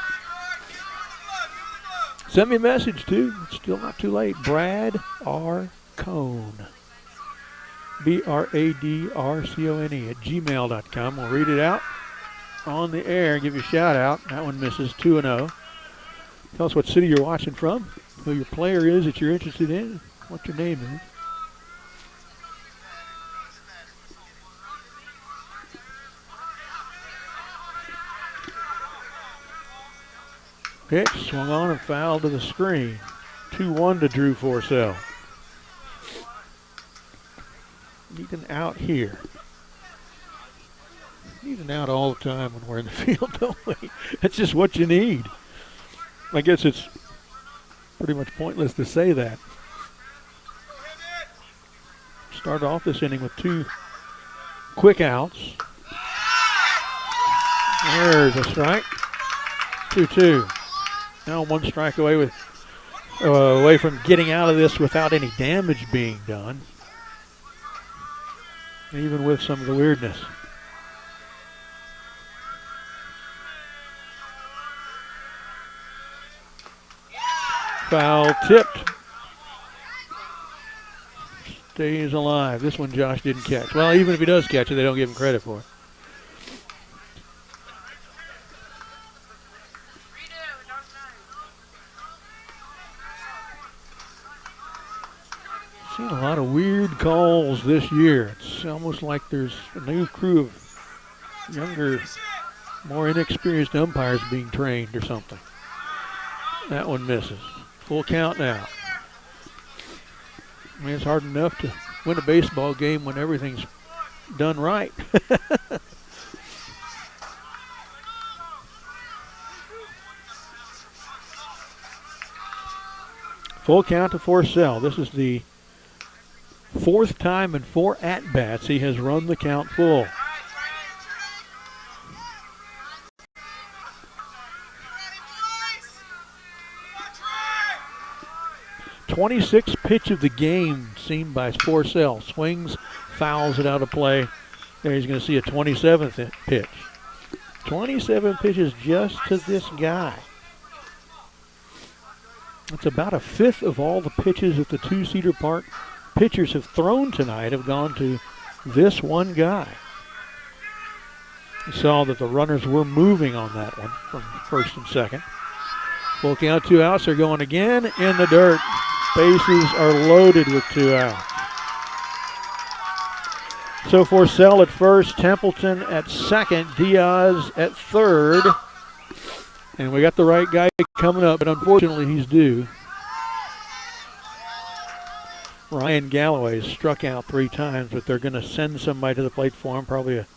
Send me a message, too. It's still not too late. Brad R. Cone. BRADRCONE at gmail.com. We'll read it out on the air, give you a shout out. That one misses. 2-0. Tell us what city you're watching from, who your player is that you're interested in, what your name is. Pitch swung on and fouled to the screen. 2-1 to Drew Forsell. Need an out here. Need an out all the time when we're in the field, don't we? That's just what you need. I guess it's pretty much pointless to say that. Started off this inning with 2 quick outs. There's a strike. 2-2. Now 1 strike away from getting out of this without any damage being done. Even with some of the weirdness. Foul tipped. Stays alive. This one Josh didn't catch. Well, even if he does catch it, they don't give him credit for it. Seen a lot of weird calls this year. It's almost like there's a new crew of younger, more inexperienced umpires being trained or something. That one misses. Full count now. I mean, it's hard enough to win a baseball game when everything's done right. Full count to Forsell. This is the 4th time in 4 at-bats he has run the count full. #26 pitch of the game seen by Forsell. Swings, fouls it out of play. There he's going to see a 27th pitch. 27 pitches just to this guy. It's about 1/5 of all the pitches that the 2 Cedar Park pitchers have thrown tonight have gone to this one guy. You saw that the runners were moving on that one from first and second. Full count, 2 outs. They're going again in the dirt. Bases are loaded with 2 outs. So Forsell at first, Templeton at second, Diaz at third. And we got the right guy coming up, but unfortunately he's due. Ryan Galloway struck out 3 times, but they're going to send somebody to the plate for him. Probably a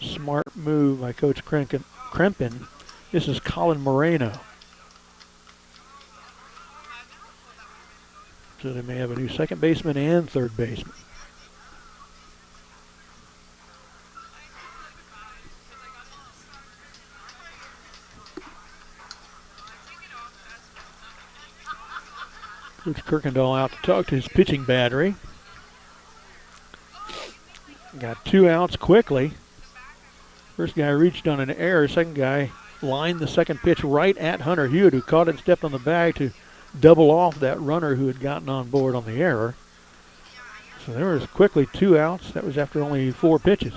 smart move by Coach Krempin. This is Colin Moreno. So they may have a new second baseman and third baseman. Coach Kirkendall out to talk to his pitching battery. Got 2 outs quickly. First guy reached on an error. Second guy lined the second pitch right at Hunter Hewitt, who caught it and stepped on the bag to double off that runner who had gotten on board on the error. So there was quickly 2 outs. That was after only 4 pitches.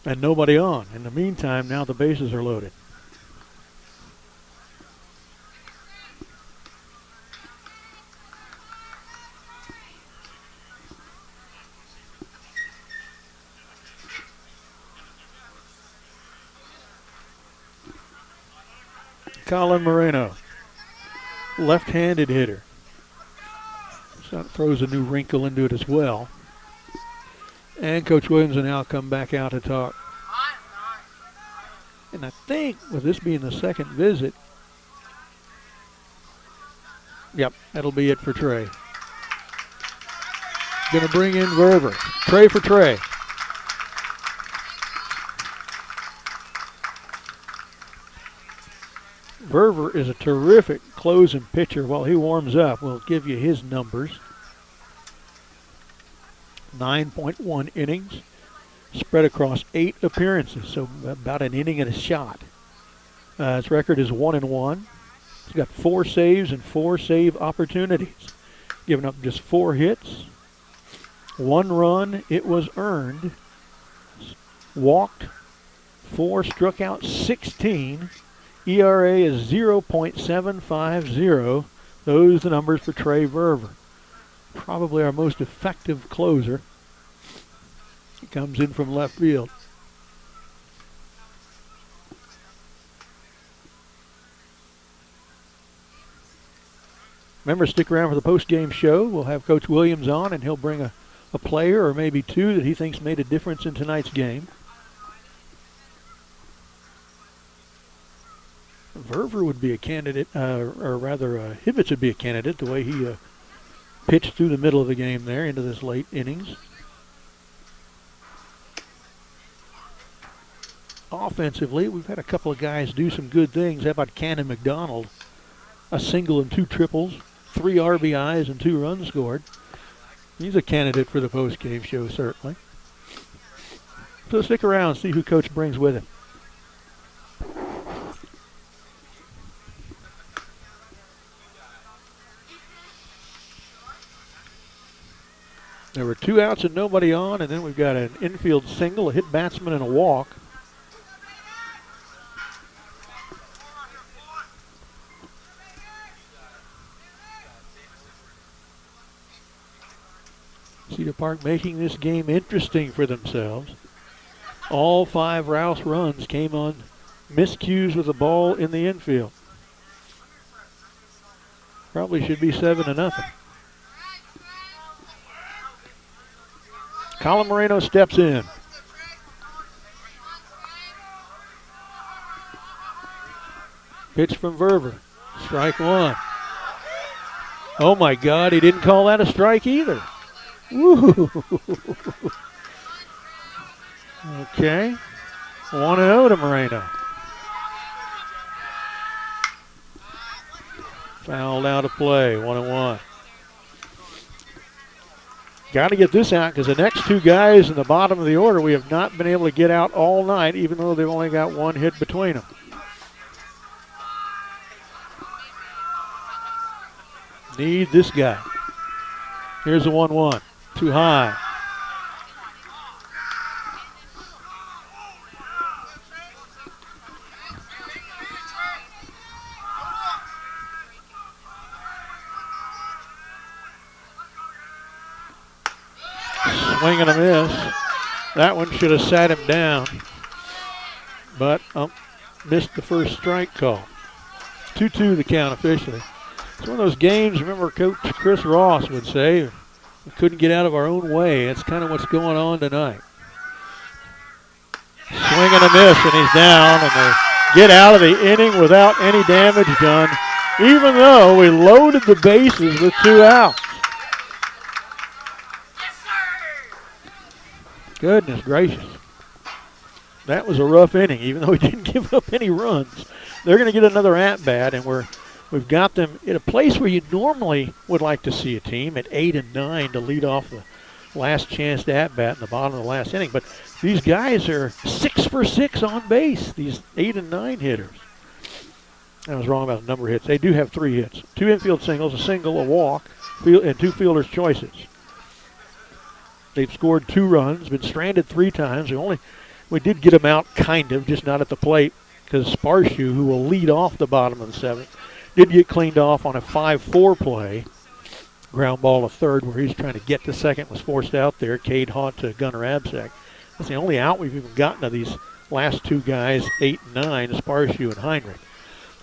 And nobody on. In the meantime, now the bases are loaded. Colin Moreno, left-handed hitter. So that throws a new wrinkle into it as well. And Coach Williams will now come back out to talk. And I think with this being the second visit, yep, that'll be it for Trey. Going to bring in Verver. Trey for Trey. Verver is a terrific closing pitcher. While he warms up, we'll give you his numbers. 9.1 innings, spread across 8 appearances, so about an inning and a shot. His record is 1-1. He's got 4 saves and 4 save opportunities. Giving up just 4 hits. 1 run, it was earned. Walked 4, struck out 16. ERA is 0.750. Those are the numbers for Trey Verver. Probably our most effective closer. He comes in from left field. Remember, stick around for the post-game show. We'll have Coach Williams on, and he'll bring a player or maybe 2 that he thinks made a difference in tonight's game. Verver would be a candidate, or rather Hibbets would be a candidate, the way he pitched through the middle of the game there into this late innings. Offensively, we've had a couple of guys do some good things. How about Cannon McDonald? A single and 2 triples, 3 RBIs and 2 runs scored. He's a candidate for the post-game show, certainly. So stick around and see who Coach brings with him. There were 2 outs and nobody on, and then we've got an infield single, a hit batsman, and a walk. Cedar Park making this game interesting for themselves. All 5 Rouse runs came on miscues with the ball in the infield. Probably should be 7-0. Colin Moreno steps in. Pitch from Verver. Strike 1. Oh my God, he didn't call that a strike either. Woo! Okay. 1-0 to Moreno. Fouled out of play, 1-1. Got to get this out because the next 2 guys in the bottom of the order we have not been able to get out all night, even though they've only got 1 hit between them. Need this guy. Here's the 1-1. Too high. Swing and a miss. That one should have sat him down, but missed the first strike call. 2-2 the count officially. It's one of those games, remember Coach Chris Ross would say, we couldn't get out of our own way. That's kind of what's going on tonight. Swing and a miss, and he's down, and they get out of the inning without any damage done, even though we loaded the bases with 2 outs. Goodness gracious. That was a rough inning, even though he didn't give up any runs. They're going to get another at-bat, and we've got them in a place where you normally would like to see a team at 8 and 9 to lead off the last chance to at-bat in the bottom of the last inning. But these guys are 6 for 6 on base, these 8 and 9 hitters. I was wrong about the number of hits. They do have 3 hits. 2 infield singles, a single, a walk, and 2 fielder's choices. They've scored 2 runs, been stranded 3 times. We did get them out, kind of, just not at the plate, because Sparshoe, who will lead off the bottom of the 7th, did get cleaned off on a 5-4 play. Ground ball to third, where he's trying to get to second, was forced out there. Cade Haught to Gunnar Absack. That's the only out we've even gotten of these last 2 guys, 8 and 9, Sparshoe and Heinrich.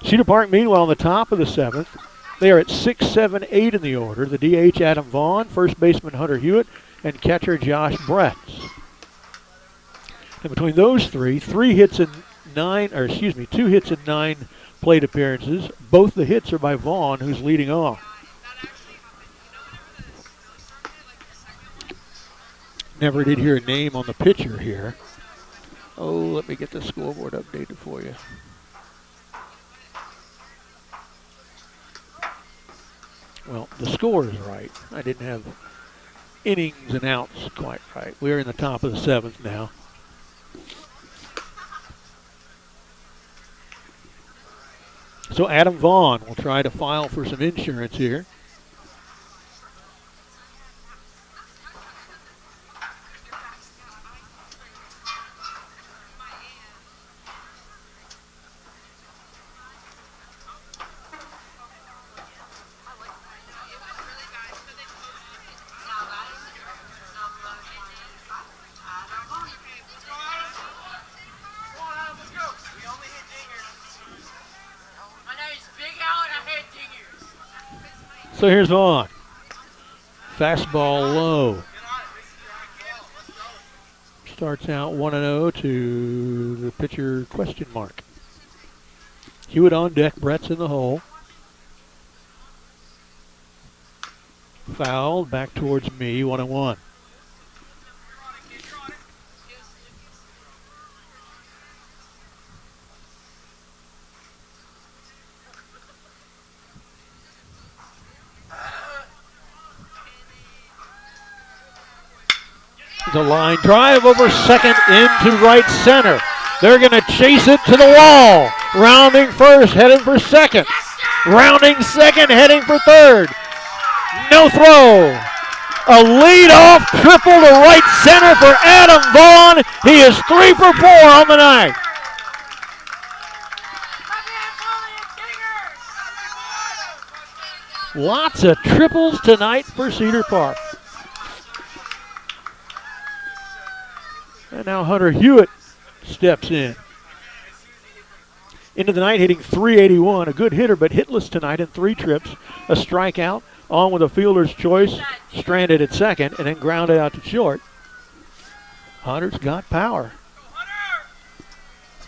Cedar Park, meanwhile, on the top of the 7th. They are at 6, 7, 8 in the order. The DH, Adam Vaughn, first baseman, Hunter Hewitt, and catcher Josh Bretz. And between those 3, 2 hits in 9 plate appearances. Both the hits are by Vaughn, who's leading off. Never did hear a name on the pitcher here. Oh, let me get the scoreboard updated for you. Well, the score is right. I didn't have innings and outs quite right. We're in the top of the 7th now. So Adam Vaughn will try to file for some insurance here. So here's Vaughn. Fastball low. Starts out 1-0 to the pitcher question mark. Hewitt on deck, Brett's in the hole. Fouled, back towards me, 1-1. The line drive over second into right center. They're going to chase it to the wall. Rounding first, heading for second. Rounding second, heading for third. No throw. A lead-off triple to right center for Adam Vaughn. He is 3 for 4 on the night. Lots of triples tonight for Cedar Park. And now Hunter Hewitt steps in. Into the night hitting .381. A good hitter, but hitless tonight in 3 trips. A strikeout, on with a fielder's choice, stranded at second, and then grounded out to short. Hunter's got power.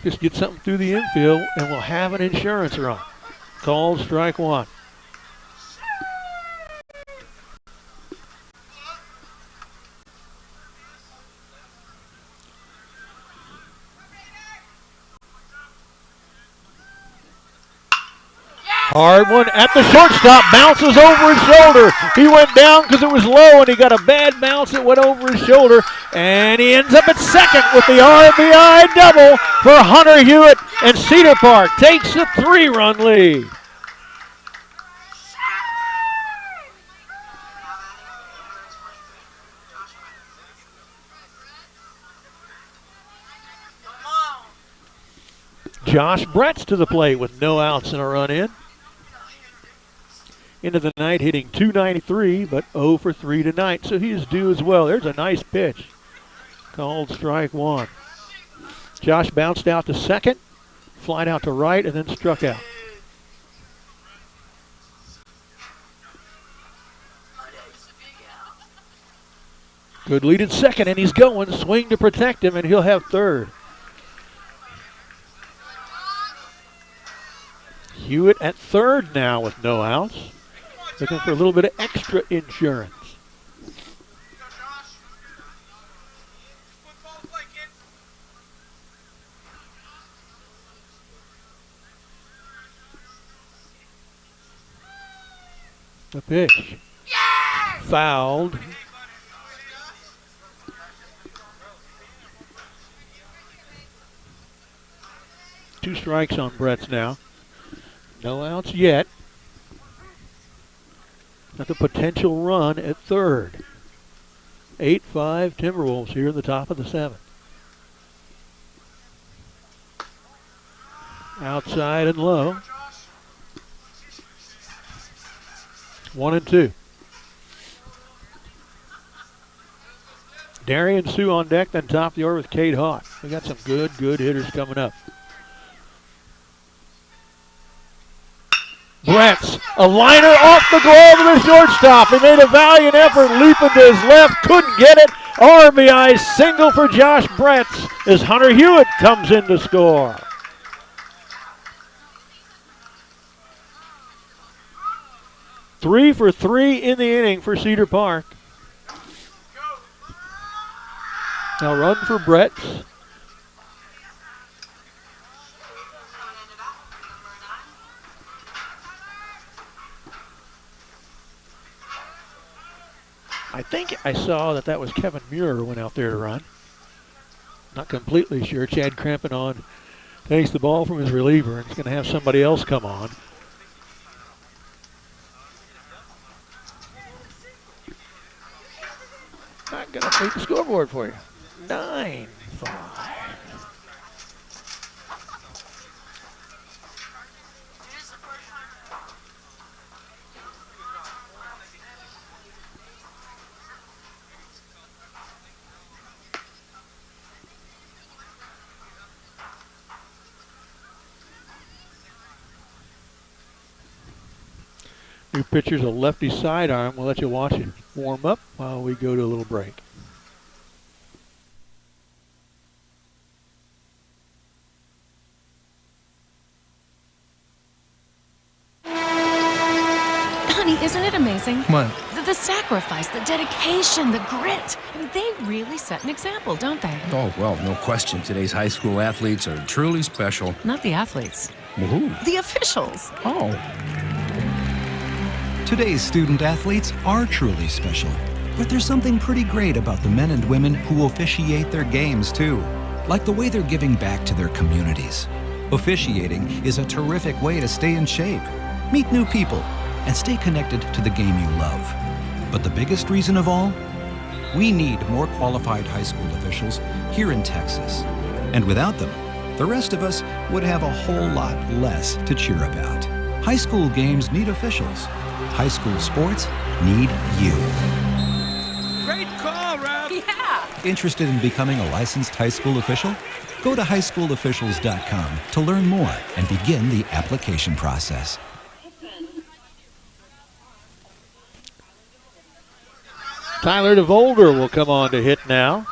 Just get something through the infield, and we'll have an insurance run. Called strike 1. Hard one at the shortstop, bounces over his shoulder. He went down because it was low, and he got a bad bounce that went over his shoulder, and he ends up at second with the RBI double for Hunter Hewitt, and Cedar Park takes a 3-run lead. Josh Brett's to the plate with no outs and a run in. Into the night hitting .293, but 0 for 3 tonight, so he is due as well. There's a nice pitch. Called strike 1. Josh bounced out to second, flied out to right, and then struck out. Good lead at second, and he's going. Swing to protect him, and he'll have third. Hewitt at third now with no outs. Looking for a little bit of extra insurance. The pitch. Fouled. Two strikes on Brett's now. No outs yet. Got the potential run at third. 8-5 Timberwolves here in the top of the 7th. Outside and low. 1-2. Darian Sue on deck, then top of the order with Cade Hawk. We got some good hitters coming up. Brett's a liner off the glove of the shortstop. He made a valiant effort, leaping to his left, couldn't get it. RBI single for Josh Brett's as Hunter Hewitt comes in to score. Three for 3 in the inning for Cedar Park. Now run for Brett's. think I saw that was Kevin Muir who went out there to run. Not completely sure. Chad Crampon takes the ball from his reliever and he's going to have somebody else come on. Not going to beat the scoreboard for you. 9-5. New pitcher's a lefty sidearm. We'll let you watch it warm up while we go to a little break.
Honey, isn't it amazing?
What?
The sacrifice, the dedication, the grit. I mean, they really set an example, don't they?
Oh, well, no question. Today's high school athletes are truly special.
Not the athletes.
Woohoo.
The officials.
Oh.
Today's student athletes are truly special, but there's something pretty great about the men and women who officiate their games too, like the way they're giving back to their communities. Officiating is a terrific way to stay in shape, meet new people, and stay connected to the game you love. But the biggest reason of all? We need more qualified high school officials here in Texas. And without them, the rest of us would have a whole lot less to cheer about. High school games need officials. High school sports need you.
Great call, Rouse!
Yeah!
Interested in becoming a licensed high school official? Go to highschoolofficials.com to learn more and begin the application process.
Tyler DeVolder will come on to hit now.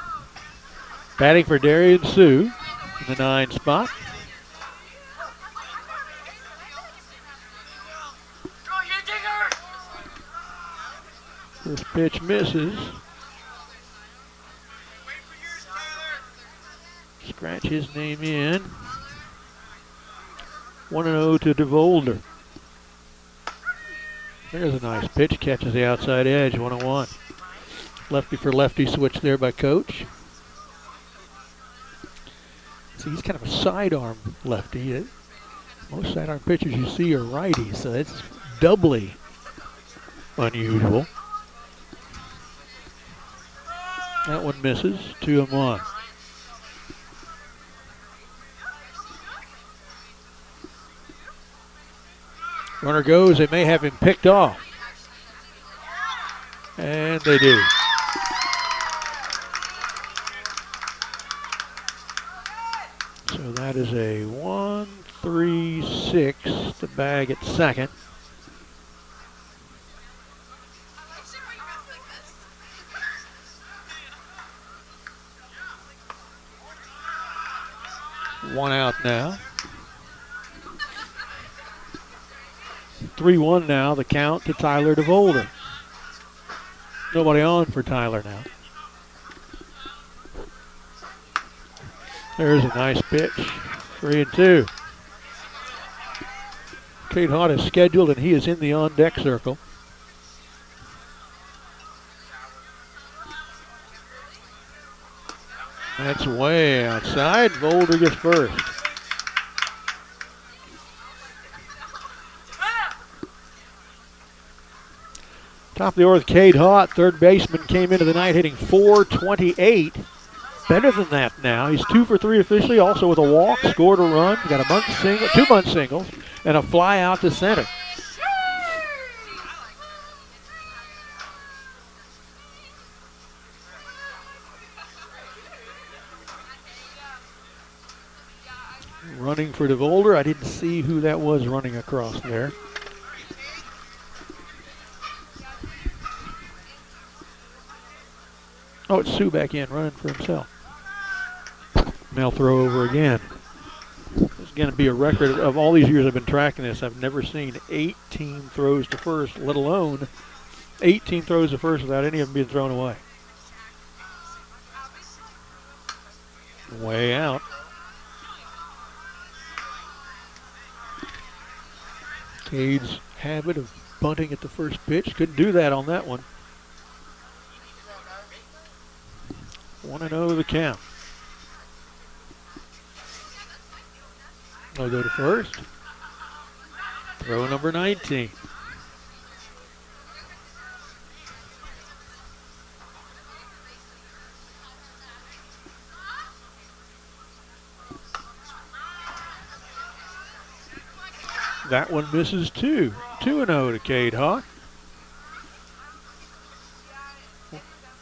Batting for Darian Sue in the 9 spot. First pitch misses. Scratch his name in. 1-0 to DeVolder. There's a nice pitch. Catches the outside edge. 1-1. Lefty for lefty switch there by Coach. See, he's kind of a sidearm lefty. Most sidearm pitchers you see are righties, so that's doubly unusual. That one misses. 2-1. Runner goes. They may have him picked off. And they do. So that is a 1-3-6 to bag at second. One out now. 3-1 now, the count to Tyler DeVolder. Nobody on for Tyler now. There's a nice pitch. 3-2. Cade Haught is scheduled and he is in the on-deck circle. That's way outside. Volder gets first. Top of the order, Cade Haught, third baseman, came into the night hitting .428. Better than that now. He's 2 for 3 officially, also with a walk, scored a run, got a bunt single, 2 bunt singles, and a fly out to center. Running for DeVolder. I didn't see who that was running across there. Oh, it's Sue back in, running for himself. Now throw over again. It's going to be a record of all these years I've been tracking this. I've never seen 18 throws to first, let alone 18 throws to first without any of them being thrown away. Way out. Cade's habit of bunting at the first pitch. Couldn't do that on that one. 1-0 the count. They'll go to first. Throw number 19. That one misses 2. 2-0 to Cade Hawk.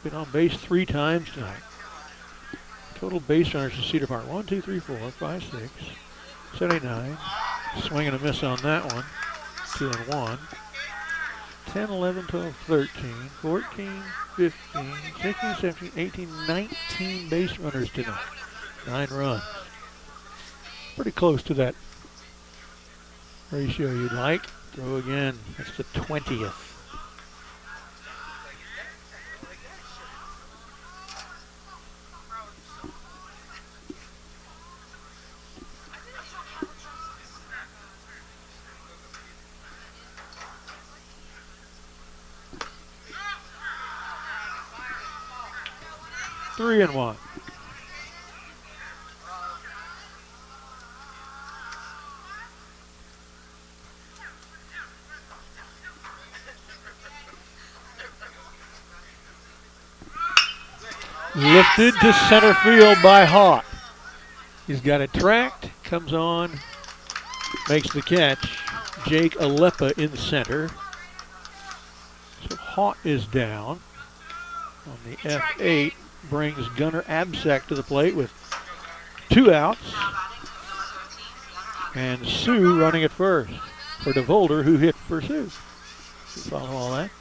Been on base 3 times tonight. Total base runners to Cedar Park. 1, 2, 3, 4, 5, 6, 7, 8, 9. Swing and a miss on that one. 2 and 1. 10, 11, 12, 13, 14, 15, 16, 17, 18, 19 base runners tonight. 9 runs. Pretty close to that ratio you'd like. Throw again. That's the 20th. Three and 1. Lifted to center field by Hawk. He's got it tracked, comes on, makes the catch. Jake Alepa in center. So Hawk is down on the F8. Brings Gunnar Absack to the plate with 2 outs. And Sue running at first for DeVolder, who hit for Sue. You follow all that?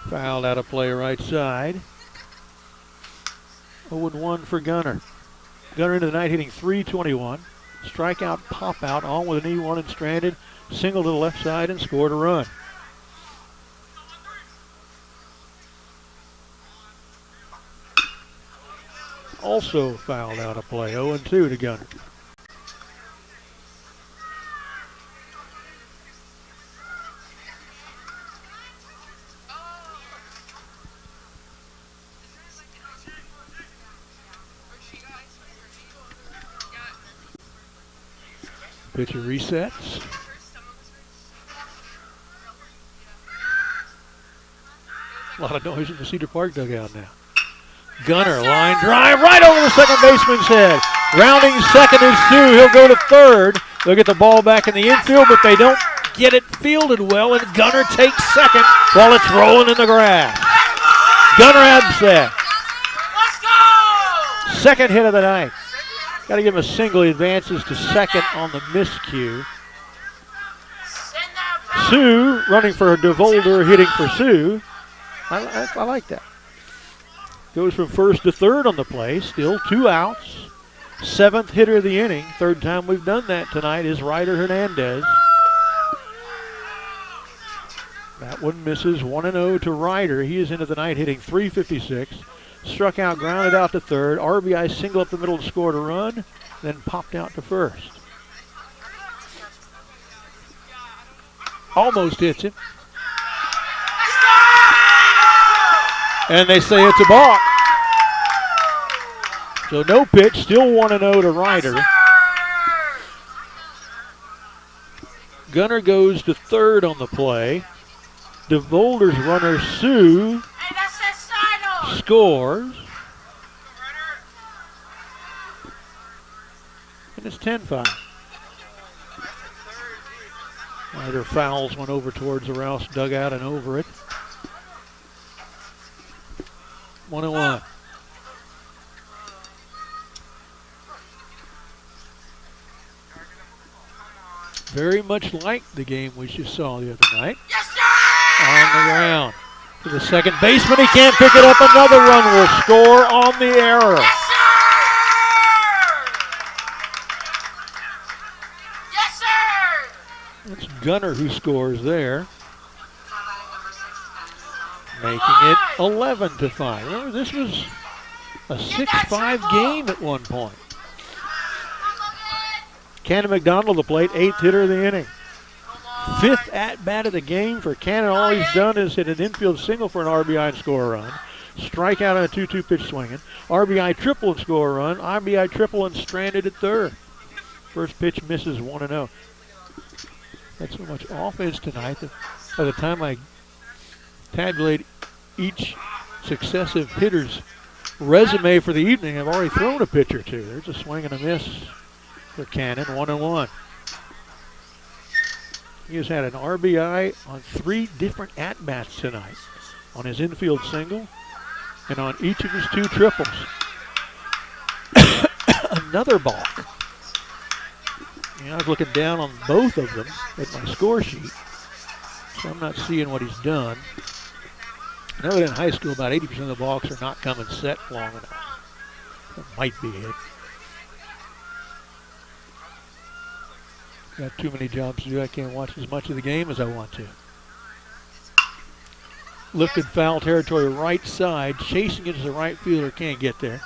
Fouled out of play right side. 0-1 for Gunnar. Gunnar into the night hitting .321. Strikeout, pop out, on with an E1 and stranded. Single to the left side and scored a run. Also fouled out of play. 0-2 to Gunnar. Pitcher resets. A lot of noise in the Cedar Park dugout now. Gunnar, line drive right over the second baseman's head. Rounding second is Sue. He'll go to third. They'll get the ball back in the infield, but they don't get it fielded well, and Gunnar takes second while it's rolling in the grass. Gunnar Absack. Second hit of the night. Got to give him a single. He advances to second on the miscue. Sue running for DeVolder, hitting for Sue. I like that. Goes from first to third on the play. Still 2 outs. 7th hitter of the inning. 3rd time we've done that tonight is Ryder Hernandez. That one misses. 1-0 to Ryder. He is into the night hitting .356. Struck out, grounded out to third. RBI single up the middle and scored a run. Then popped out to first. Almost hits him. And they say it's a balk. So no pitch, still 1-0 to Ryder. Gunnar goes to third on the play. DeVolder's runner, Sue, scores. And it's 10-5. Ryder fouls one over towards the Rouse dugout and over it. 1-1. Very much like the game we just saw the other night. Yes, sir! On the ground. To the second baseman, he can't pick it up. Another run will score on the error. Yes, sir! Yes, sir! It's Gunnar who scores there. Making it 11-5. Remember, this was a 6-5 game at one point. Cannon McDonald, the plate, 8th hitter of the inning. fifth at-bat of the game for Cannon. All he's done is hit an infield single for an RBI and score a run. Strikeout on a 2-2 pitch swinging. RBI triple and score a run. RBI triple and stranded at third. First pitch misses 1-0. Had so much offense tonight that by the time I tabulate each successive hitter's resume for the evening, I've already thrown a pitch or two. There's a swing and a miss for Cannon, 1-1. He has had an RBI on 3 different at-bats tonight. On his infield single and on each of his 2 triples. Another balk. I was looking down on both of them at my score sheet, so I'm not seeing what he's done. I know that in high school about 80% of the balks are not coming set long enough. That might be it. Got too many jobs to do. I can't watch as much of the game as I want to. Lifted foul territory right side, chasing it as the right fielder, can't get there.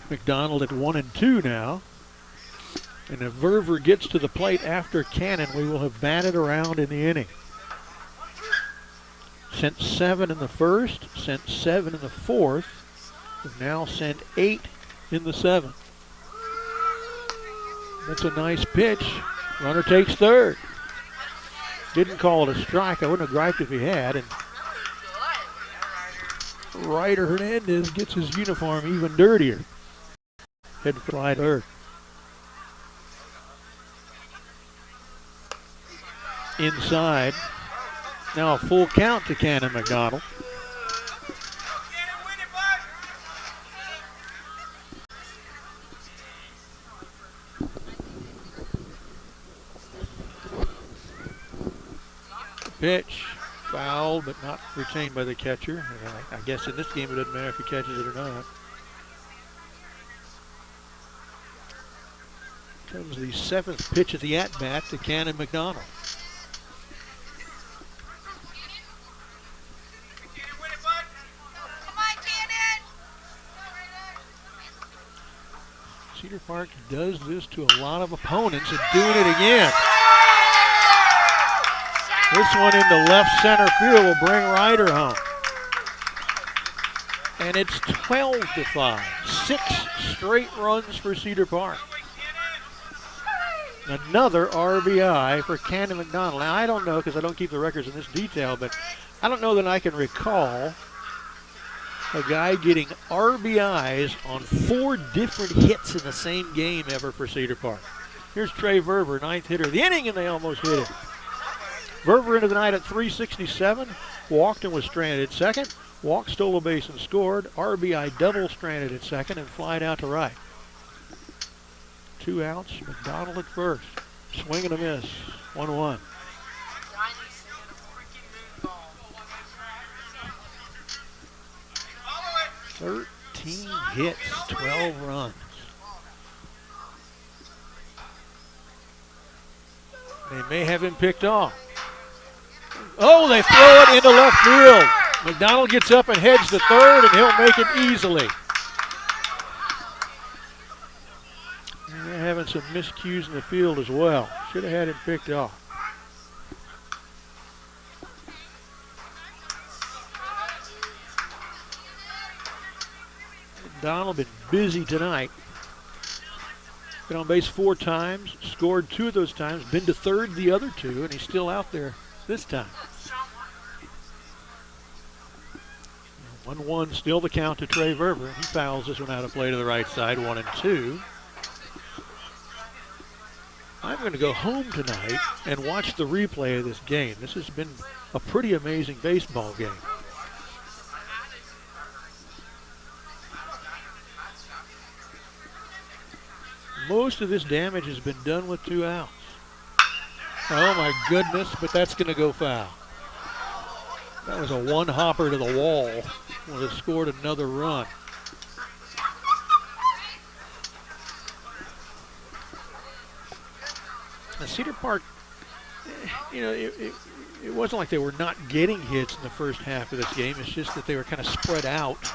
McDonald at 1-2 now. And if Verver gets to the plate after Cannon, we will have batted around in the inning. Sent 7 in the first, sent 7 in the fourth. We've now sent 8 in the 7th. That's a nice pitch. Runner takes third. Didn't call it a strike. I wouldn't have griped if he had. And Ryder Hernandez gets his uniform even dirtier. Head fly third. Inside. Now a full count to Cannon McDonald. Pitch, fouled but not retained by the catcher. I guess in this game it doesn't matter if he catches it or not. Comes the 7th pitch of the at-bat to Cannon McDonald. Cedar Park does this to a lot of opponents and doing it again. This one into left center field will bring Ryder home. And it's 12-5. 6 straight runs for Cedar Park. Another RBI for Cannon McDonald. Now, I don't know, because I don't keep the records in this detail, but I don't know that I can recall a guy getting RBIs on 4 different hits in the same game ever for Cedar Park. Here's Trey Verver, 9th hitter of the inning, and they almost hit it. Verver into the night at 367, walked and was stranded at second, walked, stole a base and scored, RBI double stranded at second, and flied out to right. 2 outs, McDonald at first. Swing and a miss, 1-1. Thirteen hits, 12 runs. They may have him picked off. Oh, they throw it into left field. McDonald gets up and heads to third, and he'll make it easily. And they're having some miscues in the field as well. Should have had him picked off. McDonald been busy tonight. Been on base 4 times, scored 2 of those times, been to third the other 2, and he's still out there this time. 1-1, still the count to Trey Verver. He fouls this one out of play to the right side, 1-2. I'm going to go home tonight and watch the replay of this game. This has been a pretty amazing baseball game. Most of this damage has been done with 2 outs. Oh my goodness, but that's going to go foul. That was a one-hopper to the wall. Would have scored another run. Now Cedar Park, you know, it wasn't like they were not getting hits in the first half of this game. It's just that they were kind of spread out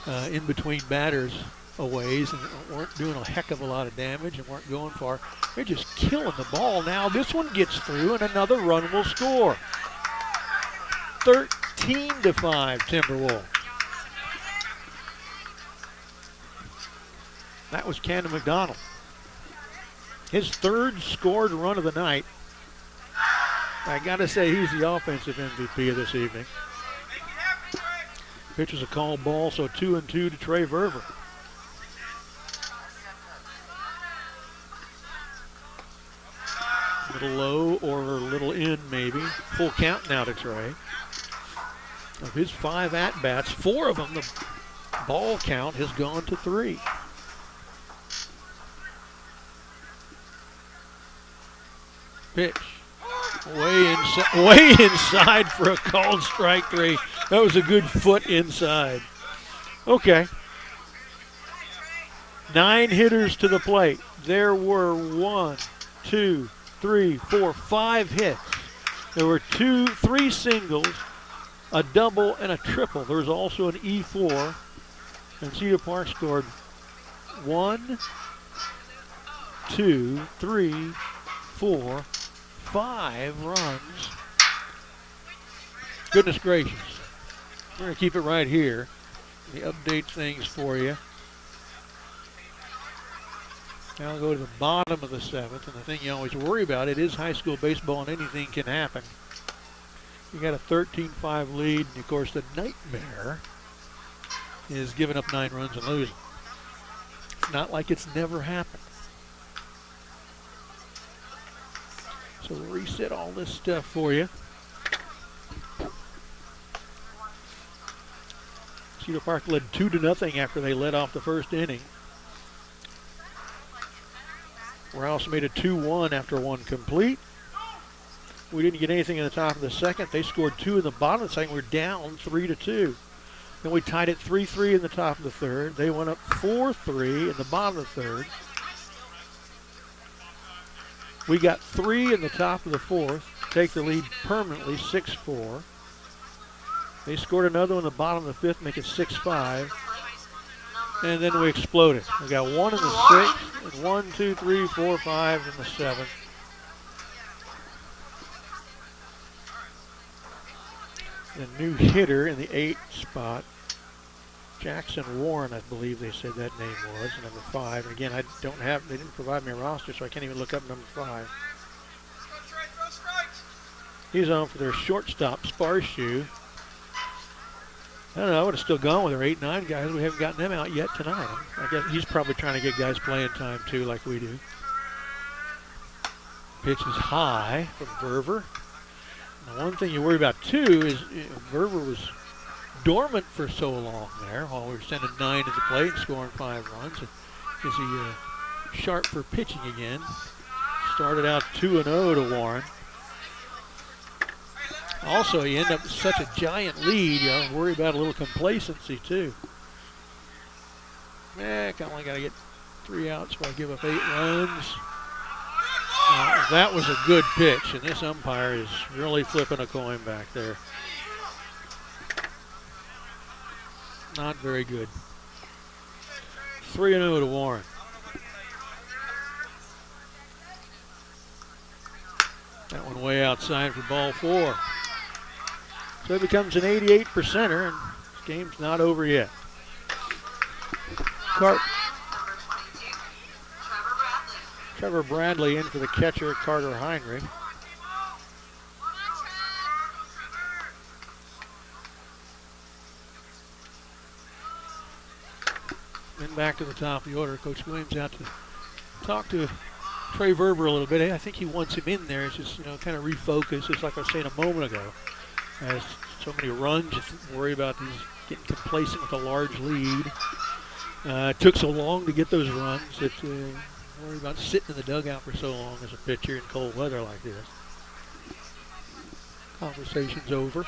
in between batters a ways and weren't doing a heck of a lot of damage and weren't going far. They're just killing the ball now. This one gets through and another run will score. 13-5 Timberwolves. That was Camden McDonald. His third scored run of the night. I got to say, he's the offensive MVP of this evening. Pitch was a called ball, so 2-2 to Trey Verver. A little low or a little in, maybe. Full count now to Trey. Of his 5 at-bats, 4 of them, the ball count has gone to 3. Pitch. Way inside for a called strike 3. That was a good foot inside. Okay. 9 hitters to the plate. There were 1, 2, 3, 4, 5 hits. There were 3 singles, a double, and a triple. There was also an E4. And Cedar Park scored 1, 2, 3, 4, 5 runs. Goodness gracious. We're going to keep it right here. Let me update things for you. Now I'll go to the bottom of the 7th, and the thing you always worry about, it is high school baseball and anything can happen. You got a 13-5 lead, and of course the nightmare is giving up 9 runs and losing. It's not like it's never happened. So we'll reset all this stuff for you. Cedar Park led 2-0 after they led off the first inning. Rouse made it 2-1 after 1 complete. We didn't get anything in the top of the second. They scored 2 in the bottom of the second. We're down 3-2. Then we tied it 3-3 in the top of the third. They went up 4-3 in the bottom of the third. We got 3 in the top of the fourth, take the lead permanently, 6-4. They scored another one in the bottom of the fifth, make it 6-5. And then we exploded. We got 1 in the 6th, and 1, 2, 3, 4, 5 in the 7th. The new hitter in the 8th spot, Jackson Warren, I believe they said that name was, number 5. And again, they didn't provide me a roster, so I can't even look up number 5. He's on for their shortstop, Sparshoe. I don't know, I would have still gone with our 8-9 guys. We haven't gotten them out yet tonight. I guess he's probably trying to get guys playing time too, like we do. Pitch is high from Verver. Now, one thing you worry about too is Verver was dormant for so long there while we were sending 9 to the plate and scoring 5 runs. Is he sharp for pitching again? Started out 2-0 to Warren. Also, you end up with such a giant lead, you worry about a little complacency too. I only got to get 3 outs before I give up 8 runs. That was a good pitch, and this umpire is really flipping a coin back there. Not very good. 3-0 to Warren. That one way outside for ball 4. So it becomes an 88%er, and this game's not over yet. Trevor Bradley in for the catcher, Carter Heinrich. Then back to the top of the order. Coach Williams out to talk to Trey Verver a little bit. I think he wants him in there. It's just, kind of refocus. It's like I was saying a moment ago. Has so many runs, you worry about these getting complacent with a large lead. It took so long to get those runs that worry about sitting in the dugout for so long as a pitcher in cold weather like this. Conversation's over.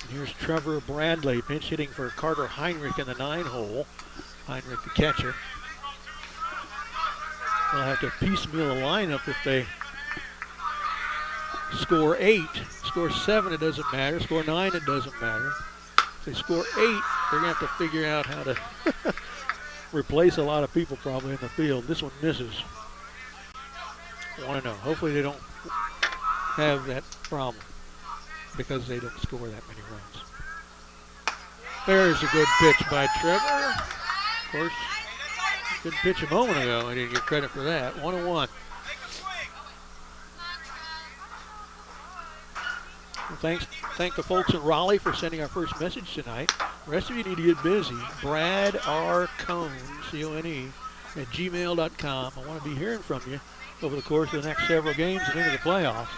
And here's Trevor Bradley pinch hitting for Carter Heinrich in the 9-hole. Heinrich the catcher. They'll have to piecemeal a lineup if they score 8, score 7, it doesn't matter. Score 9, it doesn't matter. If they score 8, they're going to have to figure out how to replace a lot of people probably in the field. This one misses. 1-0. Hopefully they don't have that problem because they don't score that many runs. There's a good pitch by Trevor. Of course, good pitch a moment ago. I didn't get credit for that. 1-1. Well, thank the folks in Raleigh for sending our first message tonight. The rest of you need to get busy. Brad R. Cone, C-O-N-E, at gmail.com. I want to be hearing from you over the course of the next several games and into the playoffs.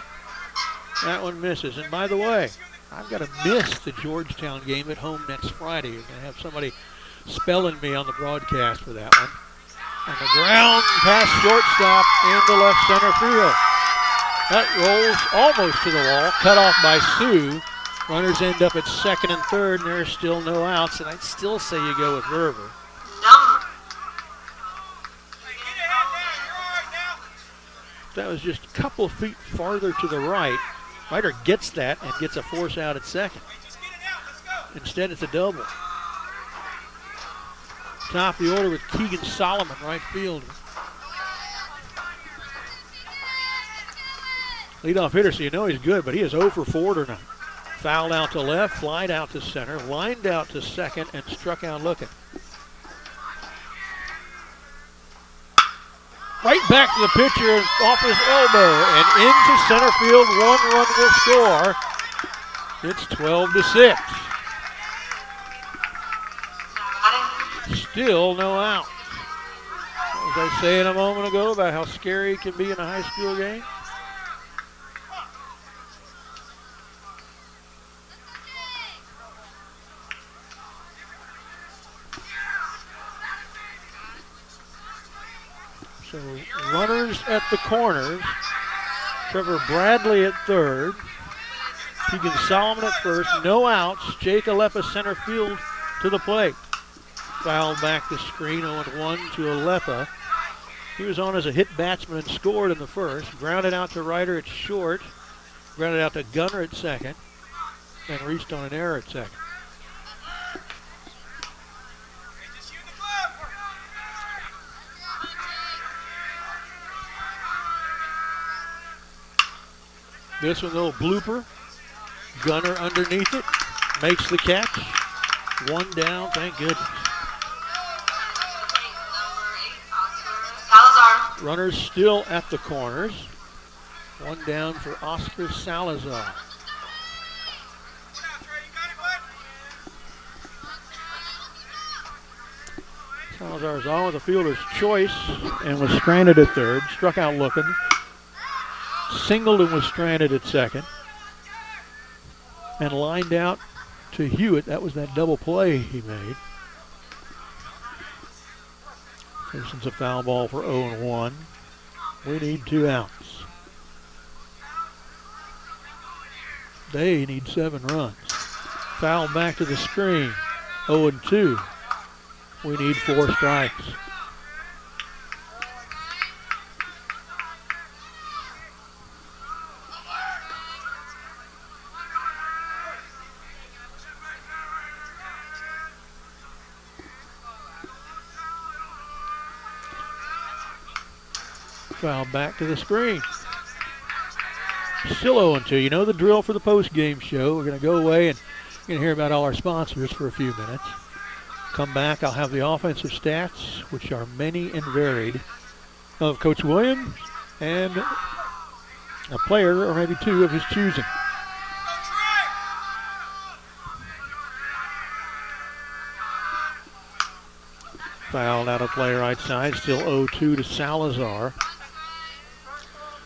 That one misses. And by the way, I've got to miss the Georgetown game at home next Friday. You're going to have somebody spelling me on the broadcast for that one. On the ground, past shortstop into left center field. That rolls almost to the wall, cut off by Sue. Runners end up at second and third, and there's still no outs, and I'd still say you go with Verver. That was just a couple of feet farther to the right. Ryder gets that and gets a force out at second. Instead, it's a double. Top of the order with Keegan Solomon, right fielder. Leadoff hitter, so you know he's good, but he is 0 for 4 tonight. Fouled out to left, flied out to center, lined out to second, and struck out looking. Right back to the pitcher off his elbow and into center field. 1 run will score. It's 12-6. Still no out. What was I saying a moment ago about how scary it can be in a high school game? So runners at the corners. Trevor Bradley at third. Keegan Solomon at first. No outs. Jake Alepa center field to the plate. Fouled back the screen, 0-1 to Alepa. He was on as a hit batsman and scored in the first. Grounded out to Ryder at short. Grounded out to Gunner at second. And reached on an error at second. This one, little blooper. Gunner underneath it. Makes the catch. 1 down, thank goodness. Runners still at the corners. 1 down for Oscar Salazar. Salazar is on with the fielder's choice and was stranded at third. Struck out looking. Singled and was stranded at second. And lined out to Hewitt. That was that double play he made. This is a foul ball for 0-1. We need 2 outs. They need 7 runs. Foul back to the screen. 0-2. We need 4 strikes. Foul back to the screen. Still 0-2. You know the drill for the post-game show. We're going to go away and you're going to hear about all our sponsors for a few minutes. Come back, I'll have the offensive stats, which are many and varied, of Coach Williams and a player or maybe 2 of his choosing. Fouled out of play right side. Still 0-2 to Salazar.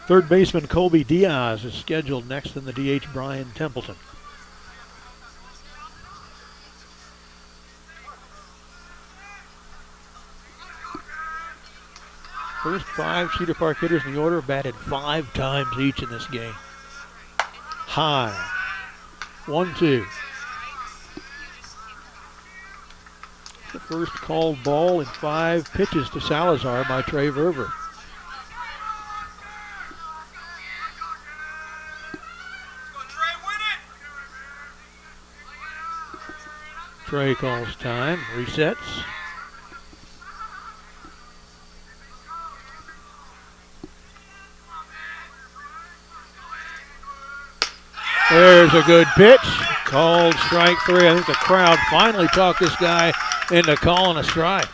Third baseman Colby Diaz is scheduled next in the DH Brian Templeton. First 5 Cedar Park hitters in the order batted 5 times each in this game. High. 1-2. The first called ball in 5 pitches to Salazar by Trey Verver. Trey calls time, resets. There's a good pitch. Called strike 3. I think the crowd finally talked this guy into calling a strike.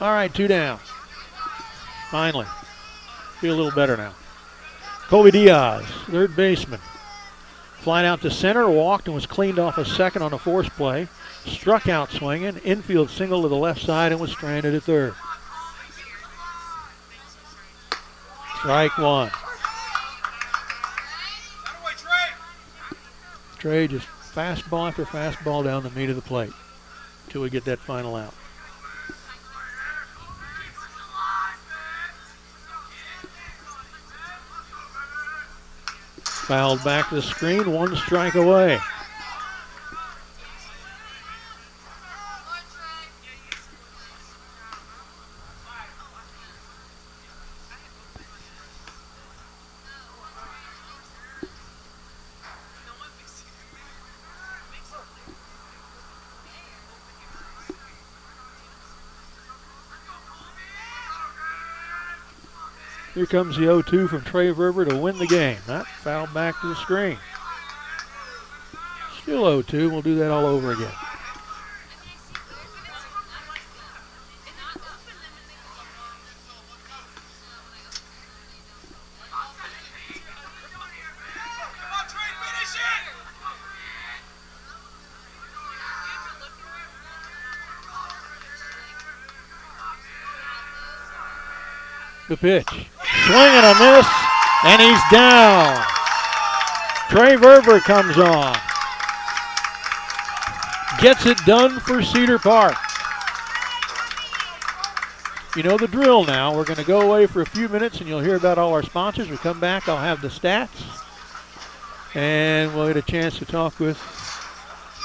All right, 2 down. Finally. Feel a little better now. Kobe Diaz, third baseman. Flying out to center, walked and was cleaned off a second on a force play. Struck out swinging, infield single to the left side and was stranded at third. Strike 1. Trey just fastball after fastball down the meat of the plate until we get that final out. Fouled back to the screen, 1 strike away. Here comes the 0-2 from Trey Verber to win the game. That foul back to the screen. Still 0-2. We'll do that all over again. The pitch. Swing and a miss, and he's down. Trey Verber comes on. Gets it done for Cedar Park. You know the drill now. We're going to go away for a few minutes, and you'll hear about all our sponsors. We come back, I'll have the stats, and we'll get a chance to talk with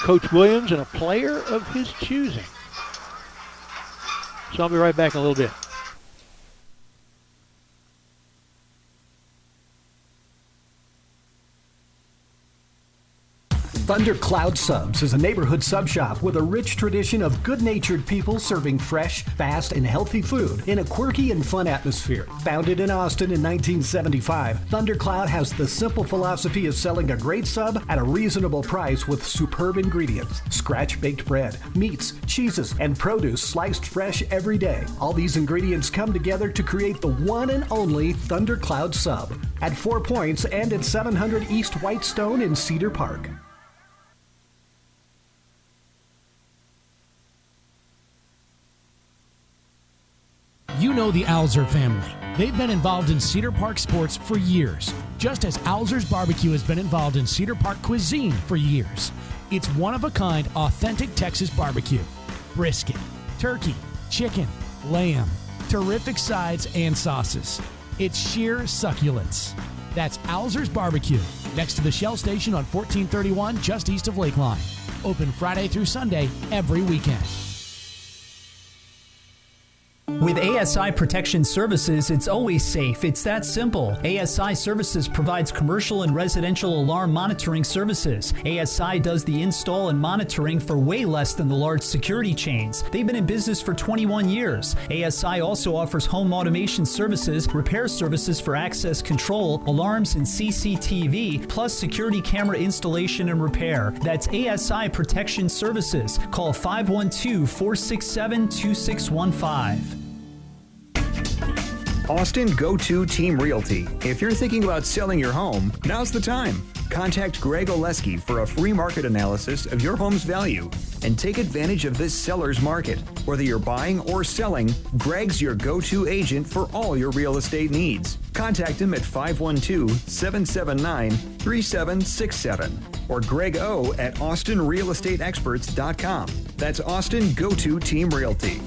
Coach Williams and a player of his choosing. So I'll be right back in a little bit.
Thundercloud Subs is a neighborhood sub shop with a rich tradition of good-natured people serving fresh, fast, and healthy food in a quirky and fun atmosphere. Founded in Austin in 1975, Thundercloud has the simple philosophy of selling a great sub at a reasonable price with superb ingredients. Scratch-baked bread, meats, cheeses, and produce sliced fresh every day. All these ingredients come together to create the one and only Thundercloud Sub at 4 Points and at 700 East Whitestone in Cedar Park.
You know the Alzer family. They've been involved in Cedar Park sports for years, just as Alzer's Barbecue has been involved in Cedar Park cuisine for years. It's one-of-a-kind, authentic Texas barbecue. Brisket, turkey, chicken, lamb, terrific sides and sauces. It's sheer succulence. That's Alzer's Barbecue, next to the Shell Station on 1431, just east of Lakeline. Open Friday through Sunday, every weekend.
With ASI Protection Services, it's always safe. It's that simple. ASI Services provides commercial and residential alarm monitoring services. ASI does the install and monitoring for way less than the large security chains. They've been in business for 21 years. ASI also offers home automation services, repair services for access control, alarms and CCTV, plus security camera installation and repair. That's ASI Protection Services. Call 512-467-2615.
Austin Go-To Team Realty. If you're thinking about selling your home, now's the time. Contact Greg Oleski for a free market analysis of your home's value and take advantage of this seller's market. Whether you're buying or selling, Greg's your go-to agent for all your real estate needs. Contact him at 512-779-3767 or Greg O at AustinRealEstateExperts.com. That's Austin Go-To Team Realty.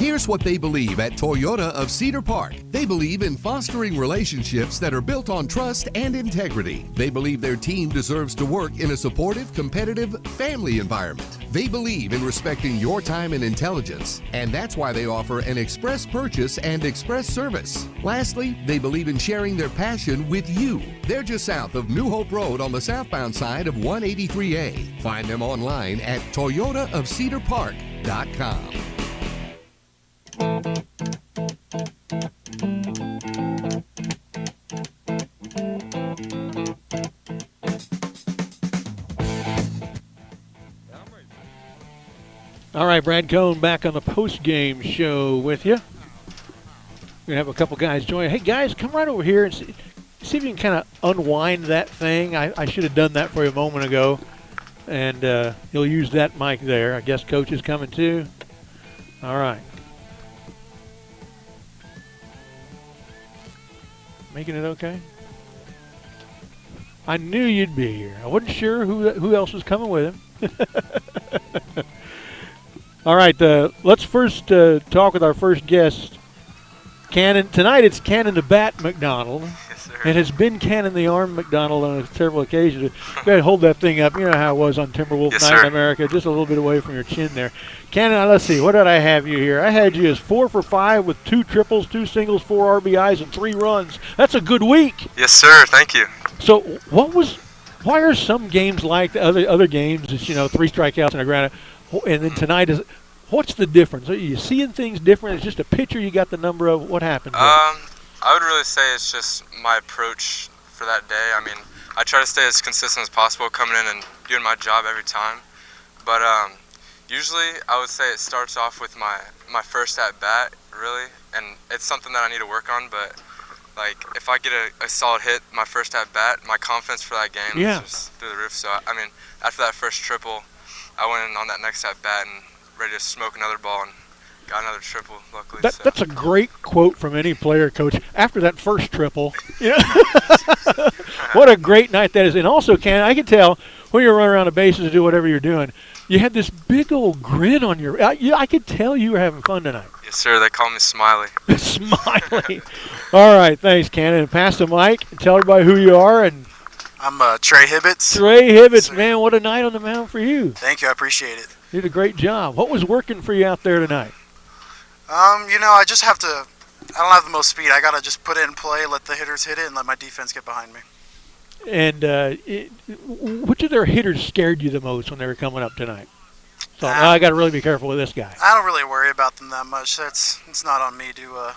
Here's what they believe at Toyota of Cedar Park. They believe in fostering relationships that are built on trust and integrity. They believe their team deserves to work in a supportive, competitive, family environment. They believe in respecting your time and intelligence, and that's why they offer an express purchase and express service. Lastly, they believe in sharing their passion with you. They're just south of New Hope Road on the southbound side of 183A. Find them online at toyotaofcedarpark.com.
All right, Brad Cohn back on the post-game show with you. We're going to have a couple guys join. Hey, guys, come right over here and see if you can kind of unwind that thing. I should have done that for you a moment ago. And you'll use that mic there. I guess Coach is coming too. All right. Making it okay? I knew you'd be here. I wasn't sure who else was coming with him. All right, let's first talk with our first guest, Cannon. Tonight it's Cannon the Bat McDonald.
Yes, sir.
It has been Cannon the Arm McDonald on several occasions. Go ahead, hold that thing up. You know how it was on Timberwolf
Yes,
Night
sir.
in America, just a little bit away from your chin there. Cannon, let's see, what did I have you here? I had you as 4 for 5 with 2 triples, 2 singles, 4 RBIs, and 3 runs. That's a good week.
Yes, sir. Thank you.
So why are some games like the other games, it's, 3 strikeouts and a ground out, and then tonight what's the difference? Are you seeing things different? It's just a pitcher you got the number of. What happened?
I would really say it's just my approach for that day. I mean, I try to stay as consistent as possible, coming in and doing my job every time. But usually I would say it starts off with my first at bat, really, and it's something that I need to work on. But like if I get a solid hit my first at bat, my confidence for that game is just through the roof. So I mean, after that first triple, I went in on that next at bat and ready to smoke another ball and got another triple, luckily.
That's a great quote from any player, Coach. After that first triple, what a great night that is. And also, I can tell when you're running around the bases and do whatever you're doing, you had this big old grin on your. I could tell you were having fun tonight.
Yes, sir. They call me Smiley.
Smiley. All right, thanks, Cannon. Pass the mic and tell everybody who you are. And
I'm Trey Hibbets.
Trey Hibbets, man, what a night on the mound for you.
Thank you. I appreciate it.
You did a great job. What was working for you out there tonight?
I just have to. I don't have the most speed. I gotta just put it in play, let the hitters hit it, and let my defense get behind me.
And which of their hitters scared you the most when they were coming up tonight? So I got to really be careful with this guy.
I don't really worry about them that much. It's not on me to.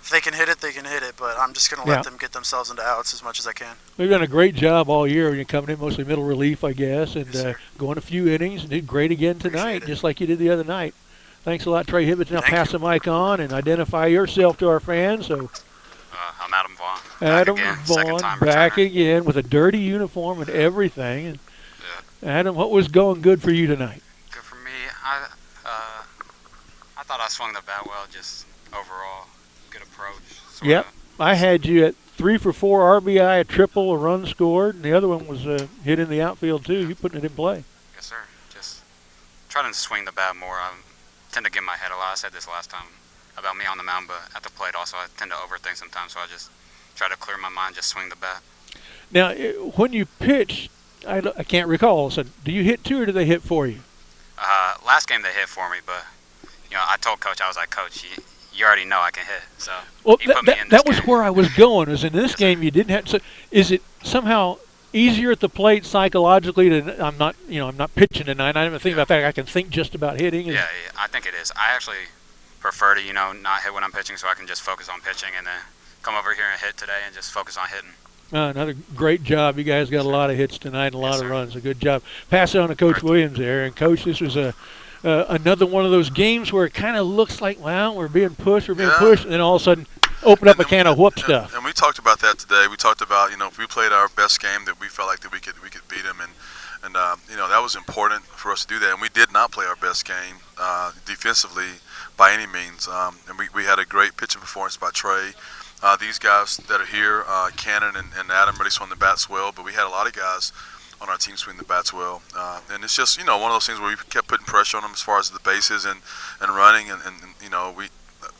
If they can hit it, they can hit it. But I'm just gonna let them get themselves into outs as much as I can.
We've done a great job all year when you're coming in, mostly middle relief, I guess, and going a few innings. And did great again tonight, just like you did the other night. Thanks a lot, Trey Hibbets. Now pass the mic on and identify yourself to our fans. So.
I'm Adam Vaughn.
Adam Vaughn back again with a dirty uniform and everything. And Adam, what was going good for you tonight?
Good for me. I thought I swung the bat well, just overall good approach.
Yep. I had you at 3 for 4 RBI, a triple, a run scored, and the other one was hit in the outfield too. You putting it in play.
Yes, sir. Just trying to swing the bat more. I tend to get my head a lot. I said this last time about me on the mound, but at the plate also I tend to overthink sometimes, so I just try to clear my mind, just swing the bat.
Now, when you pitch, I can't recall, so do you hit 2 or do they hit for you?
Last game they hit for me, but I told Coach, I was like, Coach, you already know I can hit, so he put me in this
that was
game.
where I was going, was in this game you didn't have to. So is it somehow easier at the plate psychologically to, I'm not pitching tonight, I didn't think about that, I can think just about hitting?
Yeah, I think it is. I actually prefer to, not hit when I'm pitching so I can just focus on pitching and then come over here and hit today and just focus on hitting.
Another great job. You guys got a lot of hits tonight, a lot of runs. A good job. Pass it on to Coach Williams there. And, Coach, this was another one of those games where it kind of looks like, well, we're being pushed, and then all of a sudden open up a can of whoop stuff.
And we talked about that today. We talked about, if we played our best game, that we felt like that we could beat them. And that was important for us to do that. And we did not play our best game defensively by any means. And we had a great pitching performance by Trey. These guys that are here, Cannon and Adam, really swung the bats well. But we had a lot of guys our team swing the bats well. And it's just, one of those things where we kept putting pressure on them as far as the bases and running. And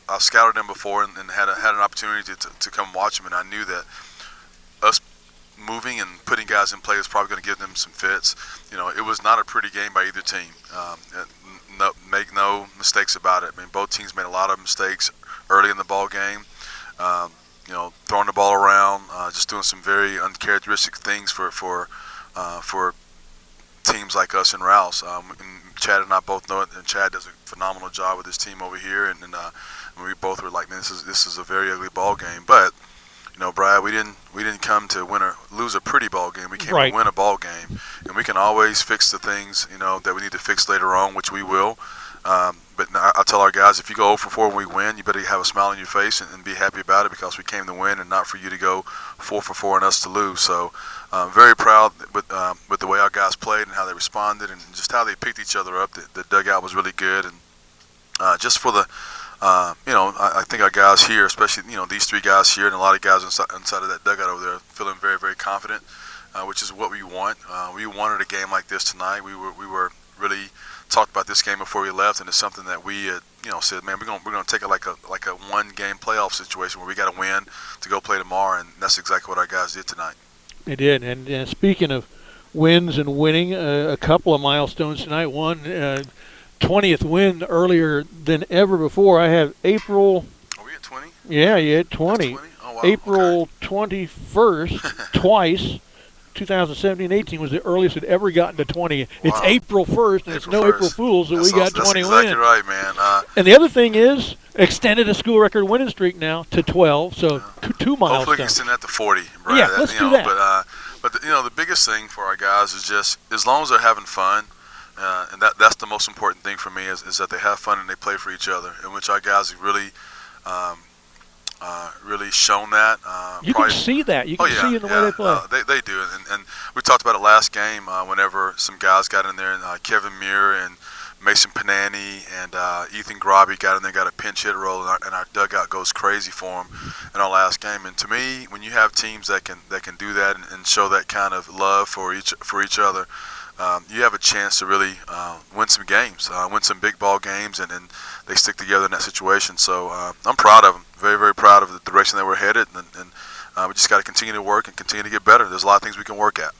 I scouted them before and had an opportunity to come watch them, and I knew that us moving and putting guys in play was probably going to give them some fits. It was not a pretty game by either team. Make no mistakes about it. I mean, both teams made a lot of mistakes early in the ball game. Throwing the ball around, just doing some very uncharacteristic things for teams like us and Rouse. And Chad and I both know it, and Chad does a phenomenal job with his team over here. And we both were like, man, this is a very ugly ball game. But Brad, we didn't come to lose a pretty ball game. We came to win a ball game, and we can always fix the things that we need to fix later on, which we will. But I tell our guys, if you go 0 for 4 when we win, you better have a smile on your face and be happy about it, because we came to win and not for you to go 4 for 4 and us to lose. So very proud with the way our guys played and how they responded and just how they picked each other up. The dugout was really good, and just for the I think our guys here, especially these 3 guys here and a lot of guys inside of that dugout over there, feeling very, very confident, which is what we want. We wanted a game like this tonight. We were really talked about this game before we left, and it's something that we had, said, man, we're gonna take it like a 1-game playoff situation where we got to win to go play tomorrow, and that's exactly what our guys did tonight.
They did, and speaking of wins and winning, a couple of milestones tonight. One, 20th win earlier than ever before. I have April.
Are we at 20?
Yeah, you had 20.
20? Oh, wow.
April 21st, twice. 2017-18 was the earliest it ever gotten to 20. Wow. It's April 1st, and it's no April Fools, so we got 20 wins.
That's exactly right, man.
And the other thing is, extended a school record winning streak now to 12, so 2 milestones.
Hopefully we can extend that to 40. Brad.
Yeah, let's do that.
But the biggest thing for our guys is just, as long as they're having fun, and that's the most important thing for me, is that they have fun and they play for each other, in which our guys have really shown that.
You can see that. You can see in the way they play.
They do. And we talked about it last game whenever some guys got in there, and Kevin Muir and Mason Panani and Ethan Grobby got in there, got a pinch hit roll, and our dugout goes crazy for them in our last game. And to me, when you have teams that can do that and show that kind of love for each other, you have a chance to really win some games, win some big ball games, and they stick together in that situation. So I'm proud of them, very, very proud of the direction that we're headed, and we just got to continue to work and continue to get better. There's a lot of things we can work at.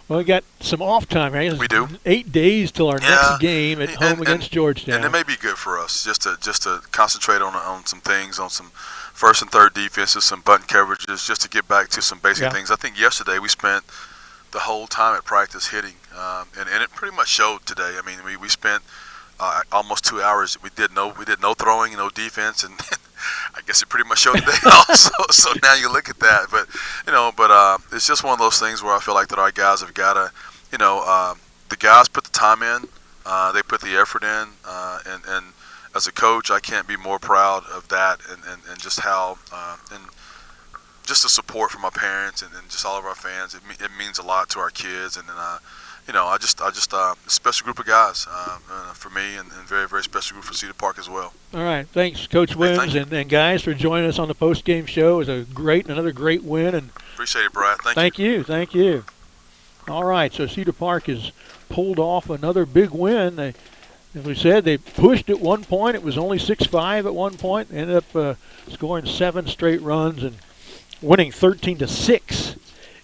Well, we got some off time, right?
We do.
8 days till our next game at home against Georgetown.
And it may be good for us just to concentrate on some things, on some first and third defenses, some button coverages, just to get back to some basic things. I think yesterday we spent the whole time at practice hitting, and it pretty much showed today. I mean, we spent almost 2 hours. We did no throwing, no defense, and I guess it pretty much showed today also. So now you look at that, but it's just one of those things where I feel like that our guys have got to, the guys put the time in, they put the effort in, and as a coach, I can't be more proud of that, and just how and just the support from my parents and just all of our fans. It means a lot to our kids, and I just a special group of guys for me, and very, very special group for Cedar Park as well.
All right, thanks, Coach Williams, and guys, for joining us on the post-game show. It was another great win, and
appreciate it, Brad.
Thank you. All right, so Cedar Park has pulled off another big win. As we said, they pushed at one point. It was only 6-5 at one point. Ended up scoring 7 straight runs and winning 13-6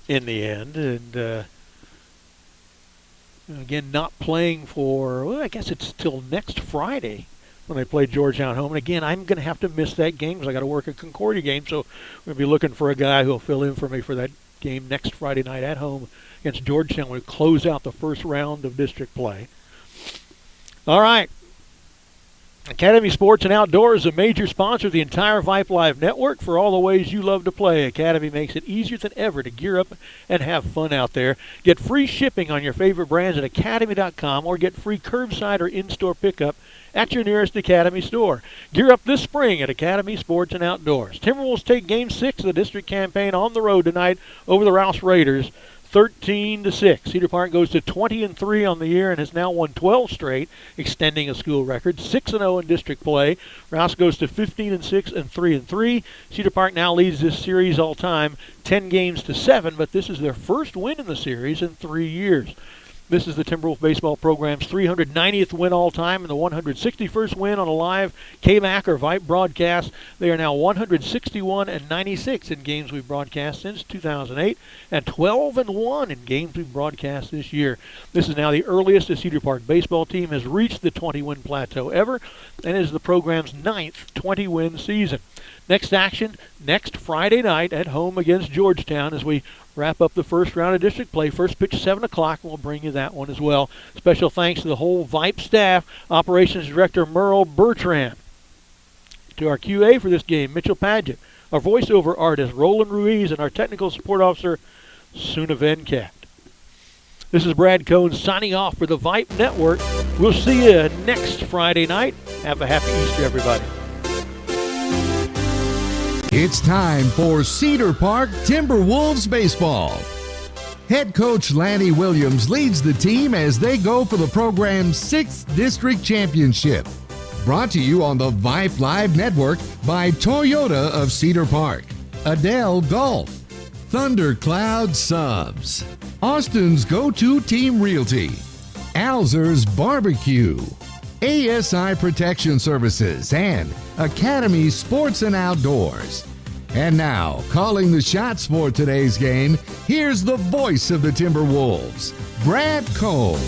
in the end, and again, not playing for, well, I guess it's till next Friday when they play Georgetown home. And again, I'm going to have to miss that game because I got to work a Concordia game, so we'll be looking for a guy who'll fill in for me for that game next Friday night at home against Georgetown. We'll close out the first round of district play. All right. Academy Sports and Outdoors is a major sponsor of the entire Vype Live network. For all the ways you love to play, Academy makes it easier than ever to gear up and have fun out there. Get free shipping on your favorite brands at academy.com, or get free curbside or in-store pickup at your nearest Academy store. Gear up this spring at Academy Sports and Outdoors. Timberwolves take Game 6 of the district campaign on the road tonight over the Rouse Raiders. 13-6. Cedar Park goes to 20-3 on the year and has now won 12 straight, extending a school record. 6-0 in district play. Rouse goes to 15-6 and 3-3. Cedar Park now leads this series all time, 10-7, but this is their first win in the series in 3 years. This is the Timberwolves baseball program's 390th win all time and the 161st win on a live KMAC or Vype broadcast. They are now 161-96 in games we've broadcast since 2008 and 12-1 in games we've broadcast this year. This is now the earliest a Cedar Park baseball team has reached the 20-win plateau ever and is the program's 9th 20-win season. Next action, next Friday night at home against Georgetown as we wrap up the first round of district play. First pitch 7 o'clock, and we'll bring you that one as well. Special thanks to the whole Vype staff, Operations Director Merle Bertrand. To our QA for this game, Mitchell Padgett. Our voiceover artist, Roland Ruiz, and our technical support officer, Suna Venkat. This is Brad Cohn signing off for the Vype Network. We'll see you next Friday night. Have a happy Easter, everybody.
It's time for Cedar Park Timberwolves baseball. Head coach Lanny Williams leads the team as they go for the program's 6th district championship. Brought to you on the Vype Live Network by Toyota of Cedar Park, Adele Golf, Thundercloud Subs, Austin's go-to team realty, Alzer's Barbecue, ASI Protection Services, and Academy Sports and Outdoors. And now, calling the shots for today's game, here's the voice of the Timberwolves, Brad Cohn.